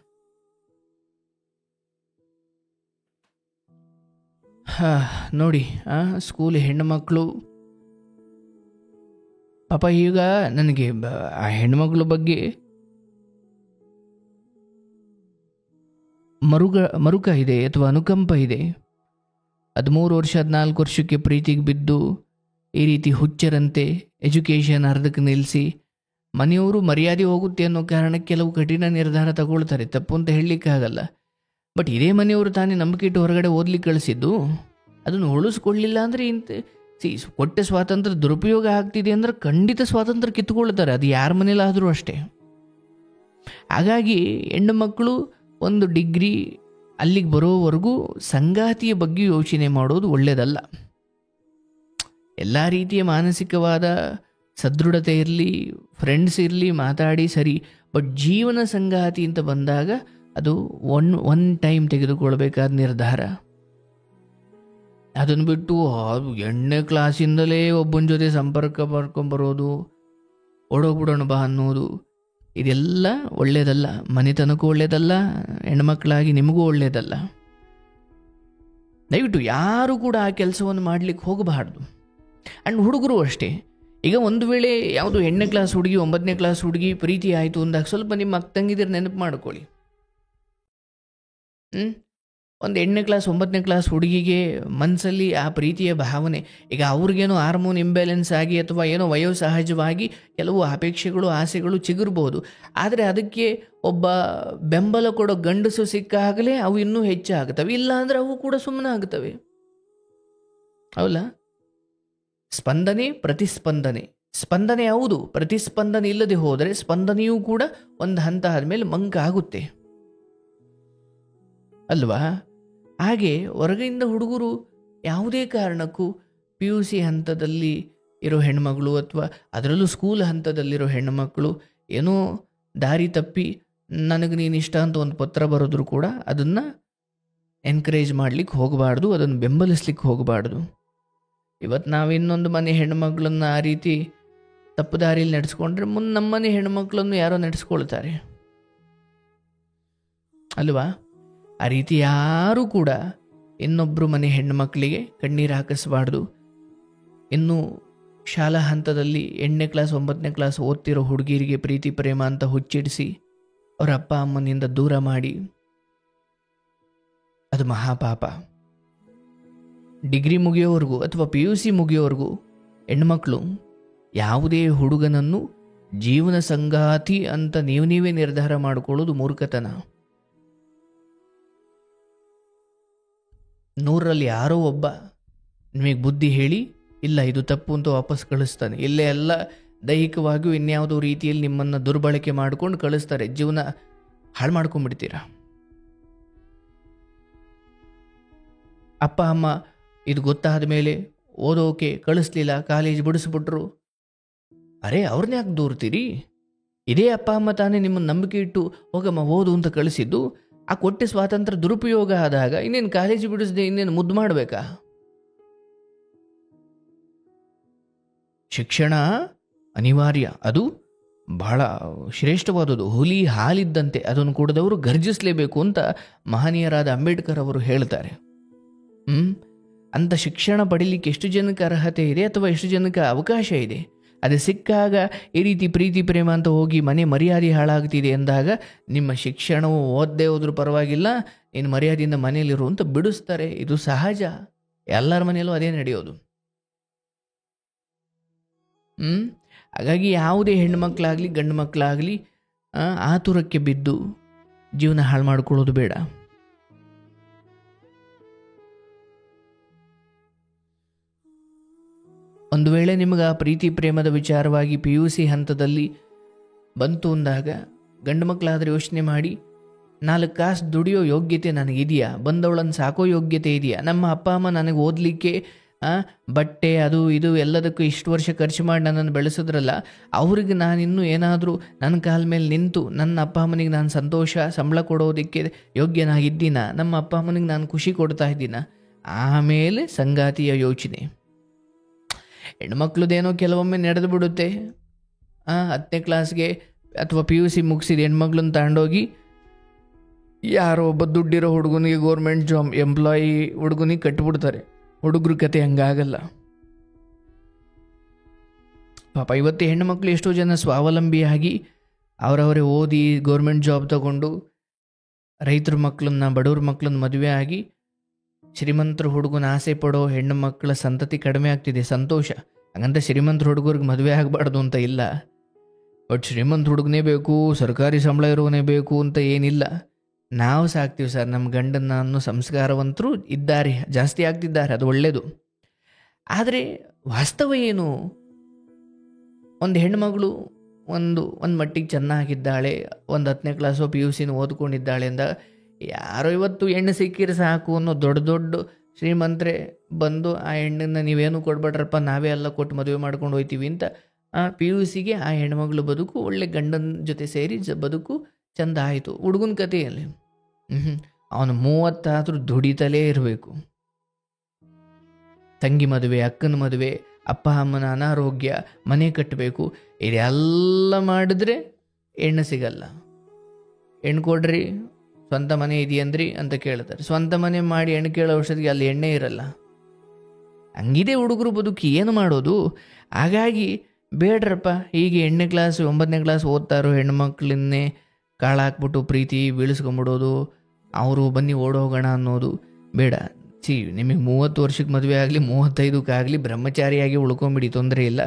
ನೋಡಿ, ಸ್ಕೂಲ್ ಹೆಣ್ಮಕ್ಳು ಪಾಪ ಈಗ ನನಗೆ ಆ ಹೆಣ್ಮಕ್ಳ ಬಗ್ಗೆ ಮರುಕ ಇದೆ ಅಥವಾ ಅನುಕಂಪ ಇದೆ. 13 ವರ್ಷ 14 ವರ್ಷಕ್ಕೆ ಪ್ರೀತಿಗೆ ಬಿದ್ದು ಈ ರೀತಿ ಹುಚ್ಚರಂತೆ ಎಜುಕೇಷನ್ ಅರ್ಧಕ್ಕೆ ನಿಲ್ಲಿಸಿ ಮನೆಯವರು ಮರ್ಯಾದೆ ಹೋಗುತ್ತೆ ಅನ್ನೋ ಕಾರಣಕ್ಕೆ ಕೆಲವು ಕಠಿಣ ನಿರ್ಧಾರ ತಗೊಳ್ತಾರೆ, ತಪ್ಪು ಅಂತ ಹೇಳಲಿಕ್ಕಾಗಲ್ಲ. ಬಟ್ ಇದೇ ಮನೆಯವರು ತಾನೇ ನಂಬಿಕೆ ಇಟ್ಟು ಹೊರಗಡೆ ಓದ್ಲಿಕ್ಕೆ ಕಳಿಸಿದ್ದು, ಅದನ್ನು ಉಳಿಸ್ಕೊಳ್ಳಿಲ್ಲ ಅಂದರೆ ಕೊಟ್ಟ ಸ್ವಾತಂತ್ರ್ಯ ದುರುಪಯೋಗ ಆಗ್ತಿದೆ ಅಂದ್ರೆ ಖಂಡಿತ ಸ್ವಾತಂತ್ರ್ಯ ಕಿತ್ತುಕೊಳ್ತಾರೆ, ಅದು ಯಾರ ಮನೇಲಾದರೂ ಅಷ್ಟೇ. ಹಾಗಾಗಿ ಹೆಣ್ಣು ಮಕ್ಕಳು ಒಂದು ಡಿಗ್ರಿ ಅಲ್ಲಿಗೆ ಬರೋವರೆಗೂ ಸಂಗಾತಿಯ ಬಗ್ಗೆ ಯೋಚನೆ ಮಾಡೋದು ಒಳ್ಳೆಯದಲ್ಲ. ಎಲ್ಲ ರೀತಿಯ ಮಾನಸಿಕವಾದ ಸದೃಢತೆ ಇರಲಿ, ಫ್ರೆಂಡ್ಸ್ ಇರಲಿ, ಮಾತಾಡಿ ಸರಿ. ಬಟ್ ಜೀವನ ಸಂಗಾತಿ ಅಂತ ಬಂದಾಗ ಅದು ಒನ್ ಟೈಮ್ ತೆಗೆದುಕೊಳ್ಬೇಕಾದ ನಿರ್ಧಾರ. ಅದನ್ನು ಬಿಟ್ಟು 8ನೇ ಕ್ಲಾಸಿಂದಲೇ ಒಬ್ಬನ ಜೊತೆ ಸಂಪರ್ಕ ಮಾಡ್ಕೊಂಬರೋದು, ಓಡೋಗ್ಬಿಡೋಣ ಬಾ ಅನ್ನೋದು, ಇದೆಲ್ಲ ಒಳ್ಳೆಯದಲ್ಲ. ಮನೆತನಕ್ಕೂ ಒಳ್ಳೆಯದಲ್ಲ, ಹೆಣ್ಮಕ್ಳಾಗಿ ನಿಮಗೂ ಒಳ್ಳೆಯದಲ್ಲ. ದಯವಿಟ್ಟು ಯಾರು ಕೂಡ ಆ ಕೆಲಸವನ್ನು ಮಾಡಲಿಕ್ಕೆ ಹೋಗಬಾರ್ದು. ಆ್ಯಂಡ್ ಹುಡುಗರು ಅಷ್ಟೇ. ಈಗ ಒಂದು ವೇಳೆ ಯಾವುದು 8ನೇ ಕ್ಲಾಸ್ ಹುಡುಗಿ 9ನೇ ಕ್ಲಾಸ್ ಹುಡುಗಿ ಪ್ರೀತಿ ಆಯಿತು ಅಂದಾಗ ಸ್ವಲ್ಪ ನಿಮ್ಮ ಅಕ್ಕ ತಂಗಿದಿರು ನೆನಪು ಮಾಡ್ಕೊಳ್ಳಿ. ಒಂದು 8ನೇ ಕ್ಲಾಸ್ 9ನೇ ಕ್ಲಾಸ್ ಹುಡುಗಿಗೆ ಮನಸ್ಸಲ್ಲಿ ಆ ಪ್ರೀತಿಯ ಭಾವನೆ, ಈಗ ಅವ್ರಿಗೇನೋ ಹಾರ್ಮೋನ್ ಇಂಬ್ಯಾಲೆನ್ಸ್ ಆಗಿ ಅಥವಾ ಏನೋ ವಯೋಸಹಜವಾಗಿ ಕೆಲವು ಅಪೇಕ್ಷೆಗಳು ಆಸೆಗಳು ಚಿಗುರ್ಬೋದು. ಆದರೆ ಅದಕ್ಕೆ ಒಬ್ಬ ಬೆಂಬಲ ಕೊಡೋ ಗಂಡಸು ಸಿಕ್ಕಾಗಲೇ ಅವು ಇನ್ನೂ ಹೆಚ್ಚಾಗ್ತವೆ, ಇಲ್ಲ ಅಂದರೆ ಅವು ಕೂಡ ಸುಮ್ಮನೆ ಆಗ್ತವೆ. ಹೌದಾ? ಸ್ಪಂದನೆ ಪ್ರತಿಸ್ಪಂದನೆ. ಸ್ಪಂದನೆ ಹೌದು, ಪ್ರತಿಸ್ಪಂದನೆ ಇಲ್ಲದೆ ಹೋದರೆ ಸ್ಪಂದನೆಯೂ ಕೂಡ ಒಂದು ಹಂತ ಆದಮೇಲೆ ಮಂಕಾಗುತ್ತೆ ಅಲ್ವಾ? ಹಾಗೆ ಹೊರಗಿಂದ ಹುಡುಗರು ಯಾವುದೇ ಕಾರಣಕ್ಕೂ PUC ಹಂತದಲ್ಲಿ ಇರೋ ಹೆಣ್ಮಗಳು ಅಥವಾ ಅದರಲ್ಲೂ ಸ್ಕೂಲ್ ಹಂತದಲ್ಲಿರೋ ಹೆಣ್ಣುಮಕ್ಕಳು ಏನೋ ದಾರಿ ತಪ್ಪಿ ನನಗೆ ನೀನು ಇಷ್ಟ ಅಂತ ಒಂದು ಪತ್ರ ಬರೋದ್ರು ಕೂಡ ಅದನ್ನು ಎನ್ಕರೇಜ್ ಮಾಡಲಿಕ್ಕೆ ಹೋಗಬಾರ್ದು, ಅದನ್ನು ಬೆಂಬಲಿಸ್ಲಿಕ್ಕೆ ಹೋಗಬಾರ್ದು. ಇವತ್ತು ನಾವು ಇನ್ನೊಂದು ಮನೆ ಹೆಣ್ಮಕ್ಳನ್ನು ಆ ರೀತಿ ತಪ್ಪು ದಾರಿಯಲ್ಲಿ ನಡೆಸ್ಕೊಂಡ್ರೆ ಮುಂದೆ ನಮ್ಮನೆ ಹೆಣ್ಮಕ್ಳನ್ನು ಯಾರೋ ನಡೆಸ್ಕೊಳ್ತಾರೆ ಅಲ್ವಾ? ಆ ರೀತಿ ಯಾರೂ ಕೂಡ ಇನ್ನೊಬ್ಬರು ಮನೆ ಹೆಣ್ಣುಮಕ್ಕಳಿಗೆ ಕಣ್ಣೀರು ಹಾಕಿಸಬಾರ್ದು. ಇನ್ನು ಶಾಲಾ ಹಂತದಲ್ಲಿ 8ನೇ ಕ್ಲಾಸ್ 9ನೇ ಕ್ಲಾಸ್ ಓದ್ತಿರೋ ಹುಡುಗಿರಿಗೆ ಪ್ರೀತಿ ಪ್ರೇಮ ಅಂತ ಹುಚ್ಚಿಡಿಸಿ ಅವರ ಅಪ್ಪ ಅಮ್ಮನಿಂದ ದೂರ ಮಾಡಿ, ಅದು ಮಹಾಪಾಪ. ಡಿಗ್ರಿ ಮುಗಿಯೋವರೆಗೂ ಅಥವಾ PUC ಮುಗಿಯೋವರೆಗೂ ಹೆಣ್ಮಕ್ಳು ಯಾವುದೇ ಹುಡುಗನನ್ನು ಜೀವನ ಸಂಗಾತಿ ಅಂತ ನೀವೇ ನಿರ್ಧಾರ ಮಾಡಿಕೊಳ್ಳೋದು ಮೂರ್ಖತನ. 100ರಲ್ಲಿ ಯಾರೋ ಒಬ್ಬ ನಿಮಗೆ ಬುದ್ಧಿ ಹೇಳಿ ಇಲ್ಲ ಇದು ತಪ್ಪು ಅಂತ ವಾಪಸ್ ಕಳಿಸ್ತಾನೆ. ಇಲ್ಲೇ ಎಲ್ಲ ದೈಹಿಕವಾಗಿಯೂ ಇನ್ಯಾವುದೋ ರೀತಿಯಲ್ಲಿ ನಿಮ್ಮನ್ನು ದುರ್ಬಳಕೆ ಮಾಡ್ಕೊಂಡು ಕಳಿಸ್ತಾರೆ. ಜೀವನ ಹಾಳು ಮಾಡ್ಕೊಂಡ್ಬಿಡ್ತೀರಾ. ಅಪ್ಪ ಅಮ್ಮ ಇದು ಗೊತ್ತಾದ ಮೇಲೆ ಓದೋಕೆ ಕಳಿಸ್ಲಿಲ್ಲ, ಕಾಲೇಜ್ ಬಿಡಿಸ್ಬಿಟ್ರು. ಅರೆ ಅವ್ರನ್ನ ಯಾಕೆ ದೂರ್ತೀರಿ? ಇದೇ ಅಪ್ಪ ಅಮ್ಮ ತಾನೇ ನಿಮ್ಮನ್ನು ನಂಬಿಕೆ ಇಟ್ಟು ಹೋಗಮ್ಮ ಓದು ಅಂತ ಕಳಿಸಿದ್ದು. ಆ ಕೊಟ್ಟೆ ಸ್ವಾತಂತ್ರ್ಯ ದುರುಪಯೋಗ ಆದಾಗ ಇನ್ನೇನು ಕಾಲೇಜು ಬಿಡಿಸದೆ ಇನ್ನೇನು ಮುದ್ದು ಮಾಡಬೇಕಾ? ಶಿಕ್ಷಣ ಅನಿವಾರ್ಯ, ಅದು ಬಹಳ ಶ್ರೇಷ್ಠವಾದದ್ದು, ಹುಲಿ ಹಾಲಿದ್ದಂತೆ, ಅದನ್ನು ಕುಡಿದವರು ಗರ್ಜಿಸಲೇಬೇಕು ಅಂತ ಮಹನೀಯರಾದ ಅಂಬೇಡ್ಕರ್ ಅವರು ಹೇಳ್ತಾರೆ. ಅಂತ ಶಿಕ್ಷಣ ಪಡೀಲಿಕ್ಕೆ ಎಷ್ಟು ಜನಕ್ಕೆ ಅರ್ಹತೆ ಇದೆ ಅಥವಾ ಎಷ್ಟು ಜನಕ್ಕೆ ಅವಕಾಶ ಇದೆ? ಅದು ಸಿಕ್ಕಾಗ ಈ ರೀತಿ ಪ್ರೀತಿ ಪ್ರೇಮ ಅಂತ ಹೋಗಿ ಮನೆ ಮರ್ಯಾದೆ ಹಾಳಾಗ್ತಿದೆ ಎಂದಾಗ ನಿಮ್ಮ ಶಿಕ್ಷಣವು ಓದದೇ ಹೋದ್ರೂ ಪರವಾಗಿಲ್ಲ, ನೀನು ಮರ್ಯಾದೆಯಿಂದ ಮನೆಯಲ್ಲಿರು ಅಂತ ಬಿಡಿಸ್ತಾರೆ. ಇದು ಸಹಜ, ಎಲ್ಲರ ಮನೆಯಲ್ಲೂ ಅದೇ ನಡೆಯೋದು. ಹಾಗಾಗಿ ಯಾವುದೇ ಹೆಣ್ಣುಮಕ್ಕಳಾಗಲಿ ಗಂಡು ಮಕ್ಕಳಾಗಲಿ ಆತುರಕ್ಕೆ ಬಿದ್ದು ಜೀವನ ಹಾಳು ಮಾಡ್ಕೊಳ್ಳೋದು ಬೇಡ. ಒಂದು ವೇಳೆ ನಿಮಗೆ ಆ ಪ್ರೀತಿ ಪ್ರೇಮದ ವಿಚಾರವಾಗಿ PUC ಹಂತದಲ್ಲಿ ಬಂತು ಅಂದಾಗ ಗಂಡು ಮಕ್ಕಳಾದರೆ ಯೋಚನೆ ಮಾಡಿ, 4 ಕಾಸು ದುಡಿಯೋ ಯೋಗ್ಯತೆ ನನಗಿದೆಯಾ, ಬಂದವಳನ್ನು ಸಾಕೋ ಯೋಗ್ಯತೆ ಇದೆಯಾ, ನಮ್ಮ ಅಪ್ಪ ಅಮ್ಮ ನನಗೆ ಓದಲಿಕ್ಕೆ ಬಟ್ಟೆ ಅದು ಇದು ಎಲ್ಲದಕ್ಕೂ ಇಷ್ಟು ವರ್ಷ ಖರ್ಚು ಮಾಡಿ ನನ್ನನ್ನು ಬೆಳೆಸಿದ್ರಲ್ಲ, ಅವ್ರಿಗೆ ನಾನಿನ್ನೂ ಏನಾದರೂ ನನ್ನ ಕಾಲ ಮೇಲೆ ನಿಂತು ನನ್ನ ಅಪ್ಪ ಅಮ್ಮನಿಗೆ ನಾನು ಸಂತೋಷ ಸಂಬಳ ಕೊಡೋದಕ್ಕೆ ಯೋಗ್ಯನಾಗಿದ್ದೀನ, ನಮ್ಮ ಅಪ್ಪ ಅಮ್ಮನಿಗೆ ನಾನು ಖುಷಿ ಕೊಡ್ತಾ ಇದ್ದೀನ. ಆಮೇಲೆ ಸಂಗಾತಿಯ ಯೋಚನೆ. ಹೆಣ್ಮಕ್ಳದ್ದೇನೋ ಕೆಲವೊಮ್ಮೆ ನಡೆದು ಬಿಡುತ್ತೆ. 10ನೇ ಕ್ಲಾಸ್ಗೆ ಅಥವಾ PUC ಮುಗಿಸಿದ ಹೆಣ್ಮಕ್ಳನ್ನ ತಗೊಂಡೋಗಿ ಯಾರೋ ಒಬ್ಬ ದುಡ್ಡಿರೋ ಹುಡುಗನಿಗೆ ಗೌರ್ಮೆಂಟ್ ಜಾಬ್ ಎಂಪ್ಲಾಯಿ ಹುಡುಗನಿಗೆ ಕಟ್ಟಿಬಿಡ್ತಾರೆ. ಹುಡುಗರ ಕತೆ ಹಂಗಾಗಲ್ಲ ಪಾಪ. ಇವತ್ತು ಹೆಣ್ಣುಮಕ್ಳು ಎಷ್ಟೋ ಜನ ಸ್ವಾವಲಂಬಿಯಾಗಿ ಅವರವರೇ ಓದಿ ಗೌರ್ಮೆಂಟ್ ಜಾಬ್ ತಗೊಂಡು ರೈತರ ಮಕ್ಕಳನ್ನ ಬಡವ್ರ ಮಕ್ಕಳನ್ನ ಮದುವೆ ಆಗಿ ಶ್ರೀಮಂತರ ಹುಡುಗನ ಆಸೆ ಪಡೋ ಹೆಣ್ಣು ಮಕ್ಕಳ ಸಂತತಿ ಕಡಿಮೆ ಆಗ್ತಿದೆ. ಸಂತೋಷ. ಹಾಗಂತ ಶ್ರೀಮಂತರ ಹುಡುಗರಿಗೆ ಮದುವೆ ಆಗಬಾರ್ದು ಅಂತ ಇಲ್ಲ, ಬಟ್ ಶ್ರೀಮಂತ ಹುಡುಗನೇ ಬೇಕು, ಸರ್ಕಾರಿ ಸಂಬಳ ಇರೋನೇ ಬೇಕು ಅಂತ ಏನಿಲ್ಲ. ನಾವು ಸಾಕ್ತೀವಿ ಸರ್, ನಮ್ಮ ಗಂಡನ್ನ ಅನ್ನೋ ಸಂಸ್ಕಾರವಂತರು ಇದ್ದಾರೆ, ಜಾಸ್ತಿ ಆಗ್ತಿದ್ದಾರೆ, ಅದು ಒಳ್ಳೆಯದು. ಆದರೆ ವಾಸ್ತವ ಏನು? ಒಂದು ಹೆಣ್ಣುಮಗಳು ಒಂದು ಮಟ್ಟಿಗೆ ಚೆನ್ನಾಗಿದ್ದಾಳೆ, ಒಂದು 10ನೇ ಕ್ಲಾಸೋ PUCನೂ ಓದ್ಕೊಂಡಿದ್ದಾಳೆ ಅಂದ ಯಾರೋ ಇವತ್ತು ಹೆಣ್ಣು ಸಿಕ್ಕಿದ್ರೆ ಸಾಕು ಅನ್ನೋ ದೊಡ್ಡ ಶ್ರೀಮಂತರೇ ಬಂದು ಆ ಹೆಣ್ಣನ್ನು ನೀವೇನು ಕೊಡ್ಬೇಡ್ರಪ್ಪ, ನಾವೇ ಎಲ್ಲ ಕೊಟ್ಟು ಮದುವೆ ಮಾಡ್ಕೊಂಡು ಹೋಗ್ತೀವಿ ಅಂತ PUCಗೆ ಆ ಹೆಣ್ಮಗಳು ಬದುಕು ಒಳ್ಳೆ ಗಂಡನ ಜೊತೆ ಸೇರಿ ಬದುಕು ಚಂದ ಆಯಿತು. ಹುಡುಗನ ಕಥೆಯಲ್ಲಿ ಅವನು 30 ಆದರೂ ದುಡಿತಲೇ ಇರಬೇಕು. ತಂಗಿ ಮದುವೆ, ಅಕ್ಕನ ಮದುವೆ, ಅಪ್ಪ ಅಮ್ಮನ ಅನಾರೋಗ್ಯ, ಮನೆ ಕಟ್ಟಬೇಕು, ಇದೆಲ್ಲ ಮಾಡಿದ್ರೆ ಹೆಣ್ಣು ಸಿಗಲ್ಲ. ಹೆಣ್ಣು ಕೊಡ್ರಿ, ಸ್ವಂತ ಮನೆ ಇದೆಯಂದ್ರಿ ಅಂತ ಕೇಳ್ತಾರೆ. ಸ್ವಂತ ಮನೆ ಮಾಡಿ ಹೆಣ್ಣು ಕೇಳೋ ಔಷಧಿಗೆ ಅಲ್ಲಿ ಎಣ್ಣೆ ಇರಲ್ಲ. ಹಂಗಿದೆ ಹುಡುಗರು ಬದುಕಿ, ಏನು ಮಾಡೋದು? ಹಾಗಾಗಿ ಬೇಡ್ರಪ್ಪ, ಹೀಗೆ 8ನೇ ಕ್ಲಾಸ್ 9ನೇ ಕ್ಲಾಸ್ ಓದ್ತಾರೋ ಹೆಣ್ಮಕ್ಳನ್ನೇ ಕಾಳಾಕ್ಬಿಟ್ಟು ಪ್ರೀತಿ ಬೀಳಿಸ್ಕೊಂಬಿಡೋದು, ಅವರು ಬನ್ನಿ ಓಡೋಗೋಣ ಅನ್ನೋದು ಬೇಡ. ನಿಮಗೆ 30 ವರ್ಷಕ್ಕೆ ಮದುವೆ ಆಗಲಿ 35ಕ್ಕಾಗಲಿ ಬ್ರಹ್ಮಚಾರಿಯಾಗಿ ಉಳ್ಕೊಂಬಿಡಿ, ತೊಂದರೆ ಇಲ್ಲ.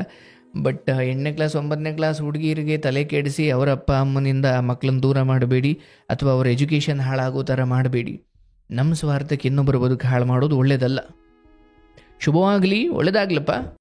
ಬಟ್ 8ನೇ ಕ್ಲಾಸ್ 9ನೇ ಕ್ಲಾಸ್ ಹುಡುಗಿರಿಗೆ ತಲೆ ಕೆಡಿಸಿ ಅವರ ಅಪ್ಪ ಅಮ್ಮನಿಂದ ಆ ಮಕ್ಕಳನ್ನ ದೂರ ಮಾಡಬೇಡಿ, ಅಥವಾ ಅವರ ಎಜುಕೇಷನ್ ಹಾಳಾಗೋ ಥರ ಮಾಡಬೇಡಿ. ನಮ್ಮ ಸ್ವಾರ್ಥಕ್ಕೆ ಇನ್ನೊಬ್ಬರ ಬದುಕು ಹಾಳು ಮಾಡೋದು ಒಳ್ಳೆಯದಲ್ಲ. ಶುಭವಾಗಲಿ, ಒಳ್ಳೆಯದಾಗ್ಲಪ್ಪ.